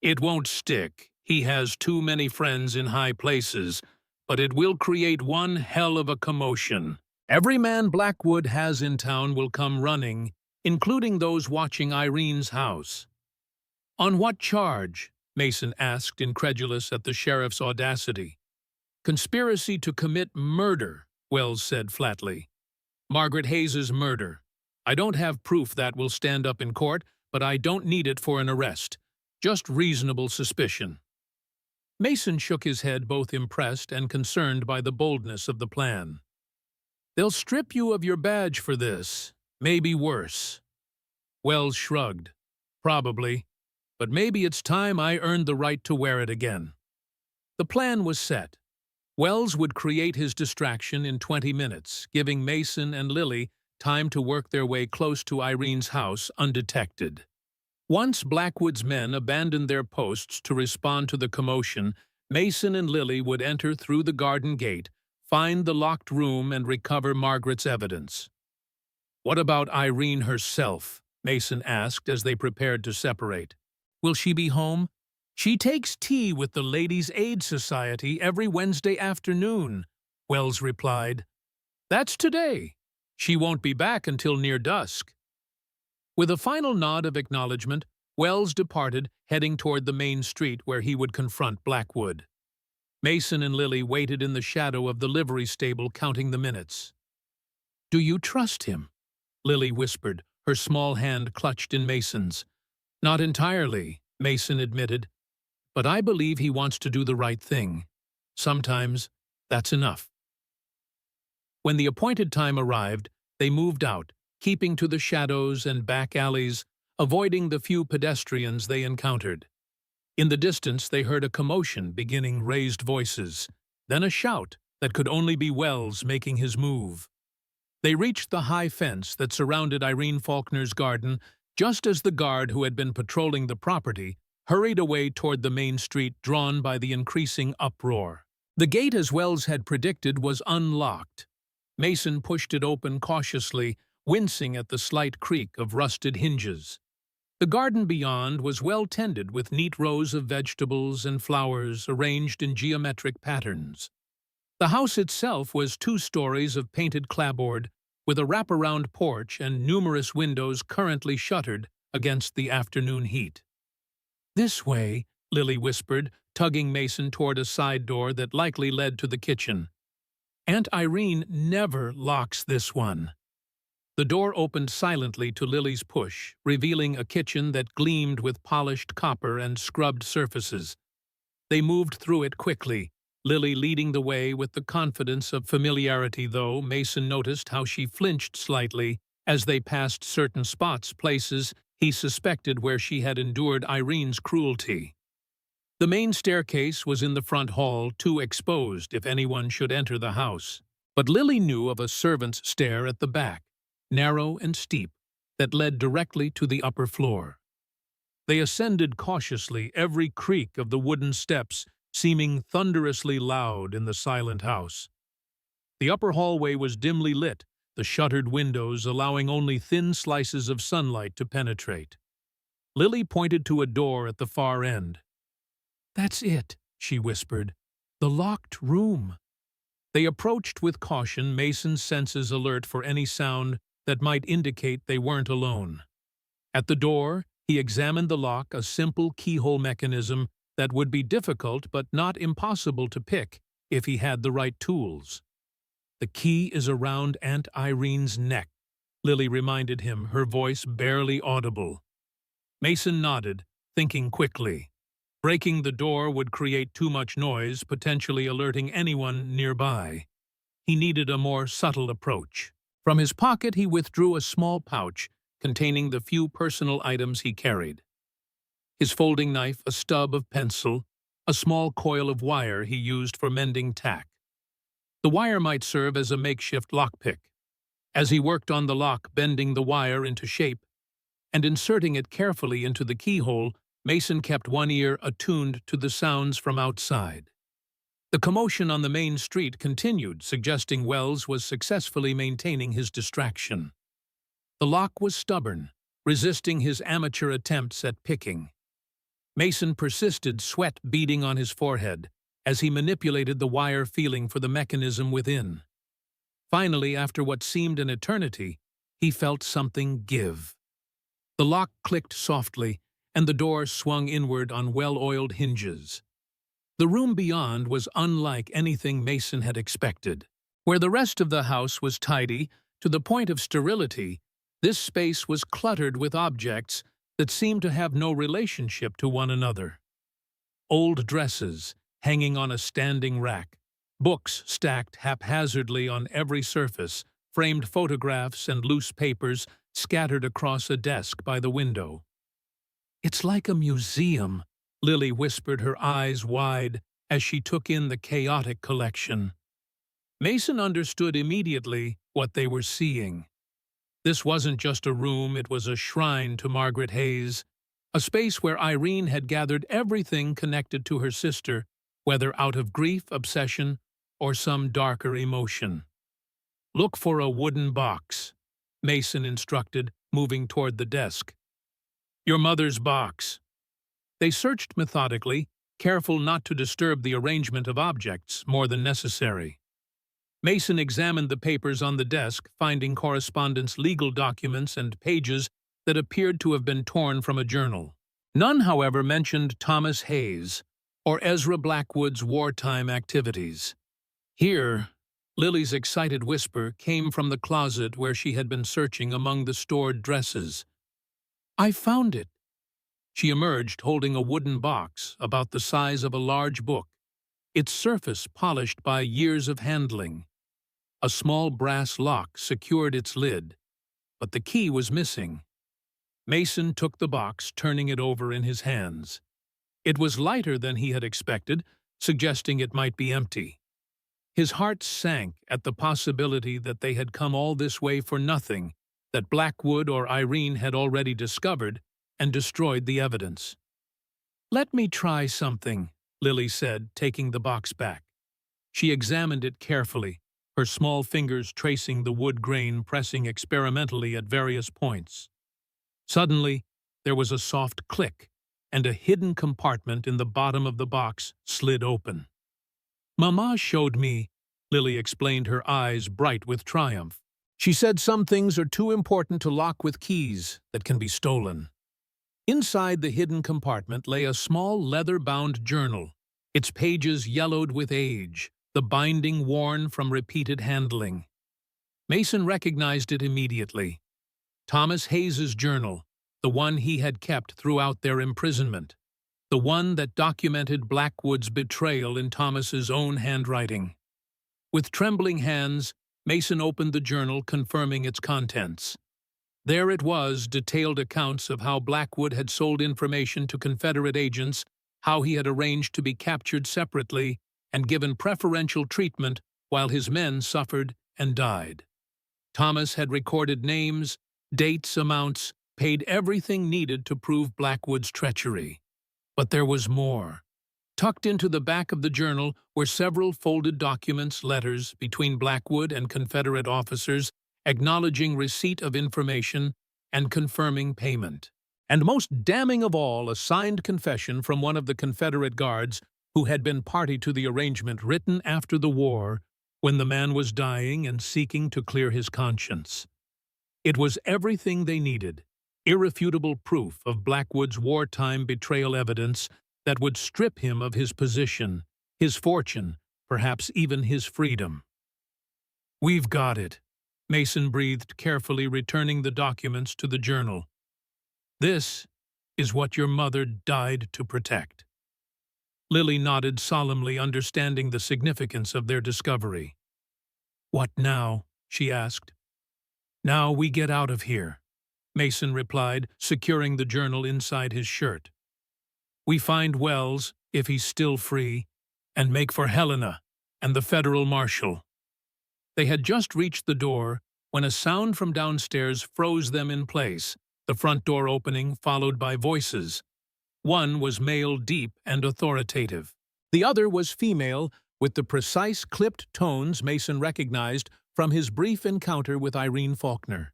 It won't stick. He has too many friends in high places, but it will create one hell of a commotion. Every man Blackwood has in town will come running, including those watching Irene's house." "On what charge?" Mason asked, incredulous at the sheriff's audacity. "Conspiracy to commit murder," Wells said flatly. "Margaret Hayes's murder. I don't have proof that will stand up in court, but I don't need it for an arrest. Just reasonable suspicion." Mason shook his head, both impressed and concerned by the boldness of the plan. "They'll strip you of your badge for this. Maybe worse." Wells shrugged. "Probably. But maybe it's time I earned the right to wear it again." The plan was set. Wells would create his distraction in 20 minutes, giving Mason and Lily time to work their way close to Irene's house undetected. Once Blackwood's men abandoned their posts to respond to the commotion, Mason and Lily would enter through the garden gate, find the locked room, and recover Margaret's evidence. "What about Irene herself?" Mason asked as they prepared to separate. "Will she be home?" "She takes tea with the Ladies' Aid Society every Wednesday afternoon," Wells replied. "That's today. She won't be back until near dusk." With a final nod of acknowledgement, Wells departed, heading toward the main street where he would confront Blackwood. Mason and Lily waited in the shadow of the livery stable, counting the minutes. "Do you trust him?" Lily whispered, her small hand clutched in Mason's. "Not entirely," Mason admitted, "but I believe he wants to do the right thing. Sometimes that's enough." When the appointed time arrived, they moved out, keeping to the shadows and back alleys, avoiding the few pedestrians they encountered. In the distance they heard a commotion, beginning raised voices, then a shout that could only be Wells making his move. They reached the high fence that surrounded Irene Faulkner's garden just as the guard who had been patrolling the property hurried away toward the main street, drawn by the increasing uproar. The gate, as Wells had predicted, was unlocked. Mason pushed it open cautiously, wincing at the slight creak of rusted hinges. The garden beyond was well tended with neat rows of vegetables and flowers arranged in geometric patterns. The house itself was 2 stories of painted clapboard, with a wraparound porch and numerous windows currently shuttered against the afternoon heat. "This way," Lily whispered, tugging Mason toward a side door that likely led to the kitchen. "Aunt Irene never locks this one." The door opened silently to Lily's push, revealing a kitchen that gleamed with polished copper and scrubbed surfaces. They moved through it quickly, Lily leading the way with the confidence of familiarity, though Mason noticed how she flinched slightly as they passed certain places he suspected where she had endured Irene's cruelty. The main staircase was in the front hall, too exposed if anyone should enter the house. But Lily knew of a servant's stair at the back, narrow and steep, that led directly to the upper floor. They ascended cautiously, every creak of the wooden steps seeming thunderously loud in the silent house. The upper hallway was dimly lit, the shuttered windows allowing only thin slices of sunlight to penetrate. Lily pointed to a door at the far end. "That's it," she whispered. "The locked room." They approached with caution, Mason's senses alert for any sound that might indicate they weren't alone. At the door, he examined the lock, a simple keyhole mechanism that would be difficult but not impossible to pick if he had the right tools. "The key is around Aunt Irene's neck," Lily reminded him, her voice barely audible. Mason nodded, thinking quickly. Breaking the door would create too much noise, potentially alerting anyone nearby. He needed a more subtle approach. From his pocket he withdrew a small pouch containing the few personal items he carried. His folding knife, a stub of pencil, a small coil of wire he used for mending tack. The wire might serve as a makeshift lockpick. As he worked on the lock, bending the wire into shape and inserting it carefully into the keyhole, Mason kept one ear attuned to the sounds from outside. The commotion on the main street continued, suggesting Wells was successfully maintaining his distraction. The lock was stubborn, resisting his amateur attempts at picking. Mason persisted, sweat beading on his forehead, as he manipulated the wire, feeling for the mechanism within. Finally, after what seemed an eternity, he felt something give. The lock clicked softly, and the door swung inward on well-oiled hinges. The room beyond was unlike anything Mason had expected. Where the rest of the house was tidy, to the point of sterility, this space was cluttered with objects that seemed to have no relationship to one another. Old dresses, hanging on a standing rack, books stacked haphazardly on every surface, framed photographs and loose papers scattered across a desk by the window. "It's like a museum," Lily whispered, her eyes wide, as she took in the chaotic collection. Mason understood immediately what they were seeing. This wasn't just a room, it was a shrine to Margaret Hayes, a space where Irene had gathered everything connected to her sister, whether out of grief, obsession, or some darker emotion. "Look for a wooden box," Mason instructed, moving toward the desk. "Your mother's box." They searched methodically, careful not to disturb the arrangement of objects more than necessary. Mason examined the papers on the desk, finding correspondence, legal documents, and pages that appeared to have been torn from a journal. None, however, mentioned Thomas Hayes or Ezra Blackwood's wartime activities. "Here," Lily's excited whisper came from the closet where she had been searching among the stored dresses. "I found it." She emerged holding a wooden box about the size of a large book, its surface polished by years of handling. A small brass lock secured its lid, but the key was missing. Mason took the box, turning it over in his hands. It was lighter than he had expected, suggesting it might be empty. His heart sank at the possibility that they had come all this way for nothing, that Blackwood or Irene had already discovered and destroyed the evidence. "Let me try something," Lily said, taking the box back. She examined it carefully, her small fingers tracing the wood grain, pressing experimentally at various points. Suddenly, there was a soft click, and a hidden compartment in the bottom of the box slid open. "Mama showed me," Lily explained, her eyes bright with triumph. "She said some things are too important to lock with keys that can be stolen." Inside the hidden compartment lay a small leather-bound journal, its pages yellowed with age, the binding worn from repeated handling. Mason recognized it immediately. Thomas Hayes's journal, the one he had kept throughout their imprisonment, the one that documented Blackwood's betrayal in Thomas's own handwriting. With trembling hands, Mason opened the journal, confirming its contents. There it was, detailed accounts of how Blackwood had sold information to Confederate agents, how he had arranged to be captured separately and given preferential treatment while his men suffered and died. Thomas had recorded names, dates, amounts, paid everything needed to prove Blackwood's treachery. But there was more. Tucked into the back of the journal were several folded documents, letters between Blackwood and Confederate officers, acknowledging receipt of information and confirming payment. And most damning of all, a signed confession from one of the Confederate guards who had been party to the arrangement, written after the war, when the man was dying and seeking to clear his conscience. It was everything they needed, irrefutable proof of Blackwood's wartime betrayal, evidence that would strip him of his position, his fortune, perhaps even his freedom. "We've got it," Mason breathed carefully, returning the documents to the journal. "This is what your mother died to protect." Lily nodded solemnly, understanding the significance of their discovery. "What now?" she asked. "Now we get out of here," Mason replied, securing the journal inside his shirt. "We find Wells, if he's still free, and make for Helena and the federal marshal." They had just reached the door when a sound from downstairs froze them in place, the front door opening, followed by voices. One was male, deep and authoritative. The other was female, with the precise, clipped tones Mason recognized from his brief encounter with Irene Faulkner.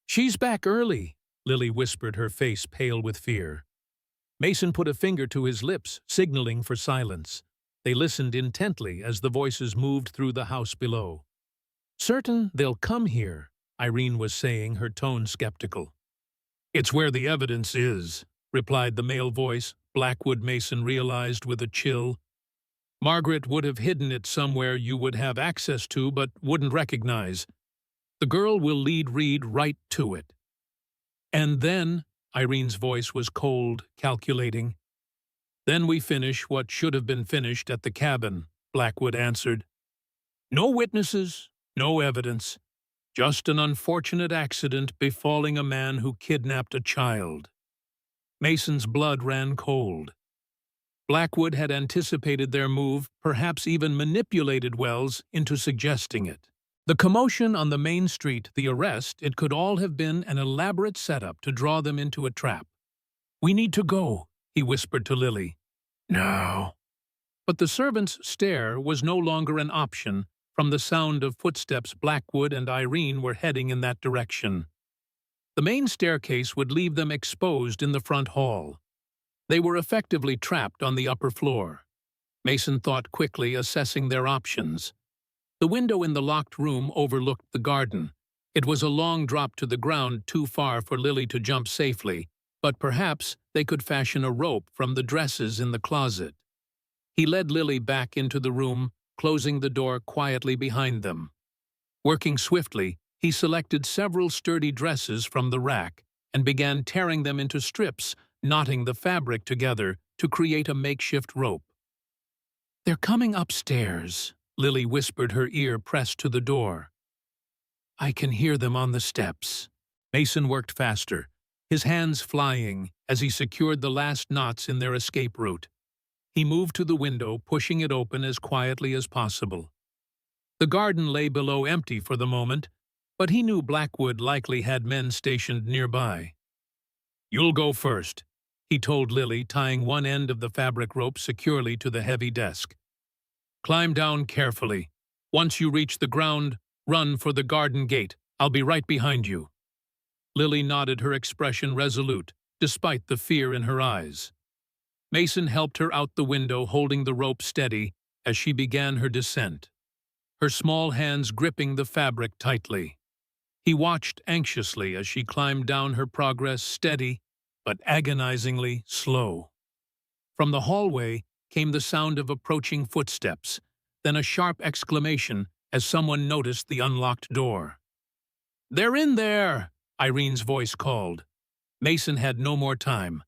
"She's back early," Lily whispered, her face pale with fear. Mason put a finger to his lips, signaling for silence. They listened intently as the voices moved through the house below. "Certain they'll come here," Irene was saying, her tone skeptical. "It's where the evidence is," replied the male voice. Blackwood, Mason realized with a chill. "Margaret would have hidden it somewhere you would have access to but wouldn't recognize. The girl will lead Reed right to it." "And then," Irene's voice was cold, calculating. "Then we finish what should have been finished at the cabin," Blackwood answered. "No witnesses, no evidence. Just an unfortunate accident befalling a man who kidnapped a child." Mason's blood ran cold. Blackwood had anticipated their move, perhaps even manipulated Wells into suggesting it. The commotion on the main street, the arrest, it could all have been an elaborate setup to draw them into a trap. "We need to go," he whispered to Lily. "No." But the servant's stare was no longer an option. From the sound of footsteps, Blackwood and Irene were heading in that direction. The main staircase would leave them exposed in the front hall. They were effectively trapped on the upper floor. Mason thought quickly, assessing their options. The window in the locked room overlooked the garden. It was a long drop to the ground, too far for Lily to jump safely, but perhaps they could fashion a rope from the dresses in the closet. He led Lily back into the room, closing the door quietly behind them. Working swiftly, he selected several sturdy dresses from the rack and began tearing them into strips, knotting the fabric together to create a makeshift rope. "They're coming upstairs," Lily whispered, her ear pressed to the door. "I can hear them on the steps." Mason worked faster, his hands flying as he secured the last knots in their escape route. He moved to the window, pushing it open as quietly as possible. The garden lay below, empty for the moment, but he knew Blackwood likely had men stationed nearby. "You'll go first," he told Lily, tying one end of the fabric rope securely to the heavy desk. "Climb down carefully. Once you reach the ground, run for the garden gate. I'll be right behind you." Lily nodded, her expression resolute, despite the fear in her eyes. Mason helped her out the window, holding the rope steady as she began her descent, her small hands gripping the fabric tightly. He watched anxiously as she climbed down, her progress steady but agonizingly slow. From the hallway came the sound of approaching footsteps, then a sharp exclamation as someone noticed the unlocked door. "They're in there!" Irene's voice called. Mason had no more time.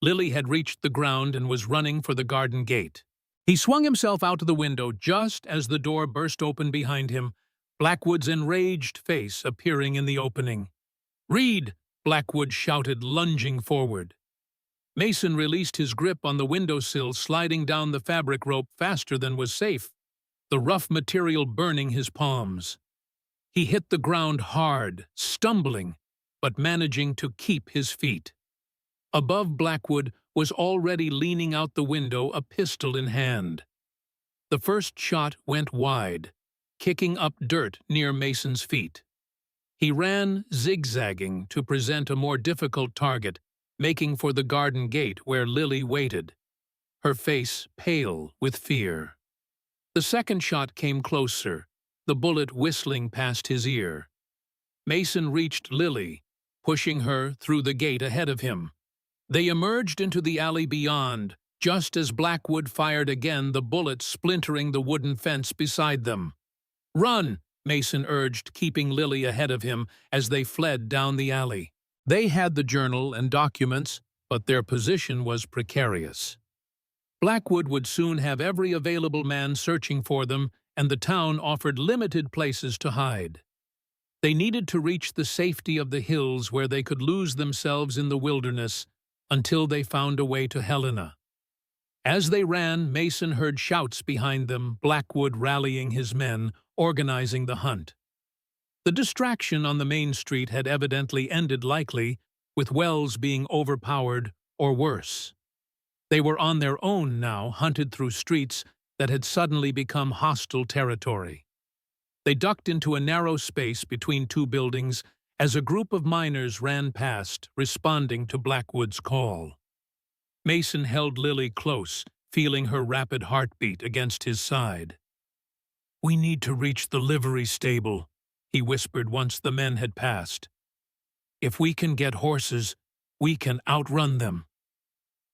Lily had reached the ground and was running for the garden gate. He swung himself out the window just as the door burst open behind him, Blackwood's enraged face appearing in the opening. "Reed!" Blackwood shouted, lunging forward. Mason released his grip on the windowsill, sliding down the fabric rope faster than was safe, the rough material burning his palms. He hit the ground hard, stumbling, but managing to keep his feet. Above, Blackwood was already leaning out the window, a pistol in hand. The first shot went wide, kicking up dirt near Mason's feet. He ran, zigzagging, to present a more difficult target, making for the garden gate where Lily waited, her face pale with fear. The second shot came closer, the bullet whistling past his ear. Mason reached Lily, pushing her through the gate ahead of him. They emerged into the alley beyond, just as Blackwood fired again, the bullet splintering the wooden fence beside them. "Run!" Mason urged, keeping Lily ahead of him as they fled down the alley. They had the journal and documents, but their position was precarious. Blackwood would soon have every available man searching for them, and the town offered limited places to hide. They needed to reach the safety of the hills where they could lose themselves in the wilderness until they found a way to Helena. As they ran, Mason heard shouts behind them, Blackwood rallying his men, organizing the hunt. The distraction on the main street had evidently ended, likely with Wells being overpowered or worse. They were on their own now, hunted through streets that had suddenly become hostile territory. They ducked into a narrow space between two buildings as a group of miners ran past, responding to Blackwood's call. Mason held Lily close, feeling her rapid heartbeat against his side. "We need to reach the livery stable," he whispered once the men had passed. "If we can get horses, we can outrun them."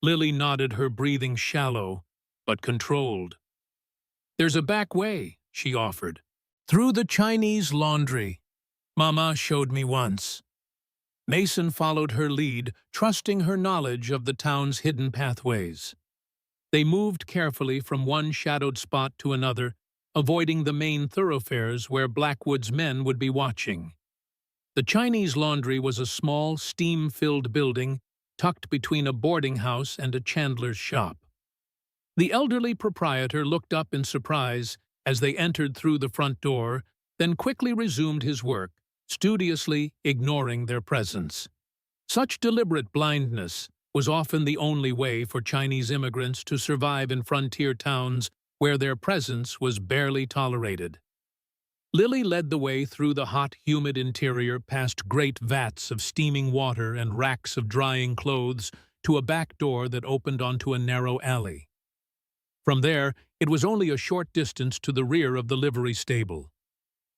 Lily nodded, her breathing shallow but controlled. "There's a back way," she offered. "Through the Chinese laundry. Mama showed me once." Mason followed her lead, trusting her knowledge of the town's hidden pathways. They moved carefully from one shadowed spot to another, avoiding the main thoroughfares where Blackwood's men would be watching. The Chinese laundry was a small, steam-filled building tucked between a boarding house and a chandler's shop. The elderly proprietor looked up in surprise as they entered through the front door, then quickly resumed his work, studiously ignoring their presence. Such deliberate blindness was often the only way for Chinese immigrants to survive in frontier towns where their presence was barely tolerated. Lily led the way through the hot, humid interior, past great vats of steaming water and racks of drying clothes, to a back door that opened onto a narrow alley. From there, it was only a short distance to the rear of the livery stable.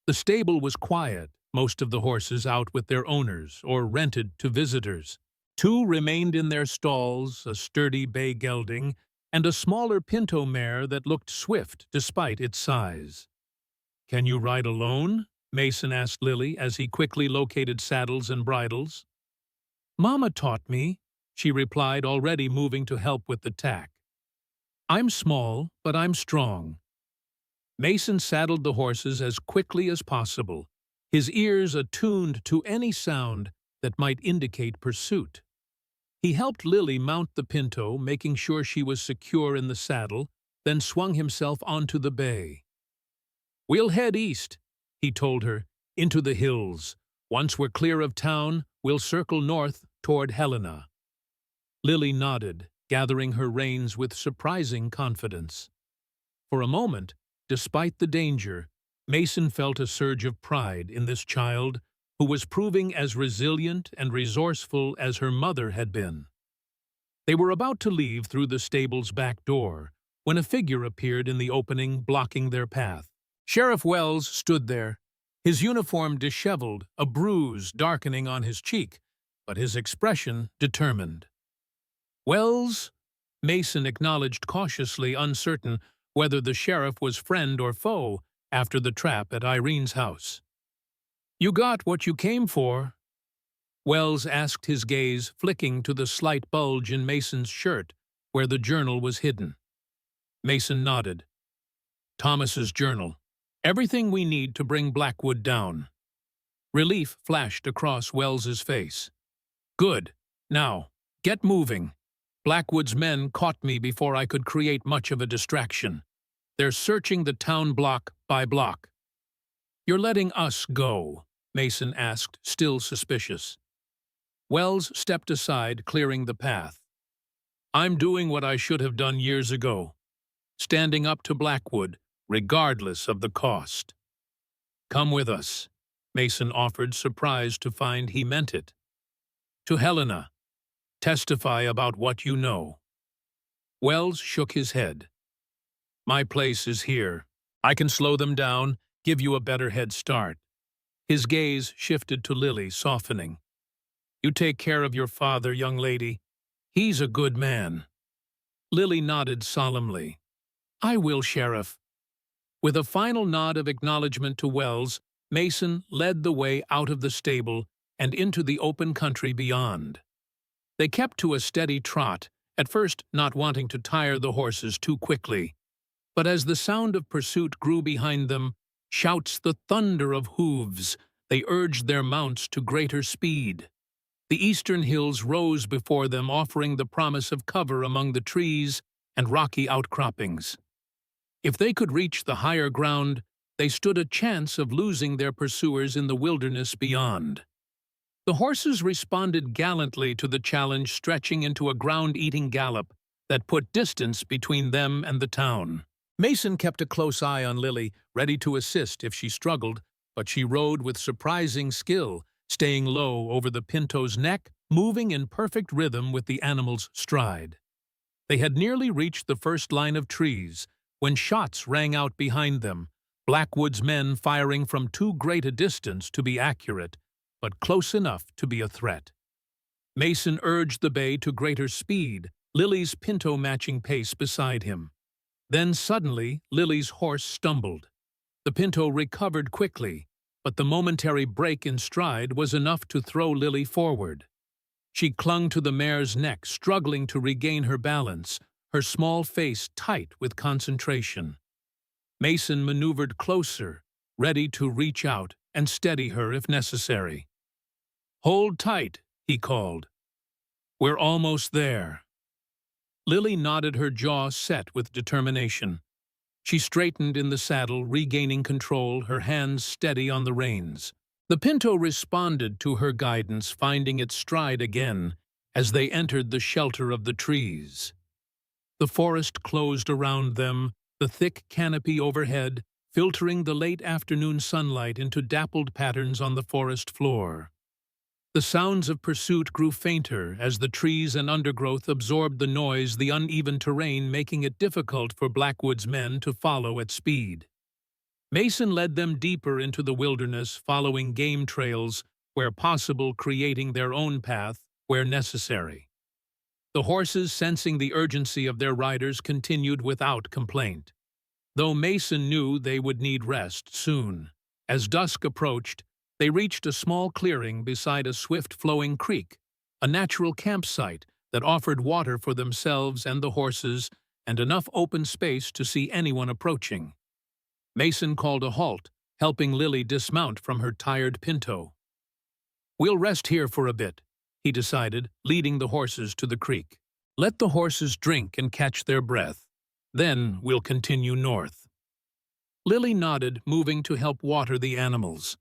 The stable was quiet, most of the horses out with their owners or rented to visitors. Two remained in their stalls, a sturdy bay gelding and a smaller pinto mare that looked swift despite its size. "Can you ride alone?" Mason asked Lily as he quickly located saddles and bridles. "Mama taught me," she replied, already moving to help with the tack. "I'm small, but I'm strong." Mason saddled the horses as quickly as possible, his ears attuned to any sound that might indicate pursuit. He helped Lily mount the pinto, making sure she was secure in the saddle, then swung himself onto the bay. "We'll head east," he told her, "into the hills. Once we're clear of town, we'll circle north toward Helena." Lily nodded, gathering her reins with surprising confidence. For a moment, despite the danger, Mason felt a surge of pride in this child who was proving as resilient and resourceful as her mother had been. They were about to leave through the stable's back door when a figure appeared in the opening, blocking their path. Sheriff Wells stood there, his uniform disheveled, a bruise darkening on his cheek, but his expression determined. "Wells?" Mason acknowledged cautiously, uncertain whether the sheriff was friend or foe after the trap at Irene's house. "You got what you came for?" Wells asked, his gaze flicking to the slight bulge in Mason's shirt where the journal was hidden. Mason nodded. "Thomas's journal. Everything we need to bring Blackwood down." Relief flashed across Wells's face. "Good. Now, get moving. Blackwood's men caught me before I could create much of a distraction. They're searching the town block by block." "You're letting us go?" Mason asked, still suspicious. Wells stepped aside, clearing the path. "I'm doing what I should have done years ago, standing up to Blackwood, regardless of the cost." "Come with us," Mason offered, surprised to find he meant it. "To Helena. Testify about what you know." Wells shook his head. "My place is here. I can slow them down, give you a better head start." His gaze shifted to Lily, softening. "You take care of your father, young lady. He's a good man." Lily nodded solemnly. "I will, Sheriff." With a final nod of acknowledgement to Wells, Mason led the way out of the stable and into the open country beyond. They kept to a steady trot, at first not wanting to tire the horses too quickly. But as the sound of pursuit grew behind them, shouts, the thunder of hooves, they urged their mounts to greater speed. The eastern hills rose before them, offering the promise of cover among the trees and rocky outcroppings. If they could reach the higher ground, they stood a chance of losing their pursuers in the wilderness beyond. The horses responded gallantly to the challenge, stretching into a ground-eating gallop that put distance between them and the town. Mason kept a close eye on Lily, ready to assist if she struggled, but she rode with surprising skill, staying low over the pinto's neck, moving in perfect rhythm with the animal's stride. They had nearly reached the first line of trees when shots rang out behind them, Blackwood's men firing from too great a distance to be accurate, but close enough to be a threat. Mason urged the bay to greater speed, Lily's pinto matching pace beside him. Then suddenly, Lily's horse stumbled. The pinto recovered quickly, but the momentary break in stride was enough to throw Lily forward. She clung to the mare's neck, struggling to regain her balance, her small face tight with concentration. Mason maneuvered closer, ready to reach out and steady her if necessary. "Hold tight," he called. "We're almost there." Lily nodded, her jaw set with determination. She straightened in the saddle, regaining control, her hands steady on the reins. The pinto responded to her guidance, finding its stride again as they entered the shelter of the trees. The forest closed around them, the thick canopy overhead, filtering the late afternoon sunlight into dappled patterns on the forest floor. The sounds of pursuit grew fainter as the trees and undergrowth absorbed the noise, the uneven terrain making it difficult for Blackwood's men to follow at speed. Mason led them deeper into the wilderness, following game trails where possible, creating their own path where necessary. The horses, sensing the urgency of their riders, continued without complaint, though Mason knew they would need rest soon. As dusk approached, they reached a small clearing beside a swift-flowing creek, a natural campsite that offered water for themselves and the horses and enough open space to see anyone approaching. Mason called a halt, helping Lily dismount from her tired pinto. "We'll rest here for a bit," he decided, leading the horses to the creek. "Let the horses drink and catch their breath. Then we'll continue north." Lily nodded, moving to help water the animals.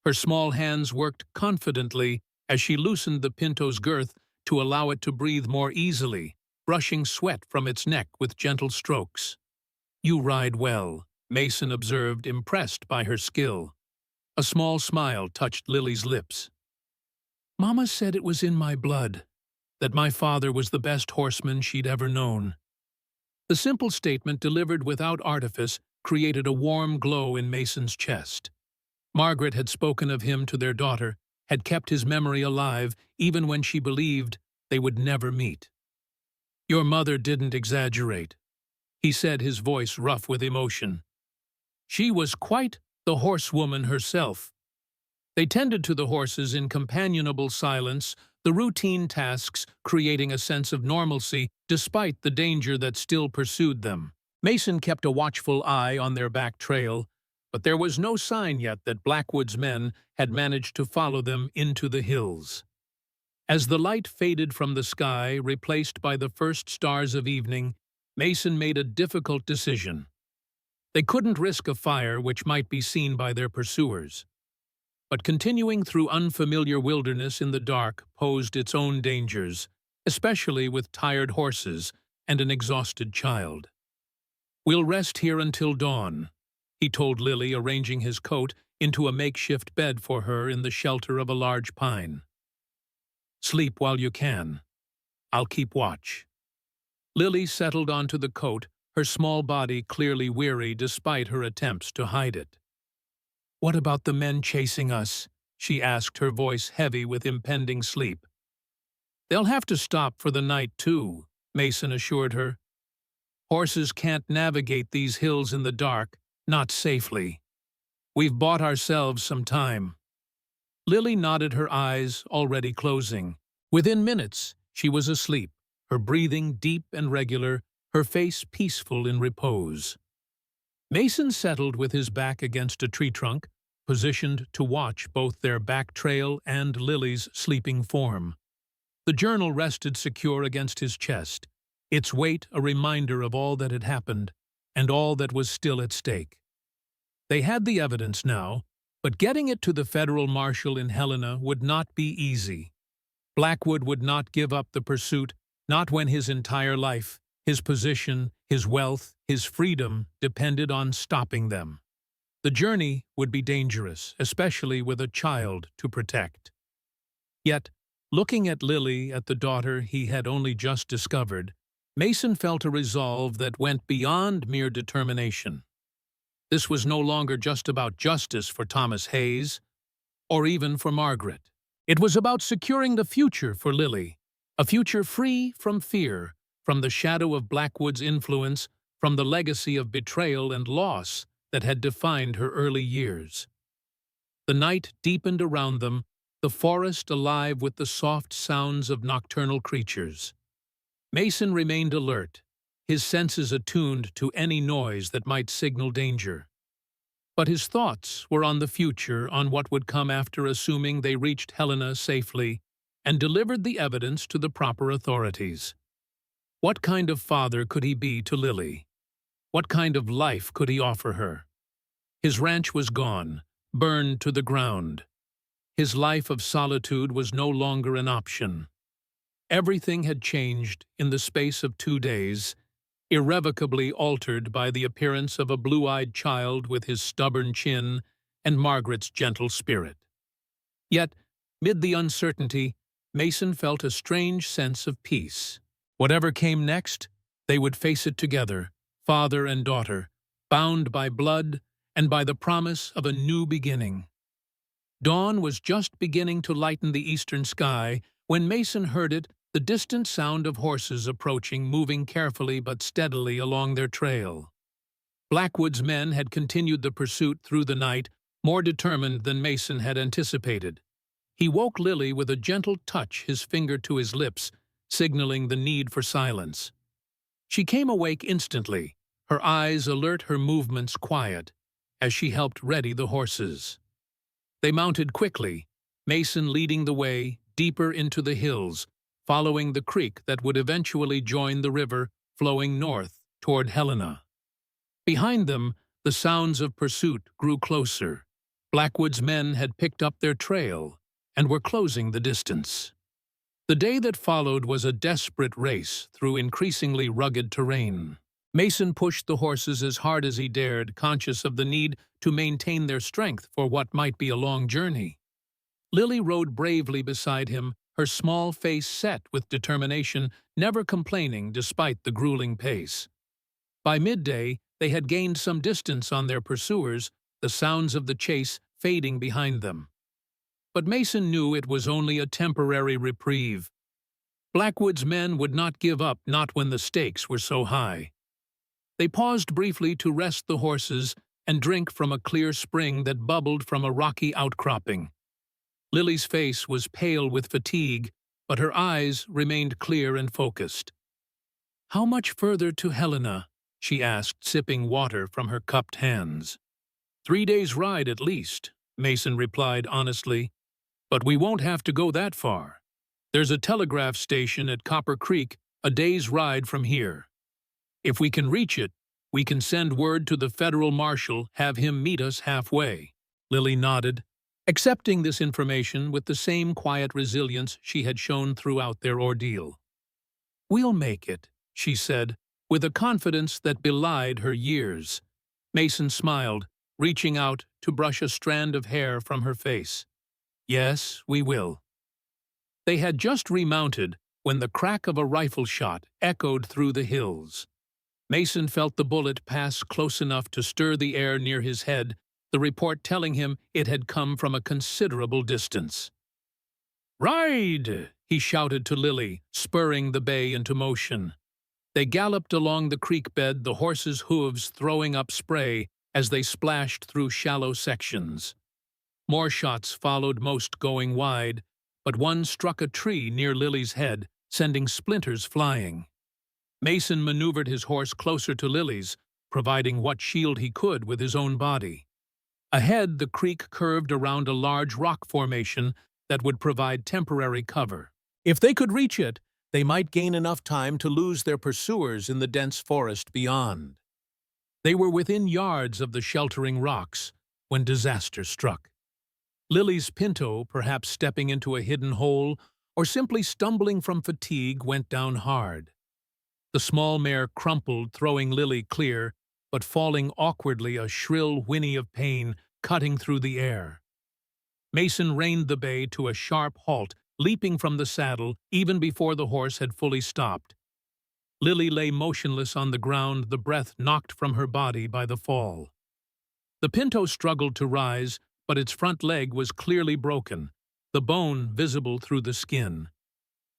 Her small hands worked confidently as she loosened the pinto's girth to allow it to breathe more easily, brushing sweat from its neck with gentle strokes. "You ride well," Mason observed, impressed by her skill. A small smile touched Lily's lips. Mama said it was in my blood, that my father was the best horseman she'd ever known. The simple statement, delivered without artifice, created a warm glow in Mason's chest. Margaret had spoken of him to their daughter, had kept his memory alive even when she believed they would never meet. Your mother didn't exaggerate, he said, his voice rough with emotion. She was quite the horsewoman herself. They tended to the horses in companionable silence, the routine tasks creating a sense of normalcy despite the danger that still pursued them. Mason kept a watchful eye on their back trail, but there was no sign yet that Blackwood's men had managed to follow them into the hills. As the light faded from the sky, replaced by the first stars of evening, Mason made a difficult decision. They couldn't risk a fire which might be seen by their pursuers. But continuing through unfamiliar wilderness in the dark posed its own dangers, especially with tired horses and an exhausted child. We'll rest here until dawn, he told Lily, arranging his coat into a makeshift bed for her in the shelter of a large pine. Sleep while you can. I'll keep watch. Lily settled onto the coat, her small body clearly weary despite her attempts to hide it. What about the men chasing us? She asked, her voice heavy with impending sleep. They'll have to stop for the night too, Mason assured her. Horses can't navigate these hills in the dark, not safely. We've bought ourselves some time. Lily nodded, her eyes already closing. Within minutes, she was asleep, her breathing deep and regular, her face peaceful in repose. Mason settled with his back against a tree trunk, positioned to watch both their back trail and Lily's sleeping form. The journal rested secure against his chest, its weight a reminder of all that had happened and all that was still at stake. They had the evidence now, but getting it to the federal marshal in Helena would not be easy. Blackwood would not give up the pursuit, not when his entire life, his position, his wealth, his freedom depended on stopping them. The journey would be dangerous, especially with a child to protect. Yet, looking at Lily, at the daughter he had only just discovered, Mason felt a resolve that went beyond mere determination. This was no longer just about justice for Thomas Hayes, or even for Margaret. It was about securing the future for Lily, a future free from fear, from the shadow of Blackwood's influence, from the legacy of betrayal and loss that had defined her early years. The night deepened around them, the forest alive with the soft sounds of nocturnal creatures. Mason remained alert, his senses attuned to any noise that might signal danger. But his thoughts were on the future, on what would come after, assuming they reached Helena safely and delivered the evidence to the proper authorities. What kind of father could he be to Lily? What kind of life could he offer her? His ranch was gone, burned to the ground. His life of solitude was no longer an option. Everything had changed in the space of 2 days, irrevocably altered by the appearance of a blue-eyed child with his stubborn chin and Margaret's gentle spirit. Yet, mid the uncertainty, Mason felt a strange sense of peace. Whatever came next, they would face it together, father and daughter, bound by blood and by the promise of a new beginning. Dawn was just beginning to lighten the eastern sky when Mason heard it, the distant sound of horses approaching, moving carefully but steadily along their trail. Blackwood's men had continued the pursuit through the night, more determined than Mason had anticipated. He woke Lily with a gentle touch, his finger to his lips, signaling the need for silence. She came awake instantly, her eyes alert, her movements quiet, as she helped ready the horses. They mounted quickly, Mason leading the way deeper into the hills, following the creek that would eventually join the river flowing north toward Helena. Behind them, the sounds of pursuit grew closer. Blackwood's men had picked up their trail and were closing the distance. The day that followed was a desperate race through increasingly rugged terrain. Mason pushed the horses as hard as he dared, conscious of the need to maintain their strength for what might be a long journey. Lily rode bravely beside him, her small face set with determination, never complaining despite the grueling pace. By midday, they had gained some distance on their pursuers, the sounds of the chase fading behind them. But Mason knew it was only a temporary reprieve. Blackwood's men would not give up, not when the stakes were so high. They paused briefly to rest the horses and drink from a clear spring that bubbled from a rocky outcropping. Lily's face was pale with fatigue, but her eyes remained clear and focused. "How much further to Helena?" she asked, sipping water from her cupped hands. 3 days' ride at least," Mason replied honestly. "But we won't have to go that far. There's a telegraph station at Copper Creek, a day's ride from here. If we can reach it, we can send word to the federal marshal, have him meet us halfway." Lily nodded, accepting this information with the same quiet resilience she had shown throughout their ordeal. "We'll make it," she said, with a confidence that belied her years. Mason smiled, reaching out to brush a strand of hair from her face. "Yes, we will." They had just remounted when the crack of a rifle shot echoed through the hills. Mason felt the bullet pass close enough to stir the air near his head, the report telling him it had come from a considerable distance. "Ride!" he shouted to Lily, spurring the bay into motion. They galloped along the creek bed, the horses' hooves throwing up spray as they splashed through shallow sections. More shots followed, most going wide, but one struck a tree near Lily's head, sending splinters flying. Mason maneuvered his horse closer to Lily's, providing what shield he could with his own body. Ahead, the creek curved around a large rock formation that would provide temporary cover. If they could reach it, they might gain enough time to lose their pursuers in the dense forest beyond. They were within yards of the sheltering rocks when disaster struck. Lily's pinto, perhaps stepping into a hidden hole or simply stumbling from fatigue, went down hard. The small mare crumpled, throwing Lily clear, but falling awkwardly, a shrill whinny of pain cutting through the air. Mason reined the bay to a sharp halt, leaping from the saddle even before the horse had fully stopped. Lily lay motionless on the ground, the breath knocked from her body by the fall. The pinto struggled to rise, but its front leg was clearly broken, the bone visible through the skin.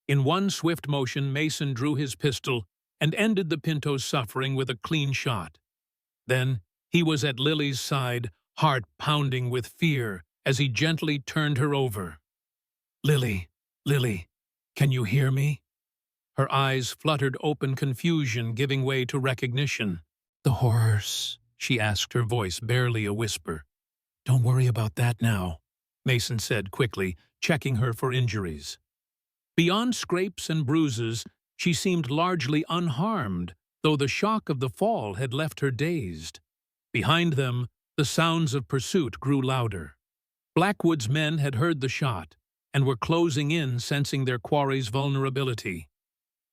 In one swift motion, Mason drew his pistol and ended the pinto's suffering with a clean shot. Then he was at Lily's side, heart pounding with fear, as he gently turned her over. "Lily, Lily, can you hear me?" Her eyes fluttered open, confusion giving way to recognition. "The horse," she asked, her voice barely a whisper. "Don't worry about that now," Mason said quickly, checking her for injuries. Beyond scrapes and bruises, she seemed largely unharmed, though the shock of the fall had left her dazed. Behind them, the sounds of pursuit grew louder. Blackwood's men had heard the shot and were closing in, sensing their quarry's vulnerability.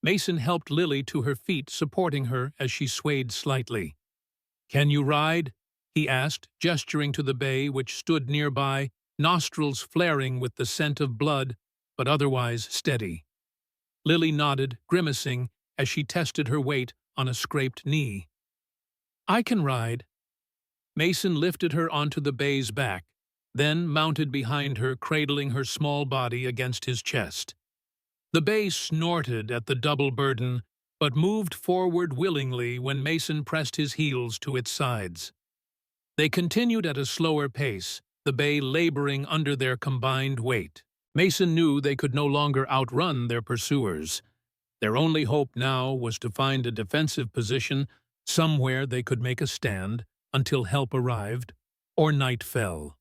Mason helped Lily to her feet, supporting her as she swayed slightly. "Can you ride?" he asked, gesturing to the bay which stood nearby, nostrils flaring with the scent of blood, but otherwise steady. Lily nodded, grimacing, as she tested her weight on a scraped knee. "I can ride." Mason lifted her onto the bay's back, then mounted behind her, cradling her small body against his chest. The bay snorted at the double burden, but moved forward willingly when Mason pressed his heels to its sides. They continued at a slower pace, the bay laboring under their combined weight. Mason knew they could no longer outrun their pursuers. Their only hope now was to find a defensive position, somewhere they could make a stand, until help arrived, or night fell.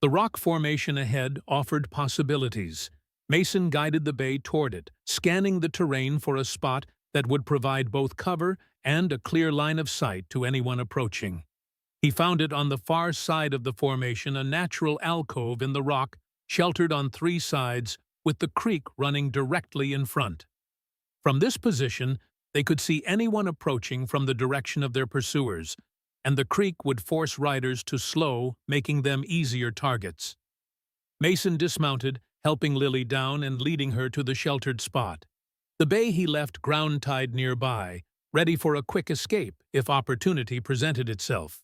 The rock formation ahead offered possibilities. Mason guided the bay toward it, scanning the terrain for a spot that would provide both cover and a clear line of sight to anyone approaching. He found it on the far side of the formation, a natural alcove in the rock, sheltered on 3 sides, with the creek running directly in front. From this position, They could see anyone approaching from the direction of their pursuers, and the creek would force riders to slow, making them easier targets. Mason dismounted, helping Lily down and leading her to the sheltered spot. The bay he left ground-tied nearby, ready for a quick escape if opportunity presented itself.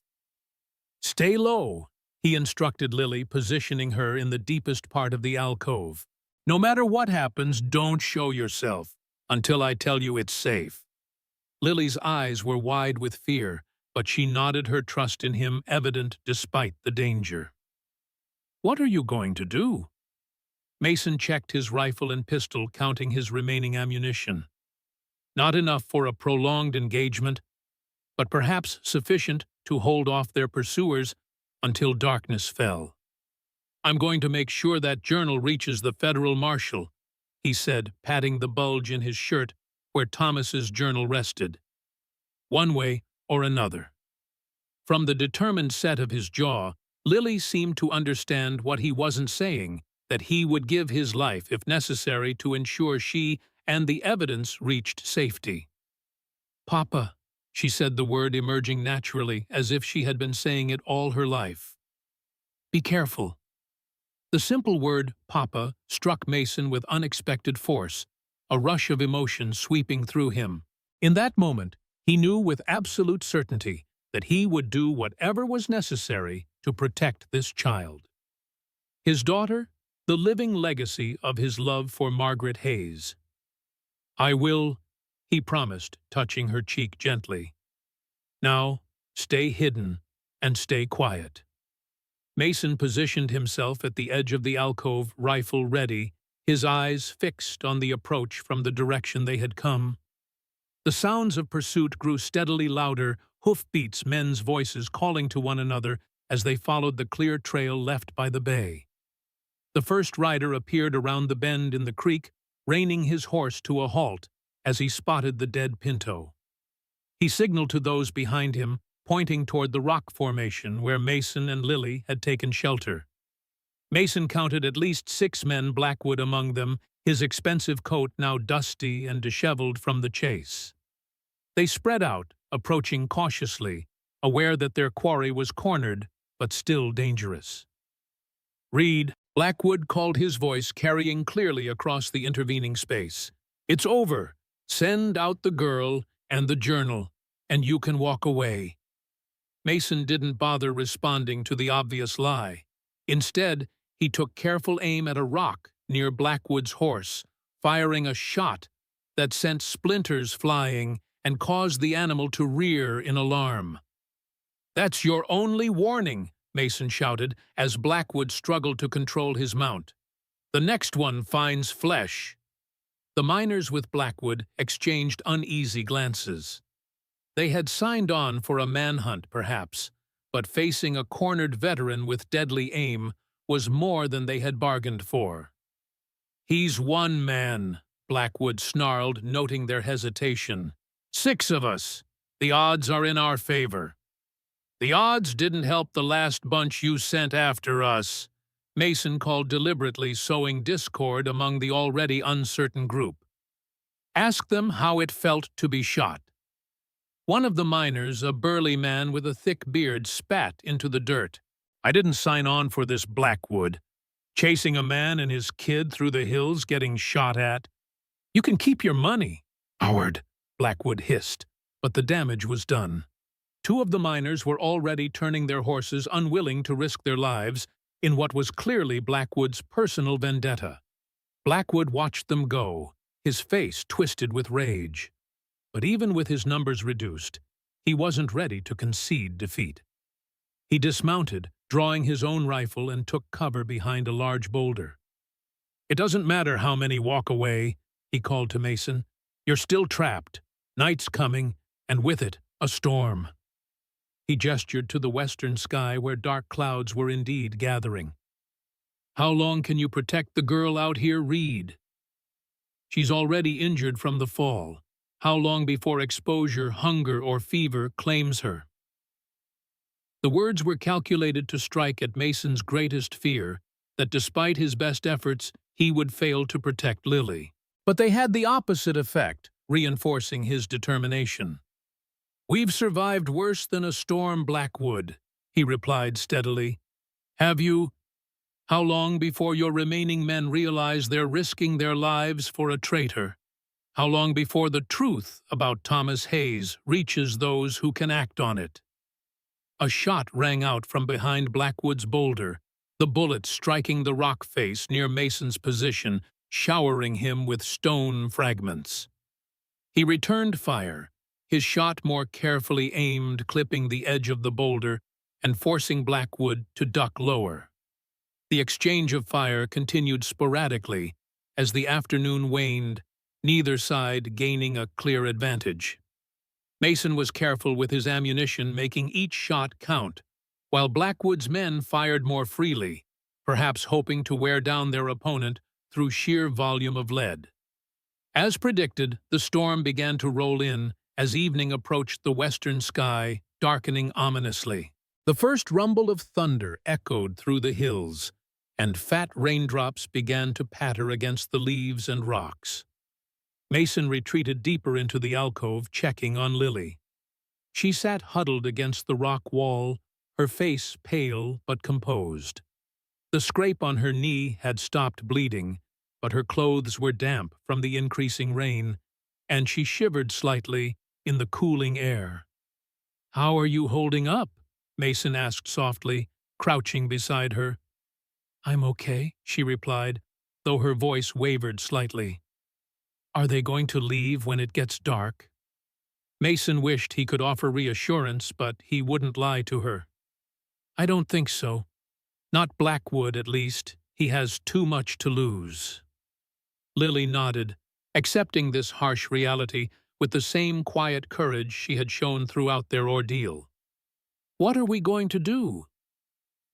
"Stay low," he instructed Lily, positioning her in the deepest part of the alcove. "No matter what happens, don't show yourself until I tell you it's safe." Lily's eyes were wide with fear, but she nodded her trust in him, evident despite the danger. "What are you going to do?" Mason checked his rifle and pistol, counting his remaining ammunition. Not enough for a prolonged engagement, but perhaps sufficient to hold off their pursuers until darkness fell. "I'm going to make sure that journal reaches the federal marshal," he said, patting the bulge in his shirt where Thomas's journal rested. "One way or another." From the determined set of his jaw, Lily seemed to understand what he wasn't saying, that he would give his life if necessary to ensure she and the evidence reached safety. "Papa," she said, the word emerging naturally as if she had been saying it all her life. "Be careful." The simple word, "Papa," struck Mason with unexpected force, a rush of emotion sweeping through him. In that moment, he knew with absolute certainty that he would do whatever was necessary to protect this child. His daughter, the living legacy of his love for Margaret Hayes. "I will," he promised, touching her cheek gently. "Now, stay hidden and stay quiet." Mason positioned himself at the edge of the alcove, rifle ready, his eyes fixed on the approach from the direction they had come. The sounds of pursuit grew steadily louder, hoofbeats, men's voices calling to one another as they followed the clear trail left by the bay. The first rider appeared around the bend in the creek, reining his horse to a halt as he spotted the dead pinto. He signaled to those behind him, pointing toward the rock formation where Mason and Lily had taken shelter. Mason counted at least 6 men, Blackwood among them, his expensive coat now dusty and disheveled from the chase. They spread out, approaching cautiously, aware that their quarry was cornered, but still dangerous. "Reed," Blackwood called, his voice carrying clearly across the intervening space. "It's over. Send out the girl and the journal, and you can walk away." Mason didn't bother responding to the obvious lie. Instead, he took careful aim at a rock near Blackwood's horse, firing a shot that sent splinters flying and caused the animal to rear in alarm. "That's your only warning," Mason shouted as Blackwood struggled to control his mount. "The next one finds flesh." The miners with Blackwood exchanged uneasy glances. They had signed on for a manhunt, perhaps, but facing a cornered veteran with deadly aim was more than they had bargained for. "He's one man," Blackwood snarled, noting their hesitation. "6 of us. The odds are in our favor." "The odds didn't help the last bunch you sent after us," Mason called, deliberately sowing discord among the already uncertain group. "Ask them how it felt to be shot." One of the miners, a burly man with a thick beard, spat into the dirt. "I didn't sign on for this, Blackwood. Chasing a man and his kid through the hills, getting shot at. You can keep your money." "Coward," Blackwood hissed, but the damage was done. 2 of the miners were already turning their horses, unwilling to risk their lives in what was clearly Blackwood's personal vendetta. Blackwood watched them go, his face twisted with rage. But even with his numbers reduced, he wasn't ready to concede defeat. He dismounted, drawing his own rifle, and took cover behind a large boulder. "It doesn't matter how many walk away," he called to Mason. "You're still trapped. Night's coming, and with it, a storm." He gestured to the western sky where dark clouds were indeed gathering. "How long can you protect the girl out here, Reed?" "She's already injured from the fall. How long before exposure, hunger, or fever claims her?" The words were calculated to strike at Mason's greatest fear, that despite his best efforts, he would fail to protect Lily. But they had the opposite effect, reinforcing his determination. "We've survived worse than a storm, Blackwood," he replied steadily. "Have you? How long before your remaining men realize they're risking their lives for a traitor? How long before the truth about Thomas Hayes reaches those who can act on it?" A shot rang out from behind Blackwood's boulder, the bullet striking the rock face near Mason's position, showering him with stone fragments. He returned fire, his shot more carefully aimed, clipping the edge of the boulder and forcing Blackwood to duck lower. The exchange of fire continued sporadically as the afternoon waned, neither side gaining a clear advantage. Mason was careful with his ammunition, making each shot count, while Blackwood's men fired more freely, perhaps hoping to wear down their opponent through sheer volume of lead. As predicted, the storm began to roll in as evening approached the western sky, darkening ominously. The first rumble of thunder echoed through the hills, and fat raindrops began to patter against the leaves and rocks. Mason retreated deeper into the alcove, checking on Lily. She sat huddled against the rock wall, her face pale but composed. The scrape on her knee had stopped bleeding, but her clothes were damp from the increasing rain, and she shivered slightly in the cooling air. "How are you holding up?" Mason asked softly, crouching beside her. "I'm okay," she replied, though her voice wavered slightly. "Are they going to leave when it gets dark?" Mason wished he could offer reassurance, but he wouldn't lie to her. "I don't think so. Not Blackwood, at least. He has too much to lose." Lily nodded, accepting this harsh reality with the same quiet courage she had shown throughout their ordeal. "What are we going to do?"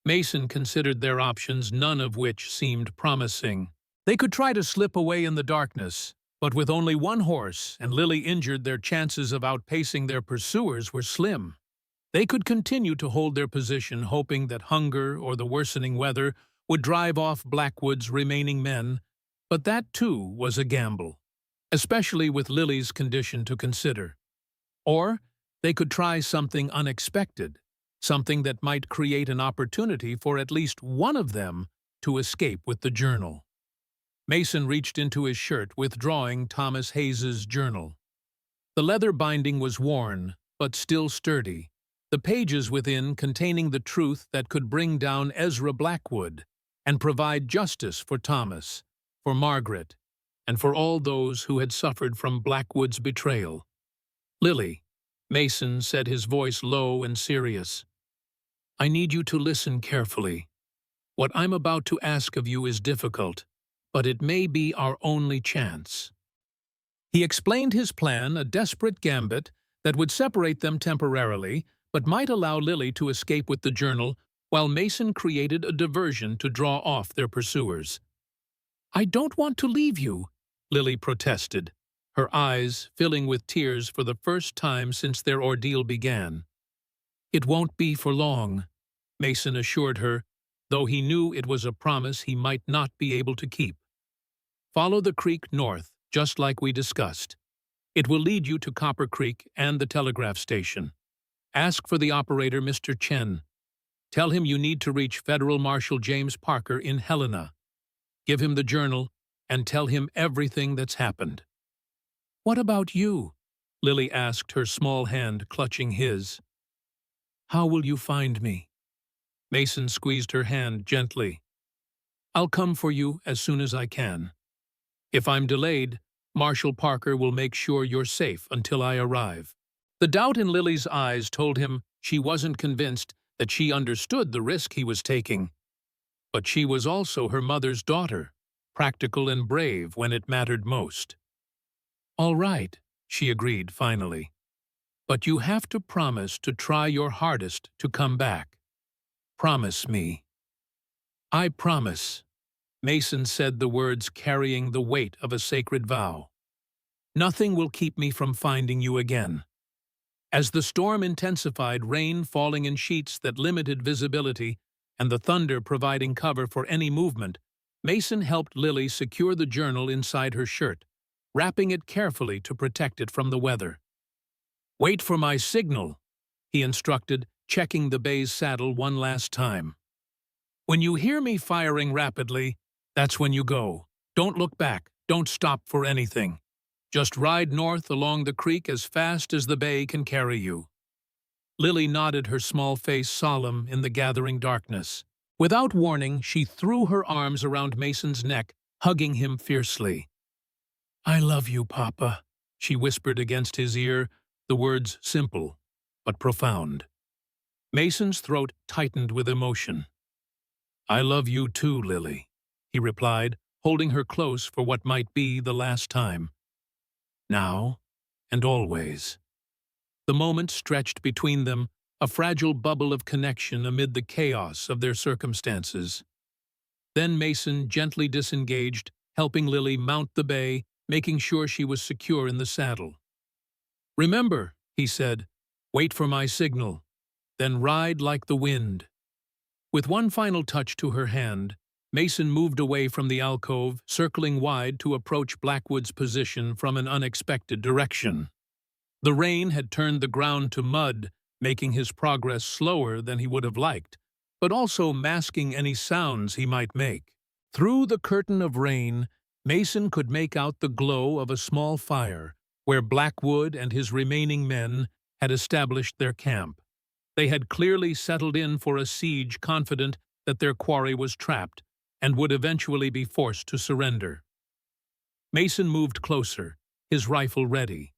Mason considered their options, none of which seemed promising. They could try to slip away in the darkness, but with only one horse and Lily injured, their chances of outpacing their pursuers were slim. They could continue to hold their position, hoping that hunger or the worsening weather would drive off Blackwood's remaining men, but that too was a gamble, especially with Lily's condition to consider. Or they could try something unexpected, something that might create an opportunity for at least one of them to escape with the journal. Mason reached into his shirt, withdrawing Thomas Hayes's journal. The leather binding was worn, but still sturdy, the pages within containing the truth that could bring down Ezra Blackwood and provide justice for Thomas, for Margaret, and for all those who had suffered from Blackwood's betrayal. "Lily," Mason said, his voice low and serious, "I need you to listen carefully. What I'm about to ask of you is difficult, but it may be our only chance." He explained his plan, a desperate gambit that would separate them temporarily, but might allow Lily to escape with the journal, while Mason created a diversion to draw off their pursuers. "I don't want to leave you," Lily protested, her eyes filling with tears for the first time since their ordeal began. "It won't be for long," Mason assured her, though he knew it was a promise he might not be able to keep. "Follow the creek north, just like we discussed. It will lead you to Copper Creek and the telegraph station. Ask for the operator, Mr. Chen. Tell him you need to reach Federal Marshal James Parker in Helena. Give him the journal and tell him everything that's happened." "What about you?" Lily asked, her small hand clutching his. "How will you find me?" Mason squeezed her hand gently. "I'll come for you as soon as I can. If I'm delayed, Marshal Parker will make sure you're safe until I arrive." The doubt in Lily's eyes told him she wasn't convinced that she understood the risk he was taking. But she was also her mother's daughter, practical and brave when it mattered most. "All right," she agreed finally. "But you have to promise to try your hardest to come back. Promise me." "I promise," Mason said, the words carrying the weight of a sacred vow. "Nothing will keep me from finding you again." As the storm intensified, rain falling in sheets that limited visibility and the thunder providing cover for any movement, Mason helped Lily secure the journal inside her shirt, wrapping it carefully to protect it from the weather. "Wait for my signal," he instructed, checking the bay's saddle one last time. "When you hear me firing rapidly, that's when you go. Don't look back, don't stop for anything. Just ride north along the creek as fast as the bay can carry you." Lily nodded, her small face solemn in the gathering darkness. Without warning, she threw her arms around Mason's neck, hugging him fiercely. "I love you, Papa," she whispered against his ear, the words simple but profound. Mason's throat tightened with emotion. "I love you too, Lily," he replied, holding her close for what might be the last time. Now and always. The moment stretched between them, a fragile bubble of connection amid the chaos of their circumstances. Then Mason gently disengaged, helping Lily mount the bay, making sure she was secure in the saddle. "Remember," he said, "wait for my signal, then ride like the wind." With one final touch to her hand, Mason moved away from the alcove, circling wide to approach Blackwood's position from an unexpected direction. The rain had turned the ground to mud, making his progress slower than he would have liked, but also masking any sounds he might make. Through the curtain of rain, Mason could make out the glow of a small fire, where Blackwood and his remaining men had established their camp. They had clearly settled in for a siege, confident that their quarry was trapped and would eventually be forced to surrender. Mason moved closer, his rifle ready.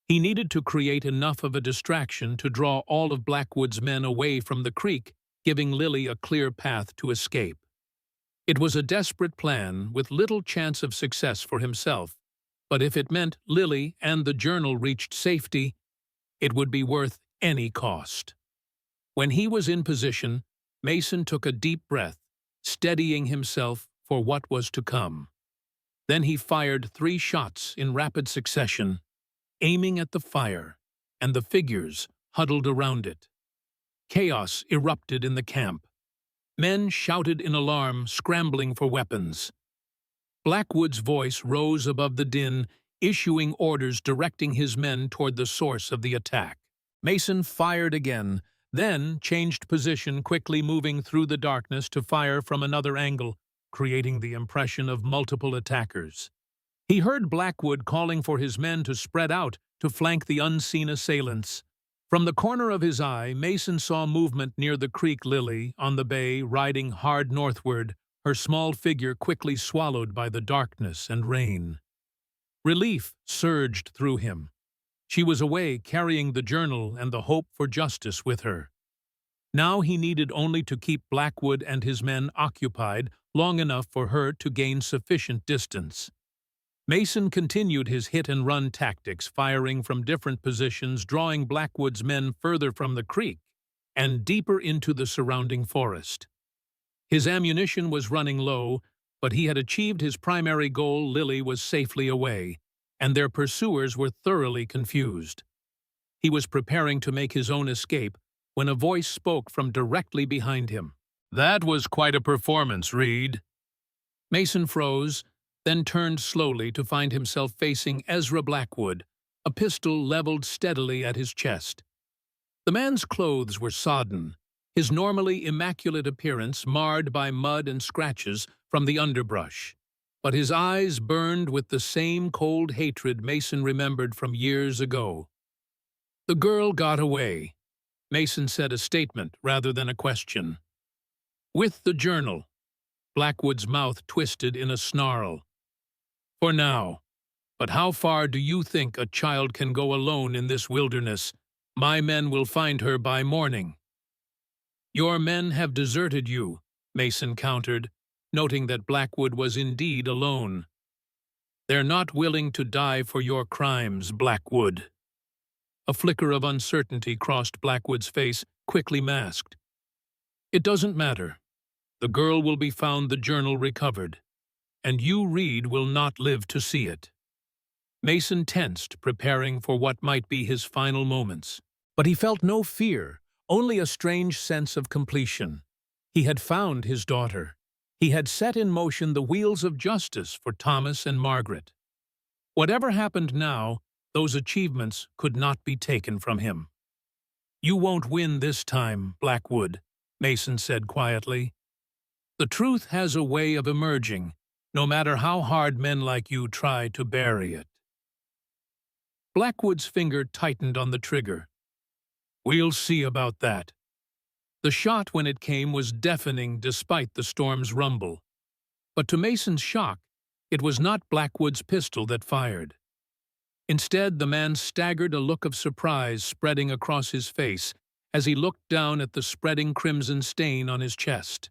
He needed to create enough of a distraction to draw all of Blackwood's men away from the creek, giving Lily a clear path to escape. It was a desperate plan with little chance of success for himself, but if it meant Lily and the journal reached safety, it would be worth any cost. When he was in position, Mason took a deep breath, steadying himself for what was to come. Then he fired 3 shots in rapid succession, aiming at the fire and the figures huddled around it. Chaos erupted in the camp. Men shouted in alarm, scrambling for weapons. Blackwood's voice rose above the din, issuing orders directing his men toward the source of the attack. Mason fired again, then changed position, quickly moving through the darkness to fire from another angle, creating the impression of multiple attackers. He heard Blackwood calling for his men to spread out to flank the unseen assailants. From the corner of his eye, Mason saw movement near the creek. Lily, on the bay, riding hard northward, her small figure quickly swallowed by the darkness and rain. Relief surged through him. She was away, carrying the journal and the hope for justice with her. Now he needed only to keep Blackwood and his men occupied long enough for her to gain sufficient distance. Mason continued his hit-and-run tactics, firing from different positions, drawing Blackwood's men further from the creek and deeper into the surrounding forest. His ammunition was running low, but he had achieved his primary goal. Lily was safely away, and their pursuers were thoroughly confused. He was preparing to make his own escape when a voice spoke from directly behind him. "That was quite a performance, Reed." Mason froze, then turned slowly to find himself facing Ezra Blackwood, a pistol leveled steadily at his chest. The man's clothes were sodden, his normally immaculate appearance marred by mud and scratches from the underbrush. But his eyes burned with the same cold hatred Mason remembered from years ago. "The girl got away," Mason said, a statement rather than a question. "With the journal." Blackwood's mouth twisted in a snarl. "For now. But how far do you think a child can go alone in this wilderness? My men will find her by morning." "Your men have deserted you," Mason countered, noting that Blackwood was indeed alone. "They're not willing to die for your crimes, Blackwood." A flicker of uncertainty crossed Blackwood's face, quickly masked. "It doesn't matter. The girl will be found, the journal recovered, and you, Reed, will not live to see it." Mason tensed, preparing for what might be his final moments. But he felt no fear, only a strange sense of completion. He had found his daughter. He had set in motion the wheels of justice for Thomas and Margaret. Whatever happened now, those achievements could not be taken from him. "You won't win this time, Blackwood," Mason said quietly. "The truth has a way of emerging, no matter how hard men like you try to bury it." Blackwood's finger tightened on the trigger. "We'll see about that." The shot, when it came, was deafening despite the storm's rumble. But to Mason's shock, it was not Blackwood's pistol that fired. Instead, the man staggered, a look of surprise spreading across his face as he looked down at the spreading crimson stain on his chest.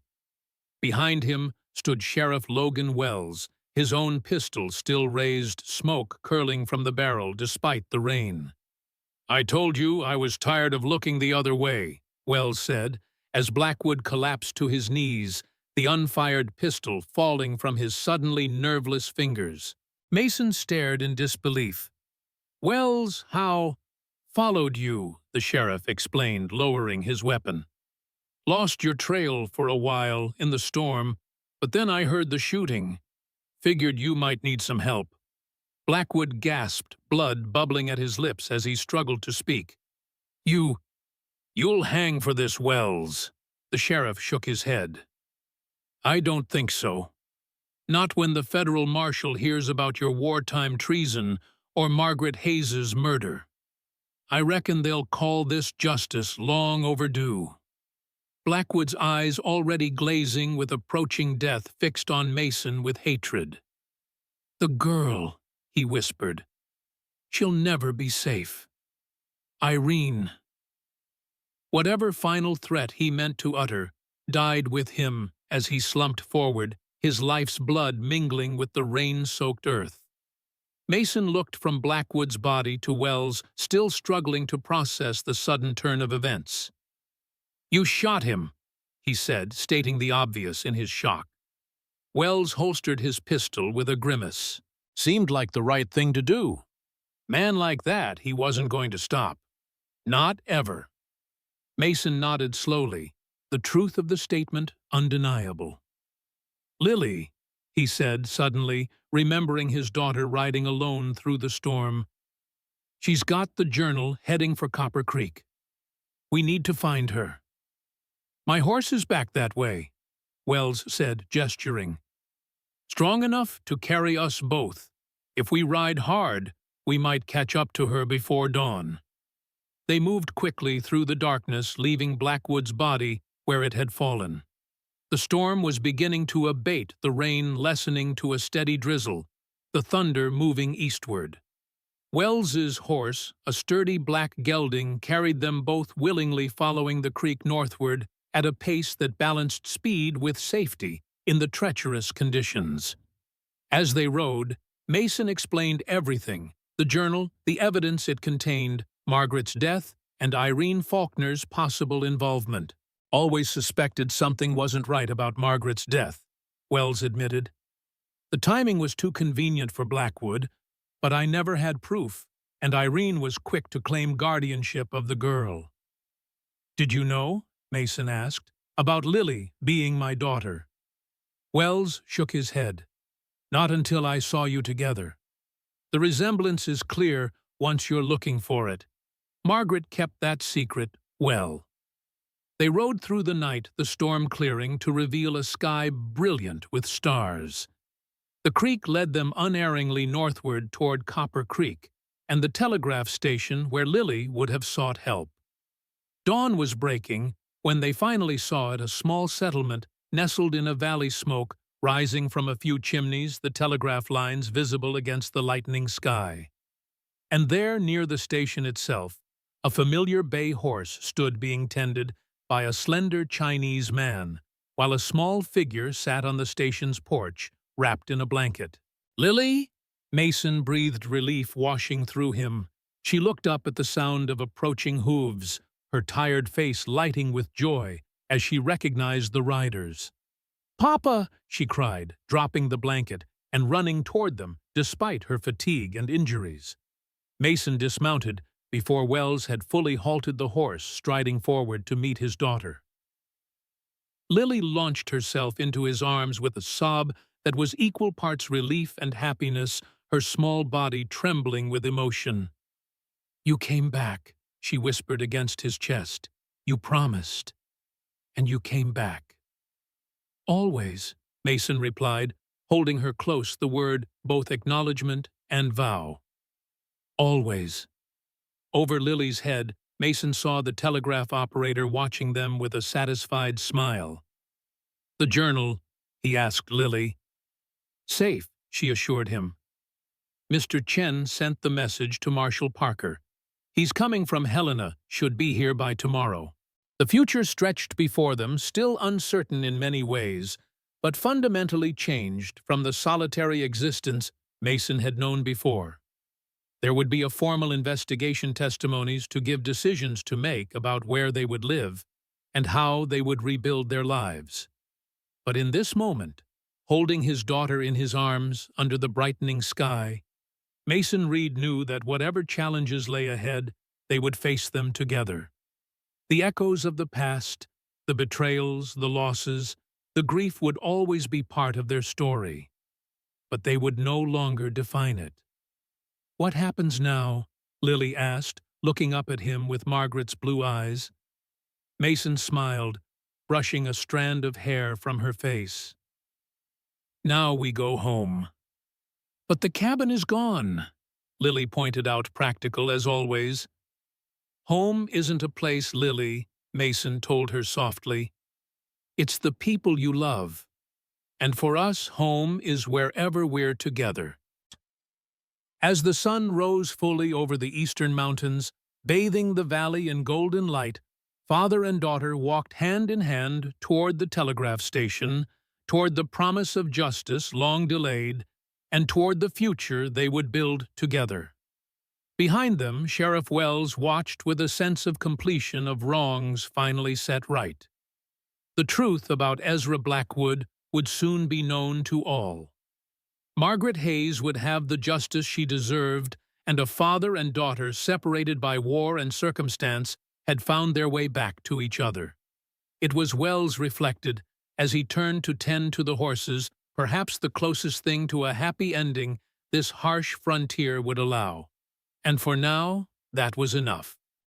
Behind him stood Sheriff Logan Wells, his own pistol still raised, smoke curling from the barrel despite the rain. "I told you I was tired of looking the other way," Wells said, as Blackwood collapsed to his knees, the unfired pistol falling from his suddenly nerveless fingers. Mason stared in disbelief. "Wells, how—" "Followed you," the sheriff explained, lowering his weapon. "Lost your trail for a while in the storm, but then I heard the shooting. Figured you might need some help." Blackwood gasped, blood bubbling at his lips as he struggled to speak. You'll hang for this, Wells." The sheriff shook his head. "I don't think so. Not when the federal marshal hears about your wartime treason or Margaret Hayes's murder. I reckon they'll call this justice long overdue." Blackwood's eyes, already glazing with approaching death, fixed on Mason with hatred. "The girl," he whispered. "She'll never be safe. Irene." Whatever final threat he meant to utter died with him as he slumped forward, his life's blood mingling with the rain-soaked earth. Mason looked from Blackwood's body to Wells, still struggling to process the sudden turn of events. "You shot him," he said, stating the obvious in his shock. Wells holstered his pistol with a grimace. "Seemed like the right thing to do. Man like that, he wasn't going to stop. Not ever." Mason nodded slowly, the truth of the statement undeniable. "Lily," he said suddenly, remembering his daughter riding alone through the storm. "She's got the journal heading for Copper Creek. We need to find her." "My horse is back that way," Wells said, gesturing. "Strong enough to carry us both. If we ride hard, we might catch up to her before dawn." They moved quickly through the darkness, leaving Blackwood's body where it had fallen. The storm was beginning to abate, the rain lessening to a steady drizzle, the thunder moving eastward. Wells's horse, a sturdy black gelding, carried them both, willingly following the creek northward at a pace that balanced speed with safety in the treacherous conditions. As they rode, Mason explained everything: the journal, the evidence it contained, Margaret's death, and Irene Faulkner's possible involvement. "Always suspected something wasn't right about Margaret's death," Wells admitted. "The timing was too convenient for Blackwood, but I never had proof, and Irene was quick to claim guardianship of the girl." "Did you know," Mason asked, "about Lily being my daughter?" Wells shook his head. "Not until I saw you together. The resemblance is clear once you're looking for it. Margaret kept that secret well." They rode through the night, the storm clearing to reveal a sky brilliant with stars. The creek led them unerringly northward toward Copper Creek and the telegraph station where Lily would have sought help. Dawn was breaking when they finally saw it, a small settlement nestled in a valley, smoke rising from a few chimneys, the telegraph lines visible against the lightening sky. And there, near the station itself, a familiar bay horse stood being tended by a slender Chinese man, while a small figure sat on the station's porch, wrapped in a blanket. "Lily?" Mason breathed relief washing through him. She looked up at the sound of approaching hooves, her tired face lighting with joy as she recognized the riders. "Papa!" she cried, dropping the blanket and running toward them despite her fatigue and injuries. Mason dismounted before Wells had fully halted the horse, striding forward to meet his daughter. Lily launched herself into his arms with a sob that was equal parts relief and happiness, her small body trembling with emotion. "You came back," she whispered against his chest. "You promised, and you came back." "Always," Mason replied, holding her close, the word both acknowledgement and vow. "Always." Over Lily's head, Mason saw the telegraph operator watching them with a satisfied smile. "The journal?" he asked Lily. "Safe," she assured him. "Mr. Chen sent the message to Marshal Parker. He's coming from Helena, should be here by tomorrow." The future stretched before them, still uncertain in many ways, but fundamentally changed from the solitary existence Mason had known before. There would be a formal investigation, testimonies to give, decisions to make about where they would live and how they would rebuild their lives. But in this moment, holding his daughter in his arms under the brightening sky, Mason Reed knew that whatever challenges lay ahead, they would face them together. The echoes of the past, the betrayals, the losses, the grief would always be part of their story, but they would no longer define it. "What happens now?" Lily asked, looking up at him with Margaret's blue eyes. Mason smiled, brushing a strand of hair from her face. "Now we go home." "But the cabin is gone," Lily pointed out, practical as always. "Home isn't a place, Lily," Mason told her softly. "It's the people you love. And for us, home is wherever we're together." As the sun rose fully over the eastern mountains, bathing the valley in golden light, father and daughter walked hand in hand toward the telegraph station, toward the promise of justice long delayed, and toward the future they would build together. Behind them, Sheriff Wells watched with a sense of completion of wrongs finally set right. The truth about Ezra Blackwood would soon be known to all. Margaret Hayes would have the justice she deserved, and a father and daughter separated by war and circumstance had found their way back to each other. It was Wells reflected, as he turned to tend to the horses, perhaps the closest thing to a happy ending this harsh frontier would allow. And for now, that was enough.